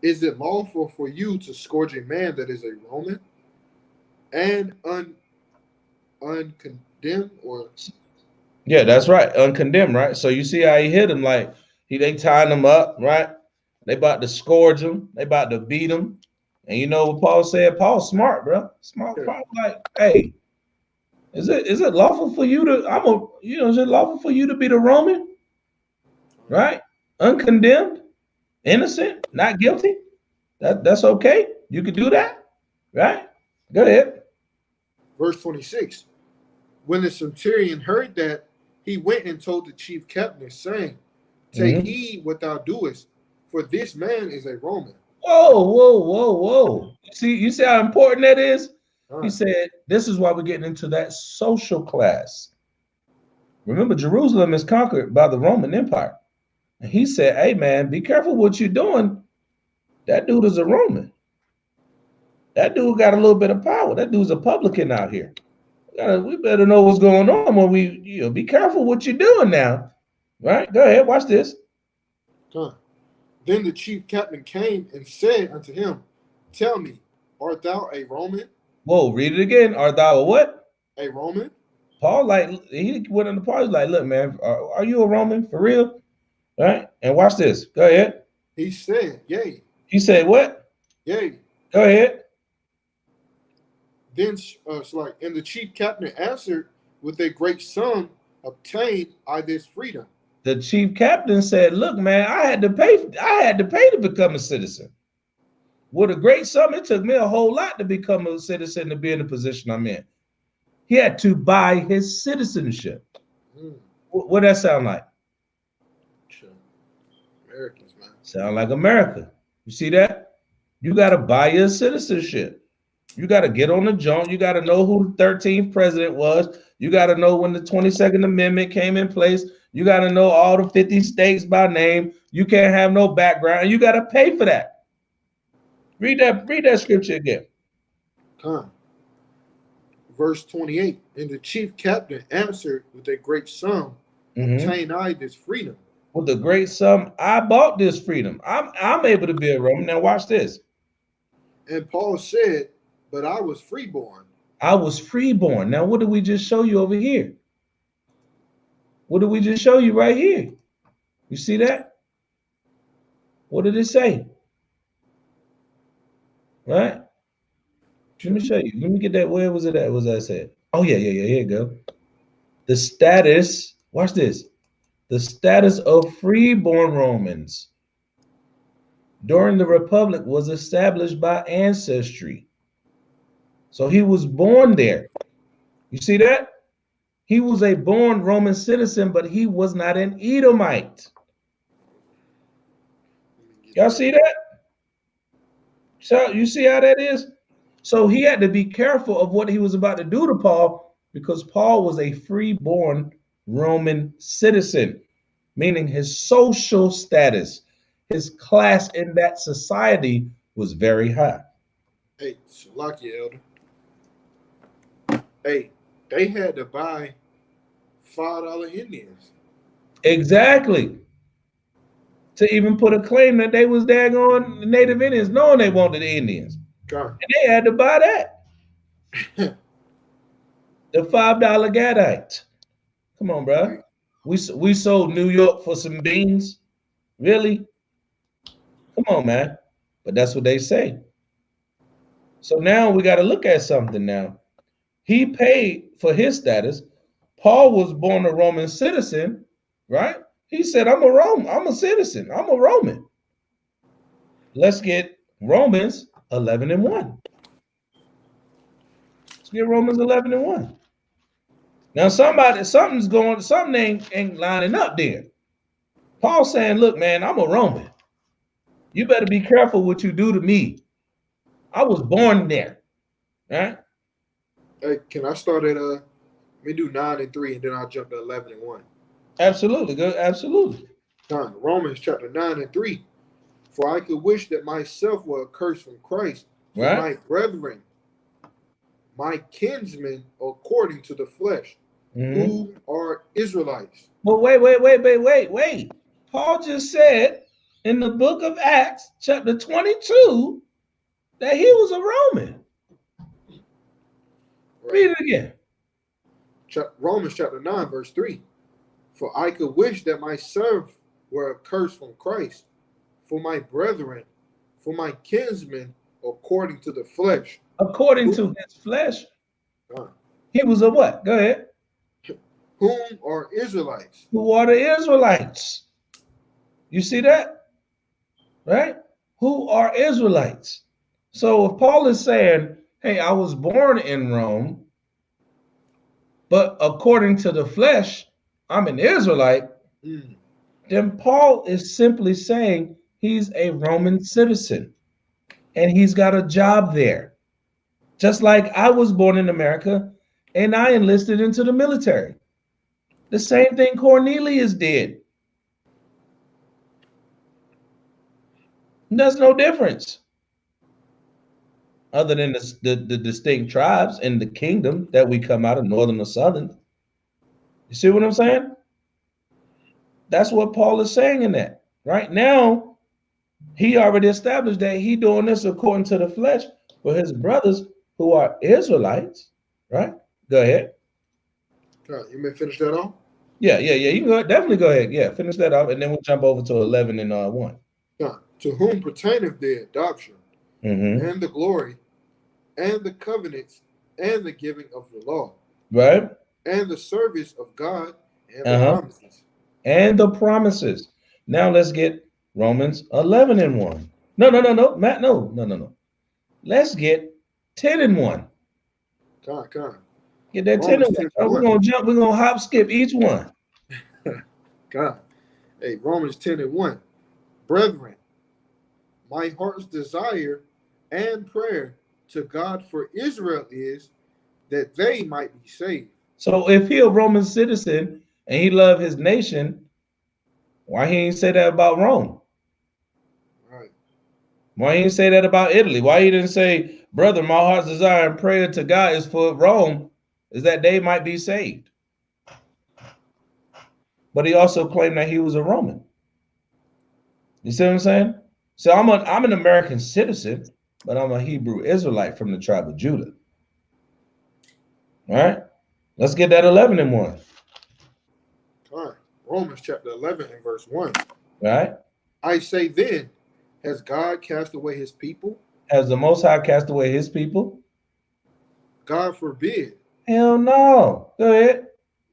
is it lawful for you to scourge a man that is a Roman and uncondemned? Or yeah, that's right, uncondemned, right? So you see how he hit him, like they tying him up, right? They about to scourge him, they about to beat him. And you know what Paul said? Paul's smart, bro. Smart. Paul like, hey, is it lawful for you to is it lawful for you to be the Roman? Right? Uncondemned, innocent, not guilty. That's okay. You could do that, right? Go ahead. Verse 26. When the centurion heard that, he went and told the chief captain, saying, take heed what thou doest, for this man is a Roman. Whoa. You see how important that is? He said, this is why we're getting into that social class. Remember, Jerusalem is conquered by the Roman Empire. And he said, hey, man, be careful what you're doing. That dude is a Roman. That dude got a little bit of power. That dude's a publican out here. We better know what's going on when we, be careful what you're doing now. Right? Go ahead, watch this. Then the chief captain came and said unto him, tell me, art thou a Roman? Whoa, read it again. Art thou a what? A Roman? Paul, like, he went in the party, like, look, man, are you a Roman for real? Right? And watch this. Go ahead. He said, yea. He said what? Yea. Go ahead. Then and the chief captain answered, with a great sum obtained I this freedom. The chief captain said, look, man, I had to pay to become a citizen. With a great sum, it took me a whole lot to become a citizen, to be in the position I'm in. He had to buy his citizenship. What that sound like? Americans, man. Sound like America. You see that? You got to buy your citizenship. You got to get on the jump. You got to know who the 13th president was. You got to know when the 22nd Amendment came in place. You got to know all the 50 states by name. You can't have no background. And you got to pay for that. Read that scripture again. Verse 28. And the chief captain answered, with a great sum, obtain I this freedom. With a great sum, I bought this freedom. I'm able to be a Roman. Now watch this. And Paul said, but I was freeborn. I was freeborn. Now what did we just show you over here? What did we just show you right here? You see that? What did it say? Right? Let me show you. Let me get that. Where was it at? What was that said? Oh, yeah. Here you go. The status, watch this. The status of freeborn Romans during the Republic was established by ancestry. So he was born there. You see that? He was a born Roman citizen, but he was not an Edomite. Y'all see that? So you see how that is? So he had to be careful of what he was about to do to Paul, because Paul was a freeborn Roman citizen, meaning his social status, his class in that society was very high. Hey, Salaki Elder. Hey, they had to buy $5 Indians. Exactly. To even put a claim that they was daggone Native Indians, knowing they wanted the Indians. God. And they had to buy that. The $5 Gadite. Come on, bro. Right. We sold New York for some beans. Really? Come on, man. But that's what they say. So now we got to look at something now. He paid for his status. Paul was born a Roman citizen, right? He said, I'm a Roman. I'm a citizen. I'm a Roman. Let's get Romans 11 and 1. Let's get Romans 11 and 1. Now something ain't lining up there. Paul saying, look, man, I'm a Roman. You better be careful what you do to me. I was born there. Right? Hey, can I start at let me do 9 and 3 and then I'll jump to 11 and 1. Absolutely. Good. Absolutely. Romans chapter 9 and 3. For I could wish that myself were accursed from Christ for Right? my brethren, my kinsmen according to the flesh, who are Israelites. But wait. Paul just said in the book of Acts, chapter 22, that he was a Roman. Right. Read it again. Romans chapter 9, verse 3. For I could wish that myself were accursed from Christ for my brethren, for my kinsmen according to the flesh. According to his flesh, he was a what? Go ahead. Whom are Israelites? Who are the Israelites? You see that? Right? Who are Israelites? So if Paul is saying, hey, I was born in Rome, but according to the flesh, I'm an Israelite, then Paul is simply saying he's a Roman citizen and he's got a job there. Just like I was born in America and I enlisted into the military. The same thing Cornelius did. There's no difference other than the distinct tribes in the kingdom that we come out of, northern or southern. You see what I'm saying? That's what Paul is saying in that. Right now, he already established that he doing this according to the flesh for his brothers who are Israelites, right? Go ahead. You may finish that off? Yeah. You can definitely go ahead. Yeah, finish that off, and then we'll jump over to 11 and 1. To whom pertaineth the adoption, and the glory, and the covenants, and the giving of the law, right? And the service of God, and the promises. And the promises. Now let's get Romans 11 and 1. No, Matt, no. Let's get 10 and 1. Get that 10 and 1. We're gonna jump. We're gonna hop, skip each one. Hey, Romans 10 and 1. Brethren, my heart's desire and prayer to God for Israel is that they might be saved. So if he a Roman citizen and he loved his nation, why he ain't say that about Rome? Right. Why he didn't say that about Italy? Why he didn't say, brother, my heart's desire and prayer to God is for Rome, is that they might be saved? But he also claimed that he was a Roman. You see what I'm saying? So I'm an American citizen, but I'm a Hebrew Israelite from the tribe of Judah. All right? Let's get that 11 and 1. All right. Romans chapter 11 and verse 1. All right? I say then, has God cast away his people? Has the Most High cast away his people? God forbid. Hell no. Go ahead.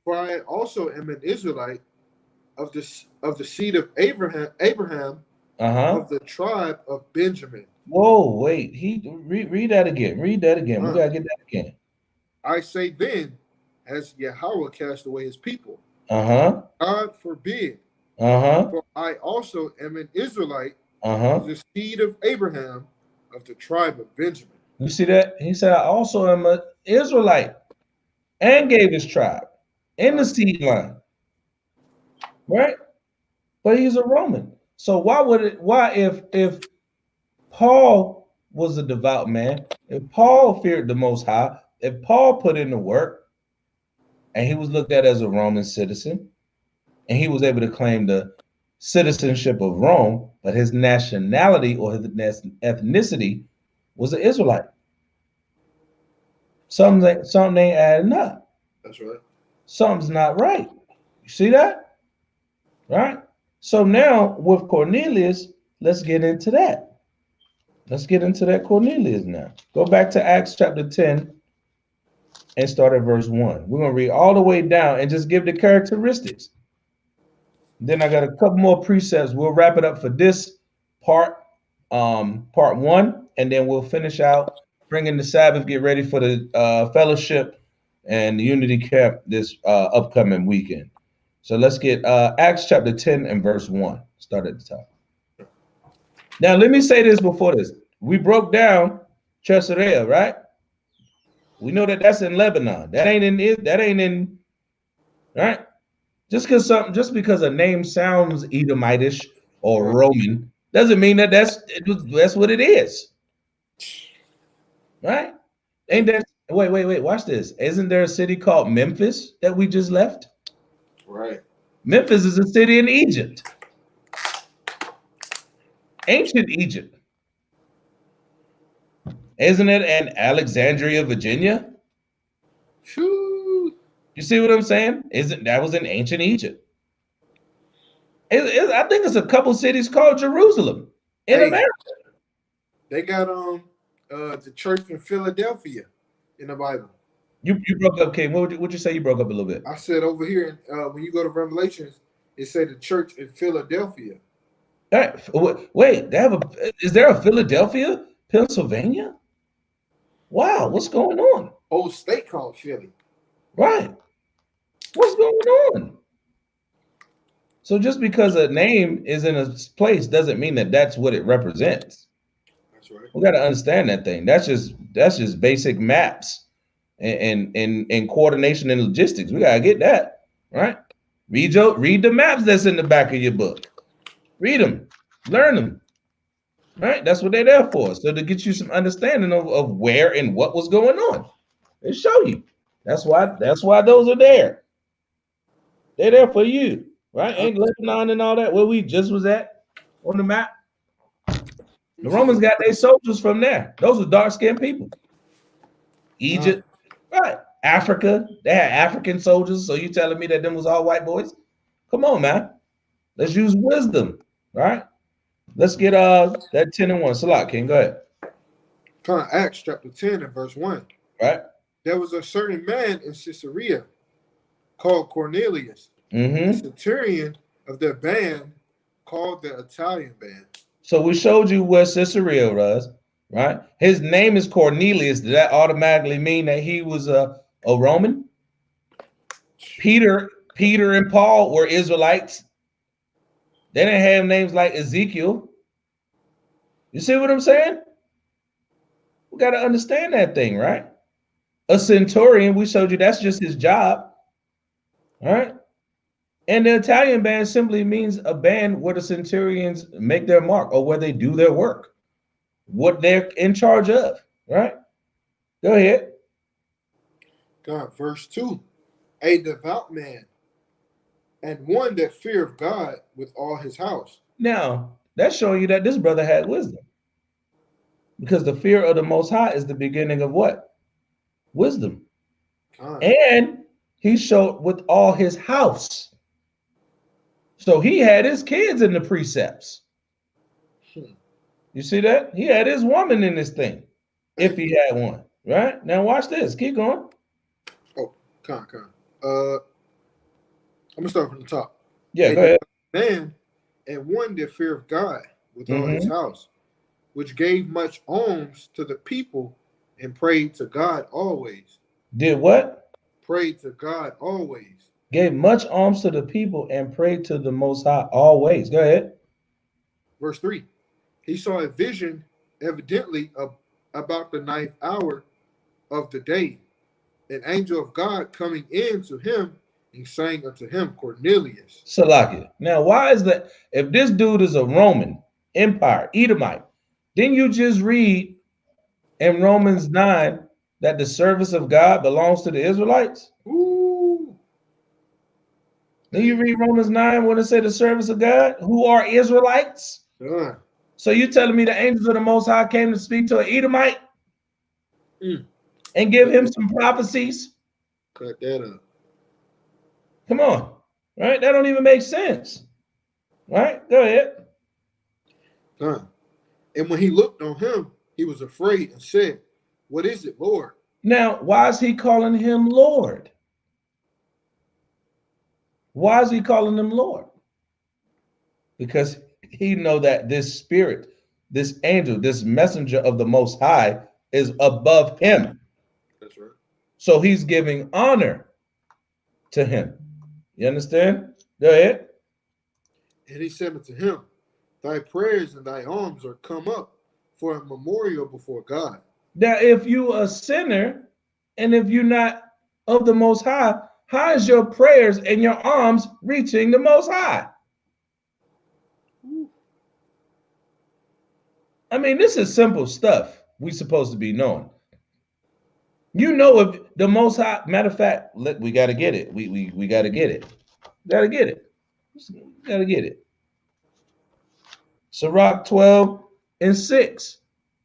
For I also am an Israelite of the seed of Abraham, of the tribe of Benjamin. Whoa, wait. Read that again. Read that again. We gotta get that again. I say then, has Yahweh cast away his people? God forbid. For I also am an Israelite of the seed of Abraham, of the tribe of Benjamin. You see that? He said, I also am an Israelite, and gave his tribe in the seed line. Right? But he's a Roman. So why if Paul was a devout man, If Paul feared the Most High, if Paul put in the work and he was looked at as a Roman citizen and he was able to claim the citizenship of Rome, but his nationality or his ethnicity was an Israelite. Something ain't adding up. That's right. Something's not right. You see that? Right? So now with Cornelius, let's get into that. Let's get into that Cornelius now. Go back to Acts chapter 10 and start at verse 1. We're going to read all the way down and just give the characteristics. Then I got a couple more precepts. We'll wrap it up for this part, part 1, and then we'll finish out bringing the Sabbath, get ready for the fellowship and the unity camp this upcoming weekend. So let's get Acts chapter 10 and verse 1. Start at the top. Now, let me say this before this. We broke down Caesarea, right? We know that that's in Lebanon. That ain't in, right? Just because a name sounds Edomitish or Roman doesn't mean that that's what it is. Right? Ain't that wait, watch this. Isn't there a city called Memphis that we just left? Right. Memphis is a city in Egypt. Ancient Egypt. Isn't it in Alexandria, Virginia? Shoo. You see what I'm saying? That was in ancient Egypt? I think it's a couple cities called Jerusalem in America. They got the church in Philadelphia in the Bible. You broke up, King. What'd you say? You broke up a little bit. I said over here, when you go to Revelations, it said the church in Philadelphia. Wait, is there a Philadelphia, Pennsylvania? Wow, what's going on? Whole state called Philly. Right. What's going on? So just because a name is in a place doesn't mean that that's what it represents. That's right. We got to understand that thing. That's just basic maps and coordination and logistics. We gotta get that, right? Read the maps that's in the back of your book. Read them, learn them. Right? That's what they're there for. So to get you some understanding of where and what was going on. They show you. That's why those are there. They're there for you. Right? Ain't Lebanon and all that where we just was at on the map. The Romans got their soldiers from there. Those are dark-skinned people. Egypt, right? Africa, they had African soldiers. So you telling me that them was all white boys? Come on, man. Let's use wisdom, right? Let's get that 10 and 1. Salat, King, go ahead. Acts chapter 10 and verse 1. Right. There was a certain man in Caesarea called Cornelius, Mm-hmm. a centurion of their band called the Italian band. So we showed you where Caesarea was, right? His name is Cornelius. Does that automatically mean that he was a Roman? Peter and Paul were Israelites. They didn't have names like Ezekiel. You see what I'm saying? We got to understand that thing, right? A centurion, we showed you that's just his job. All right. And the Italian band simply means a band where the centurions make their mark or where they do their work, what they're in charge of, right? Go ahead. Verse 2. A devout man and one that feareth God with all his house. Now, that's showing you that this brother had wisdom. Because the fear of the Most High is the beginning of what? Wisdom. And he showed with all his house. So he had his kids in the precepts. You see that? He had his woman in this thing, if he had one. Right? Now watch this. Keep going. Oh, I'm gonna start from the top. Yeah, go ahead. Man, and one that feareth God with all his house, which gave much alms to the people and prayed to God always. Did what? Prayed to God always. Gave much alms to the people and prayed to the Most High always. Go ahead. Verse 3. He saw a vision evidently about the 9th hour of the day, an angel of God coming in to him and saying unto him, Cornelius. Salakia. Now, why is that? If this dude is a Roman Empire, Edomite, didn't you just read in Romans 9 that the service of God belongs to the Israelites? Ooh. Do you read Romans 9 when it say the service of God, who are Israelites? So you telling me the angels of the Most High came to speak to an Edomite and give him some prophecies? Cut that up. Come on, right? That don't even make sense, right? Go ahead. And when he looked on him, he was afraid and said, "What is it, Lord?" Now, why is he calling him Lord? Why is he calling him Lord? Because he know that this spirit, this angel, this messenger of the Most High is above him. That's right. So he's giving honor to him. You understand? Go ahead. And he said unto him, "Thy prayers and thy alms are come up for a memorial before God." Now, if you a sinner and if you're not of the Most High, how is your prayers and your alms reaching the Most High? I mean, this is simple stuff we supposed to be knowing. You know, if the Most High, matter of fact, look, we got to get it. We got to get it. Got to get it. Got to get it. Sirach 12:6,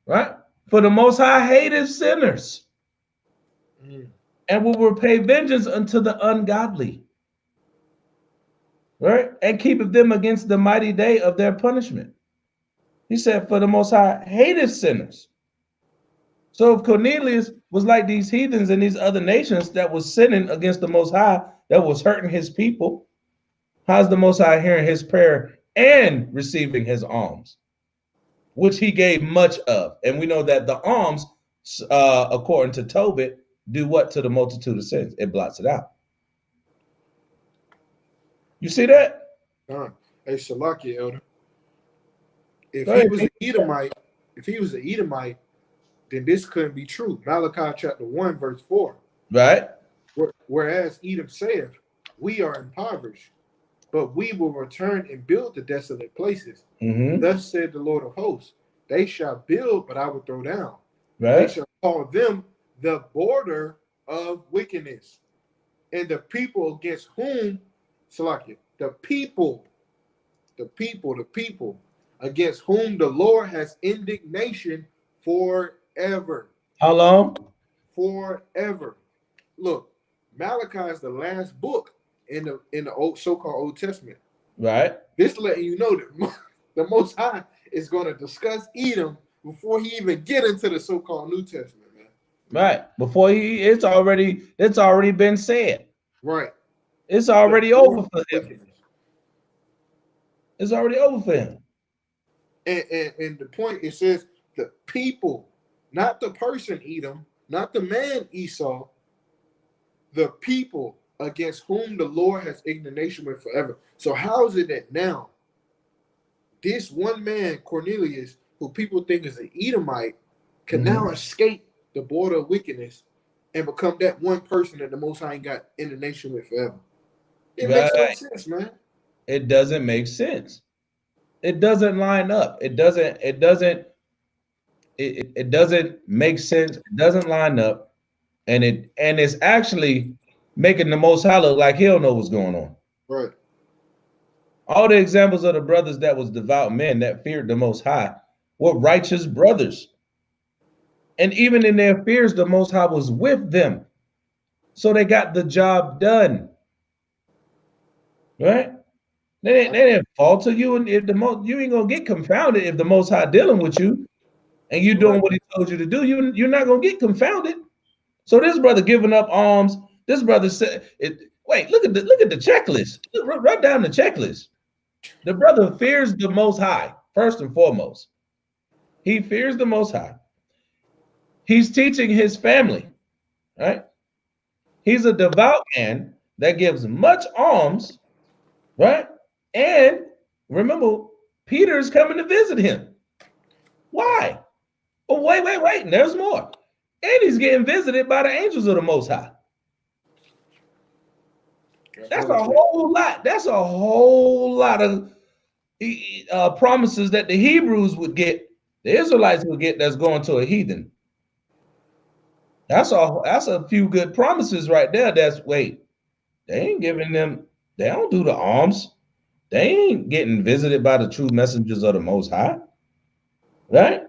right? For the Most High hateth sinners and will repay vengeance unto the ungodly, right? And keepeth them against the mighty day of their punishment. He said, for the Most High hateth sinners. So if Cornelius was like these heathens and these other nations that was sinning against the Most High, that was hurting his people, how's the Most High hearing his prayer and receiving his alms, which he gave much of? And we know that the alms, according to Tobit, do what to the multitude of sins? It blots it out. You see that? Hey, Salaki, elder. If he was an Edomite, then this couldn't be true. Malachi chapter 1, verse 4. Right. Whereas Edom saith, "We are impoverished, but we will return and build the desolate places." Thus said the Lord of hosts, "They shall build, but I will throw down. Right. They shall call them the border of wickedness, and the people against whom, Salakia, the people against whom the Lord has indignation forever." How long? Forever. Look, Malachi is the last book in the old so-called Old Testament. Right. This letting you know that the Most High is going to discuss Edom before he even get into the so-called New Testament, man. Right. Before it's already been said. Right. It's already over for him. It's already over for him. And the point, it says the people, not the person Edom, not the man Esau, the people against whom the Lord has indignation with forever. So how is it that now this one man, Cornelius, who people think is an Edomite, can now escape the border of wickedness and become that one person that the Most High ain't got indignation with forever? It makes no sense, man. It doesn't make sense. It doesn't line up. It doesn't make sense. It doesn't line up. And it's actually making the Most High look like he don't know what's going on. Right. All the examples of the brothers that was devout men that feared the Most High were righteous brothers. And even in their fears, the Most High was with them. So they got the job done. Right? They didn't fall to you, and if you ain't gonna get confounded if the Most High dealing with you and you doing what he told you to do. You're not gonna get confounded. So this brother giving up alms. This brother said, "Wait, look at the checklist. Run down the checklist." The brother fears the Most High first and foremost. He fears the Most High. He's teaching his family, right? He's a devout man that gives much alms, right? And remember, Peter's coming to visit him. Why? Oh, wait. There's more. And he's getting visited by the angels of the Most High. That's a whole lot. That's a whole lot of promises that the Hebrews would get, the Israelites would get, that's going to a heathen. That's a few good promises right there. They ain't giving them, they don't do the alms. They ain't getting visited by the true messengers of the Most High, right?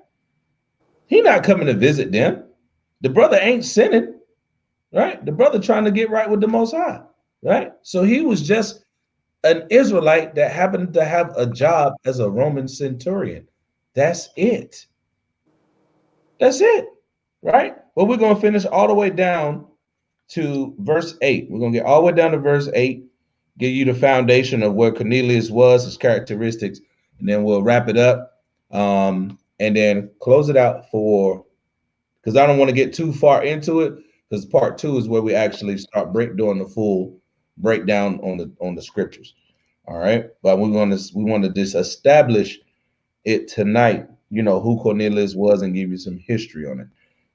He not coming to visit them. The brother ain't sinning, right? The brother trying to get right with the Most High, right? So he was just an Israelite that happened to have a job as a Roman centurion. That's it. That's it, right? But we're going to finish all the way down to verse 8. We're going to get all the way down to verse 8, give you the foundation of where Cornelius was, his characteristics, and then we'll wrap it up, and then close it out because I don't want to get too far into it, because part 2 is where we actually start doing the full breakdown on the scriptures. All right, but we want to just establish it tonight, who Cornelius was, and give you some history on it.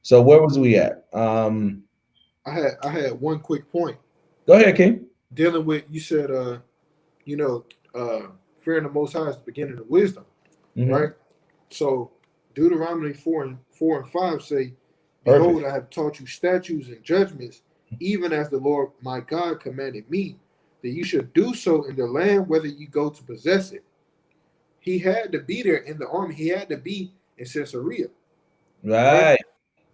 So where was we at? I had one quick point. Go ahead, King. Dealing with, you said, fearing the Most High is the beginning of wisdom, right? So Deuteronomy 4 and 5 say, "Behold, Perfect. I have taught you statutes and judgments, even as the Lord my God commanded me, that you should do so in the land whether you go to possess it." He had to be there in the army. He had to be in Caesarea. Right.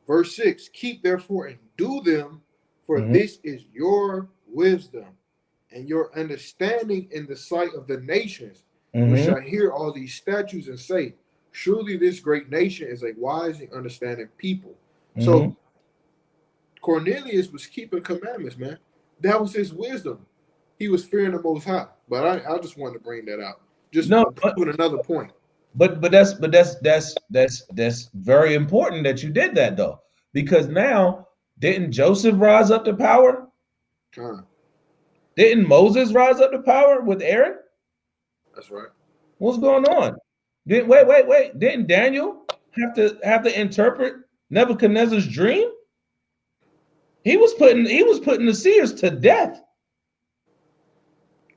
Verse 6, "Keep therefore and do them, for this is your wisdom and your understanding in the sight of the nations, which shall hear all these statutes and say, surely this great nation is a wise and understanding people." So Cornelius was keeping commandments, man. That was his wisdom. He was fearing the Most High. But I just wanted to bring that out. Just proving another point. But that's very important that you did that, though, because now didn't Joseph rise up to power? Didn't Moses rise up to power with Aaron? That's right. What's going on? Wait. Didn't Daniel have to interpret Nebuchadnezzar's dream? He was putting the seers to death.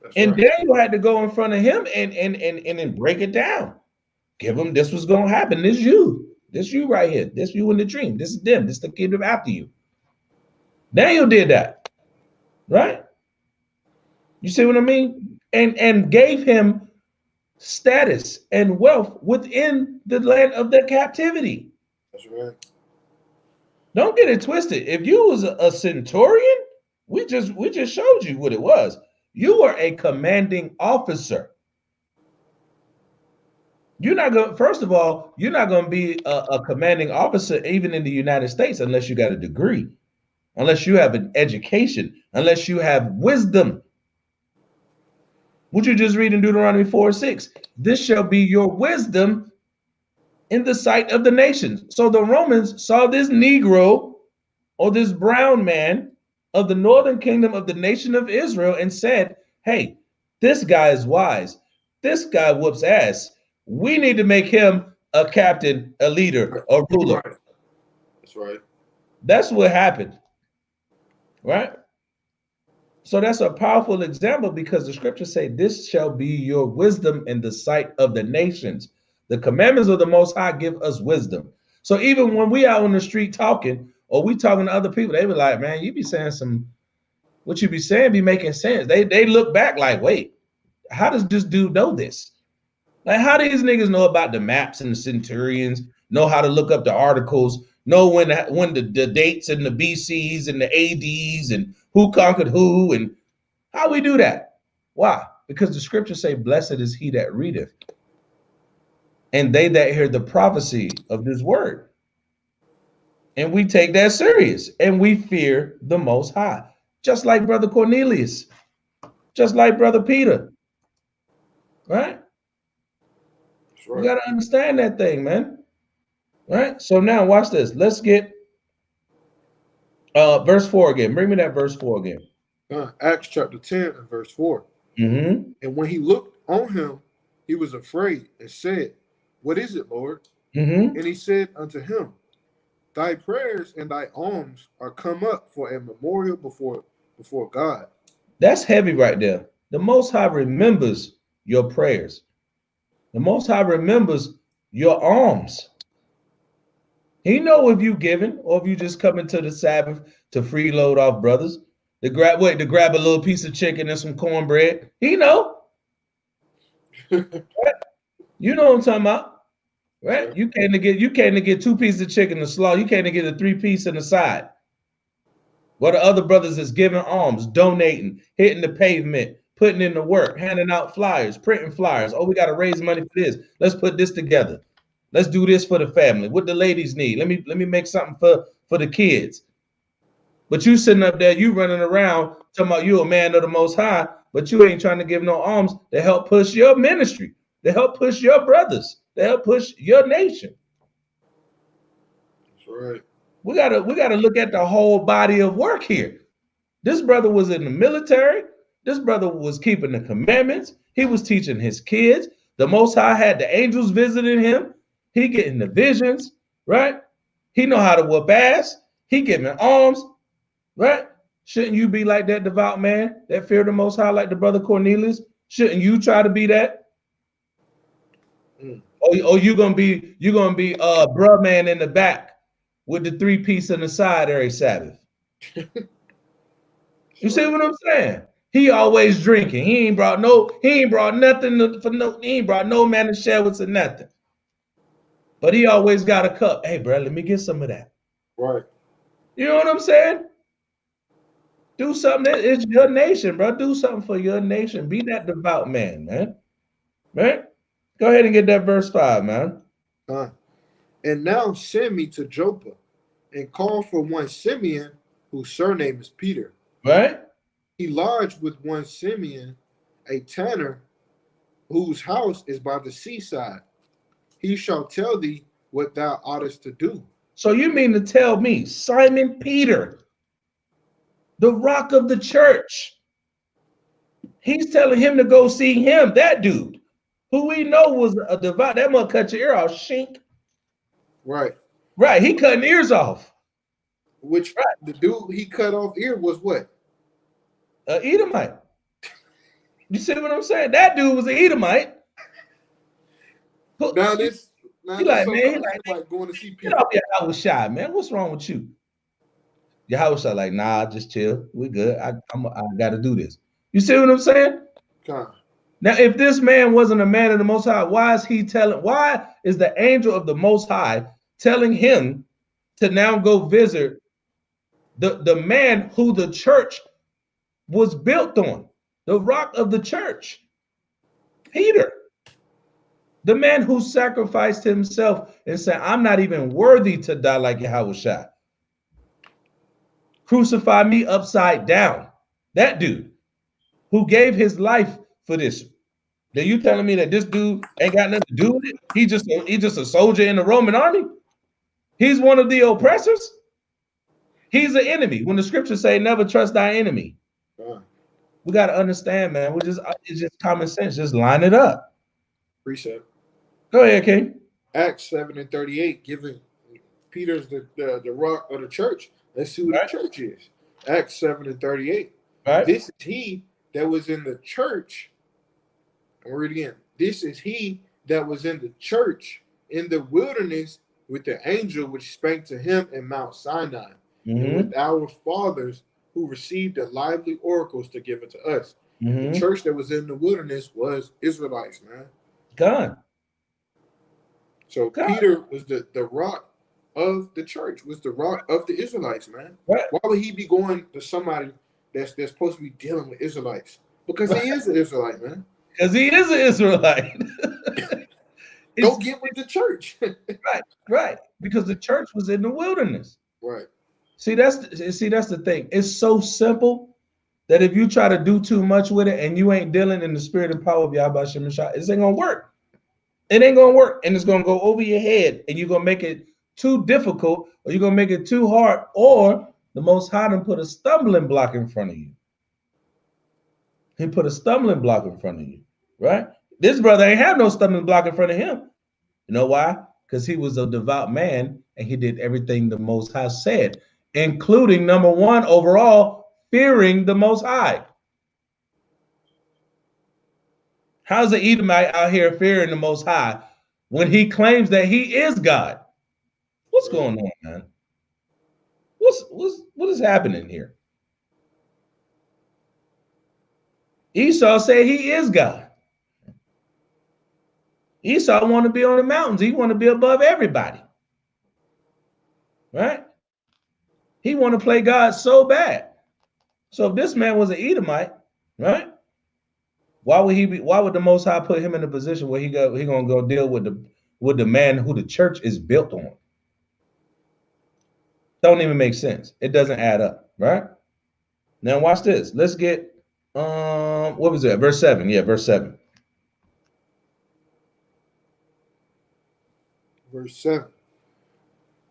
That's and right. Daniel had to go in front of him and break it down. Give him, this was going to happen. This you right here. This you in the dream. This is them. This is the kingdom after you. Daniel did that, right? You see what I mean? And gave him status and wealth within the land of their captivity. That's right. Don't get it twisted. If you was a centurion, we just showed you what it was. You were a commanding officer. You're not going. First of all, you're not going to be a commanding officer even in the United States unless you got a degree, unless you have an education, unless you have wisdom. What you just read in Deuteronomy 4:6? This shall be your wisdom in the sight of the nations. So the Romans saw this Negro or this brown man of the northern kingdom of the nation of Israel and said, "Hey, this guy is wise. This guy whoops ass. We need to make him a captain, a leader, a ruler." Right. That's right. That's what happened, right? So that's a powerful example because the scriptures say, "This shall be your wisdom in the sight of the nations." The commandments of the Most High give us wisdom. So even when we out on the street talking, or we talking to other people, they be like, "Man, you be saying what you be saying be making sense." They look back like, "Wait, how does this dude know this? Like, how these niggas know about the maps and the centurions, know how to look up the articles, know when the dates and the BCs and the ADs and who conquered who, and how we do that?" Why? Because the scriptures say, "Blessed is he that readeth, and they that hear the prophecy of this word." And we take that serious, and we fear the Most High, just like Brother Cornelius, just like Brother Peter, right? We got to understand that thing, man. Right? So now watch this. Let's get verse 4 again. Bring me that verse 4 again. Acts chapter 10 and verse 4. And when he looked on him, he was afraid and said, "What is it, Lord?" And he said unto him, "Thy prayers and thy alms are come up for a memorial before God." That's heavy right there. The Most High remembers your prayers. The Most High remembers your alms. He know if you giving or if you just coming to the Sabbath to freeload off brothers. To grab a little piece of chicken and some cornbread. He know. You know what I'm talking about, right? You came to get 2 pieces of chicken to slaw. You came to get a 3-piece in the side. What the other brothers is giving alms, donating, hitting the pavement, putting in the work, handing out flyers, printing flyers. Oh, we got to raise money for this. Let's put this together. Let's do this for the family. What the ladies need. Let me make something for the kids. But you sitting up there, you running around talking about you a man of the Most High, but you ain't trying to give no alms to help push your ministry, to help push your brothers, to help push your nation. That's right. We gotta look at the whole body of work here. This brother was in the military. This brother was keeping the commandments. He was teaching his kids. The Most High had the angels visiting him. He getting the visions, right? He know how to whoop ass. He giving alms, right? Shouldn't you be like that devout man that fear the Most High, like the brother Cornelius? Shouldn't you try to be that? Or you gonna be bruh man in the back with the 3-piece on the side every Sabbath? You see what I'm saying? He always drinking. He ain't brought nothing for no. He ain't brought no man to share with or nothing. But he always got a cup. Hey, bro, let me get some of that. Right. You know what I'm saying? Do something. It's your nation, bro. Do something for your nation. Be that devout man, man. Right? Go ahead and get that verse 5, man. And now send me to Joppa, and call for one Simeon, whose surname is Peter. Right? He lodged with one Simeon, a tanner, whose house is by the seaside. He shall tell thee what thou oughtest to do. So you mean to tell me Simon Peter, the rock of the church, he's telling him to go see him, that dude, who we know was a devout, that must cut your ear off, shink. Right. Right, he cutting ears off. Which the dude he cut off ear was what? Edomite. You see what I'm saying? That dude was an Edomite. Now this he like, man, like going to see Peter. Get off Yahawashi, man. What's wrong with you? Yahawashi like, nah, just chill. We good. I got to do this. You see what I'm saying? Now, if this man wasn't a man of the Most High, why is the angel of the Most High telling him to now go visit the man who the church was built on, the rock of the church, Peter, the man who sacrificed himself and said, I'm not even worthy to die like Yahawashi. Crucify me upside down. That dude who gave his life for this. Are you telling me that this dude ain't got nothing to do with it? He's just a soldier in the Roman army? He's one of the oppressors? He's an enemy. When the scriptures say never trust thy enemy. We got to understand, man. It's just common sense. Just line it up. Precept. Go ahead, King. Acts 7:38, giving Peter's the rock of the church. Let's see who the church is. Acts 7:38. Right. This is he that was in the church. I'll read it again. This is he that was in the church in the wilderness with the angel which spake to him in Mount Sinai, and with our fathers who received the lively oracles to give it to us. The church that was in the wilderness was Israelites, man. God. So Peter was the rock of the church, was the rock of the Israelites, man. Right. Why would he be going to somebody that's supposed to be dealing with Israelites? Because he is an Israelite, man. Because he is an Israelite. Don't get with the church. Right. Because the church was in the wilderness. Right. See, that's the thing. It's so simple that if you try to do too much with it and you ain't dealing in the spirit and power of Yahawashi, it ain't gonna work. It ain't gonna work, and it's gonna go over your head, and you're gonna make it too difficult, or you're gonna make it too hard, or the Most High done put a stumbling block in front of you. He put a stumbling block in front of you, right? This brother ain't have no stumbling block in front of him. You know why? Because he was a devout man, and he did everything the Most High said, including number one, overall, fearing the Most High. How's the Edomite out here fearing the Most High when he claims that he is God? What's going on, man? What is happening here? Esau said he is God. Esau want to be on the mountains. He want to be above everybody. Right? He want to play God so bad. So if this man was an Edomite, right? Why would the Most High put him in a position where he gonna go deal with the man who the church is built on? Don't even make sense. It doesn't add up, right? Now watch this. Let's get what was that? Verse 7. Yeah, verse 7. Verse 7.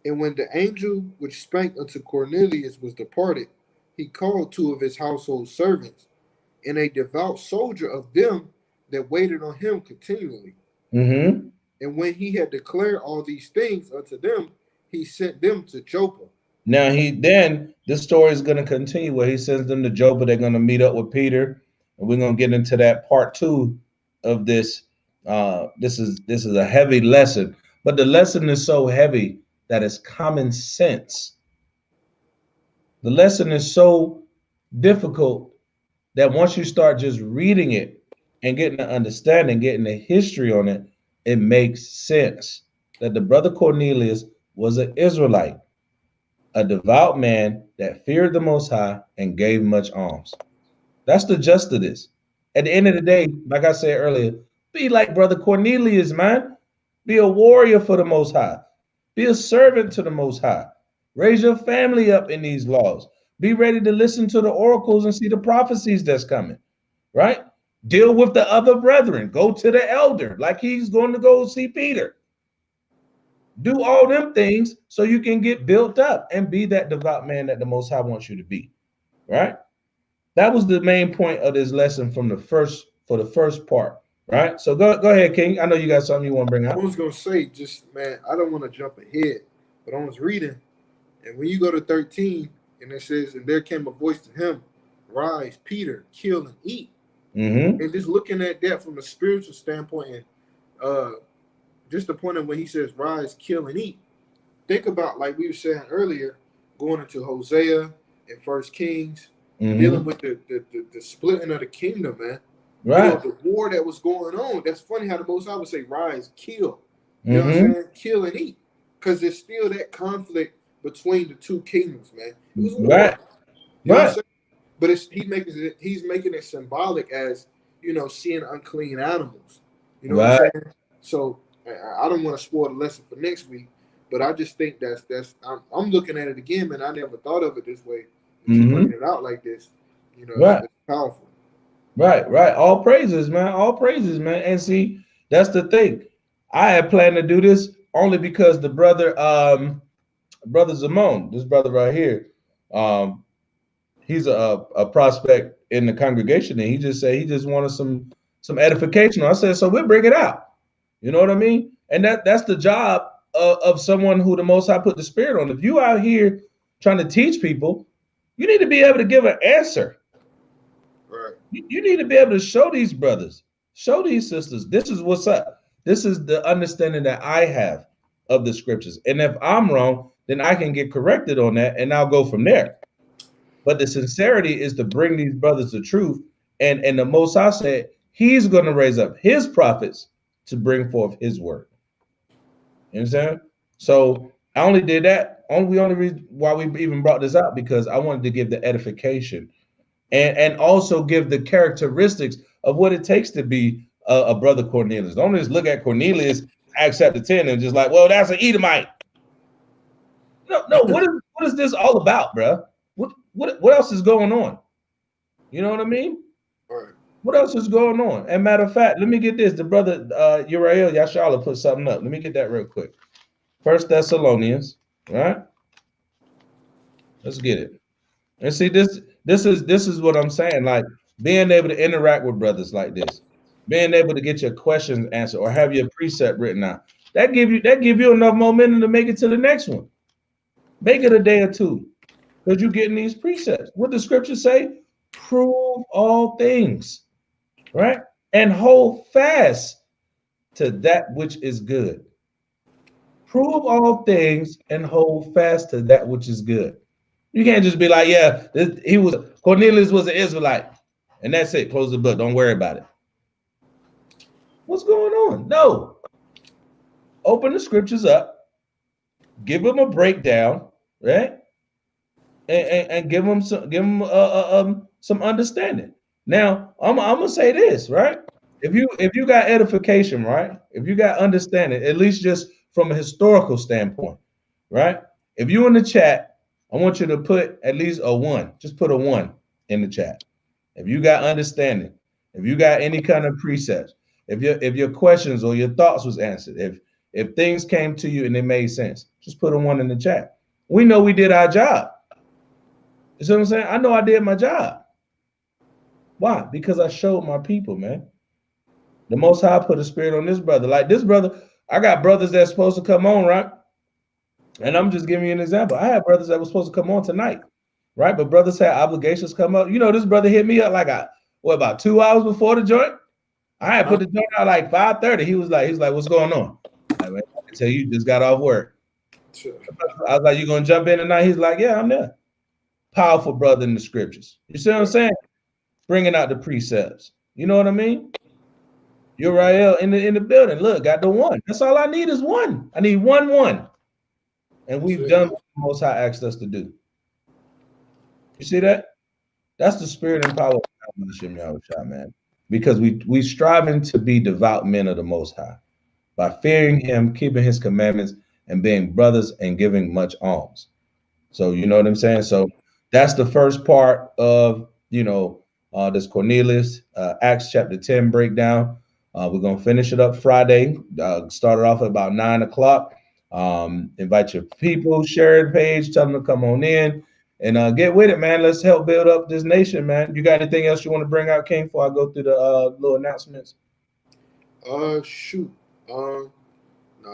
And when the angel which spake unto Cornelius was departed, he called 2 of his household servants, and a devout soldier of them that waited on him continually. Mm-hmm. And when he had declared all these things unto them, he sent them to Joppa. Now this story is going to continue where he sends them to Joppa. They're going to meet up with Peter, and we're going to get into that part 2 of this. This is a heavy lesson, but the lesson is so heavy that it's common sense. The lesson is so difficult that once you start just reading it and getting the understanding, getting the history on it, it makes sense that the brother Cornelius was an Israelite, a devout man that feared the Most High and gave much alms. That's the gist of this. At the end of the day, like I said earlier, be like brother Cornelius, man. Be a warrior for the Most High. Be a servant to the Most High. Raise your family up in these laws. Be ready to listen to the oracles and see the prophecies that's coming, right? Deal with the other brethren. Go to the elder like he's going to go see Peter. Do all them things so you can get built up and be that devout man that the Most High wants you to be, right? That was the main point of this lesson for the first part, right? So go ahead, King. I know you got something you want to bring up. I was going to say, just, man, I don't want to jump ahead, but I was reading, and when you go to 13, and it says, and there came a voice to him, rise, Peter, kill and eat. Mm-hmm. And just looking at that from a spiritual standpoint, and just the point of when he says, rise, kill and eat, think about, like we were saying earlier, going into Hosea and First Kings, dealing with the splitting of the kingdom, man. Right. You know, the war that was going on. That's funny how the Most High would say, rise, kill. You know what I'm saying? Kill and eat. Because there's still that conflict between the two kingdoms, man. It was war. Right. You know what I'm saying? But he's making it symbolic as, you know, seeing unclean animals. You know what I'm saying? So I don't want to spoil the lesson for next week, but I just think I'm looking at it again, man. I never thought of it this way. Bringing it out like this, you know, it's powerful. Right. All praises, man. All praises, man. And see, that's the thing. I had planned to do this only because the brother Zamon, this brother right here, he's a prospect in the congregation, and he just said he just wanted some edification. I said, so we'll bring it out. You know what I mean? And that's the job of someone who the Most High put the Spirit on. If you out here trying to teach people, you need to be able to give an answer. Right. You need to be able to show these brothers, show these sisters, this is what's up. This is the understanding that I have of the scriptures. And if I'm wrong, then I can get corrected on that and I'll go from there. But the sincerity is to bring these brothers the truth. And the Most High said he's going to raise up his prophets to bring forth his word. You understand? So I only did that. We only reason why we even brought this out because I wanted to give the edification and also give the characteristics of what it takes to be a brother Cornelius. Don't just look at Cornelius, Acts chapter 10, and just like, well, that's an Edomite. No. What is this all about, bro? What else is going on? You know what I mean? Right. What else is going on? And matter of fact, let me get this. The brother Uriel Yashala put something up. Let me get that real quick. 1 Thessalonians, right? Let's get it. And see, this is what I'm saying. Like being able to interact with brothers like this, being able to get your questions answered or have your precept written out. That give you enough momentum to make it to the next one. Make it a day or two. Because you're getting these precepts. What the scriptures say? Prove all things, right? And hold fast to that which is good. prove all things and hold fast to that which is good. You can't just be like, yeah, Cornelius was an Israelite, and that's it. Close the book. Don't worry about it. What's going on? No. Open the scriptures up, give them a breakdown, right? And give them some understanding. Now, I'm gonna say this, right? If you got edification, right? If you got understanding, at least just from a historical standpoint, right? If you in the chat, I want you to put at least a 1. Just put a 1 in the chat. If you got understanding, if you got any kind of precepts, if your questions or your thoughts was answered, if things came to you and they made sense, just put a 1 in the chat. We know we did our job. You see what I'm saying? I know I did my job. Why? Because I showed my people, man. The Most High put a spirit on this brother. Like this brother, I got brothers that's supposed to come on, right? And I'm just giving you an example. I had brothers that were supposed to come on tonight, right? But brothers had obligations come up. You know, this brother hit me up like about 2 hours before the joint. I had put the joint out like 5:30. He's like, what's going on? Like, man, I can tell you just got off work. I was like, you gonna jump in tonight? He's like, yeah, I'm there. Powerful brother in the scriptures. You see what I'm saying? Bringing out the precepts. You know what I mean? Uriel in the building. Look, got the 1. That's all I need is 1. I need 1. And we've done what the Most High asked us to do. You see that? That's the spirit and power of Yahawashi, man. Because we striving to be devout men of the Most High by fearing Him, keeping His commandments, and being brothers and giving much alms. So you know what I'm saying? So that's the first part of this Cornelius Acts chapter 10 breakdown. We're gonna finish it up Friday. Start it off at about 9 o'clock. Invite your people, share the page, tell them to come on in, and get with it, man. Let's help build up this nation, man. You got anything else you want to bring out, King, before I go through the little announcements? Shoot. No,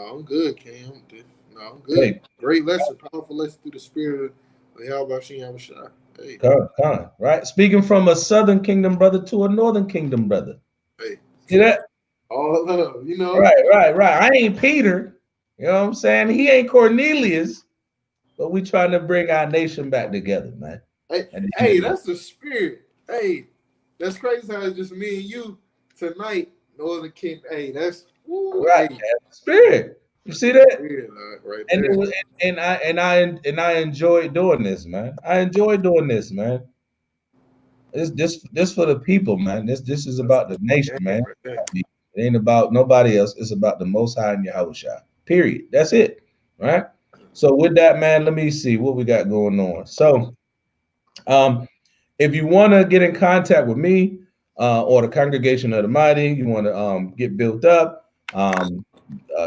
I'm good, Cam. No, I'm good. Hey. Great lesson, powerful lesson through the spirit of Yahawashi. Hey. Come, right? Speaking from a southern kingdom brother to a northern kingdom brother. Hey. See that? All love, you know. Right. I ain't Peter. You know what I'm saying? He ain't Cornelius, but we trying to bring our nation back together, man. Hey, that's the spirit. Hey, that's crazy how it's just me and you tonight, Northern King. Hey, that's right. Hey. That's the spirit. You see that? Right and it was, and I enjoyed doing this, man. I enjoy doing this, man. It's this for the people, man. This is about the nation, man. It ain't about nobody else. It's about the Most High and Yahawashi. Period. That's it. Right. So with that, man, let me see what we got going on. So, if you want to get in contact with me or the Congregation of the Mighty, you want to get built up,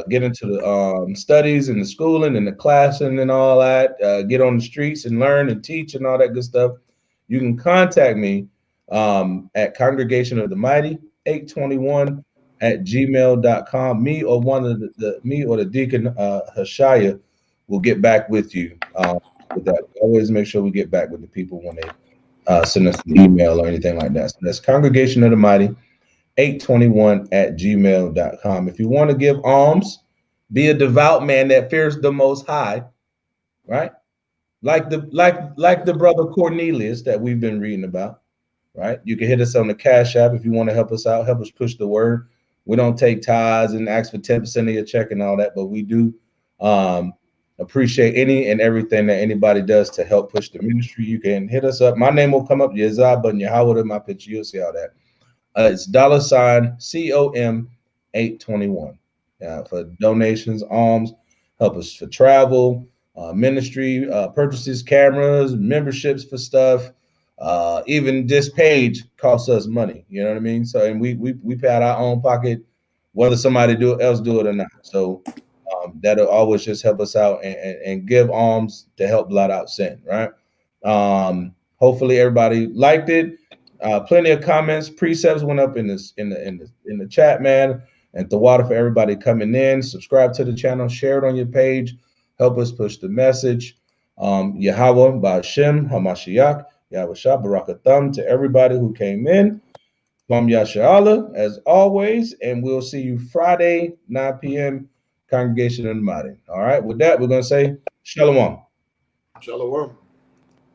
get into the studies and the schooling and the classing and all that, get on the streets and learn and teach and all that good stuff, you can contact me at Congregation of the Mighty 821 at gmail.com. Me or the deacon Hashaya will get back with you with that. Always make sure we get back with the people when they send us an email or anything like that. So that's Congregation of the Mighty 821 at gmail.com. If you want to give alms, be a devout man that fears the Most High, right? Like the brother Cornelius that we've been reading about, right? You can hit us on the Cash App if you want to help us out, help us push the word. We don't take tithes and ask for 10% of your check and all that, but we do appreciate any and everything that anybody does to help push the ministry. You can hit us up. My name will come up, Yazah, but Yahweh, my picture, you'll see all that. It's $COM 821 for donations, alms, help us for travel, ministry, purchases, cameras, memberships for stuff. Even this page costs us money. You know what I mean? So, and we pay out our own pocket, whether somebody else do it or not. So that'll always just help us out and give alms to help blot out sin, right? Hopefully everybody liked it. Plenty of comments, precepts went up in the chat, man. And the water for everybody coming in. Subscribe to the channel, share it on your page, help us push the message. Yahweh Ba'Shem Hamashiach, Yahawashi Barakatham to everybody who came in. From Yasharallah, as always, and we'll see you Friday, 9 p.m. congregation of the mighty. All right, with that, we're going to say shalom. Shalom.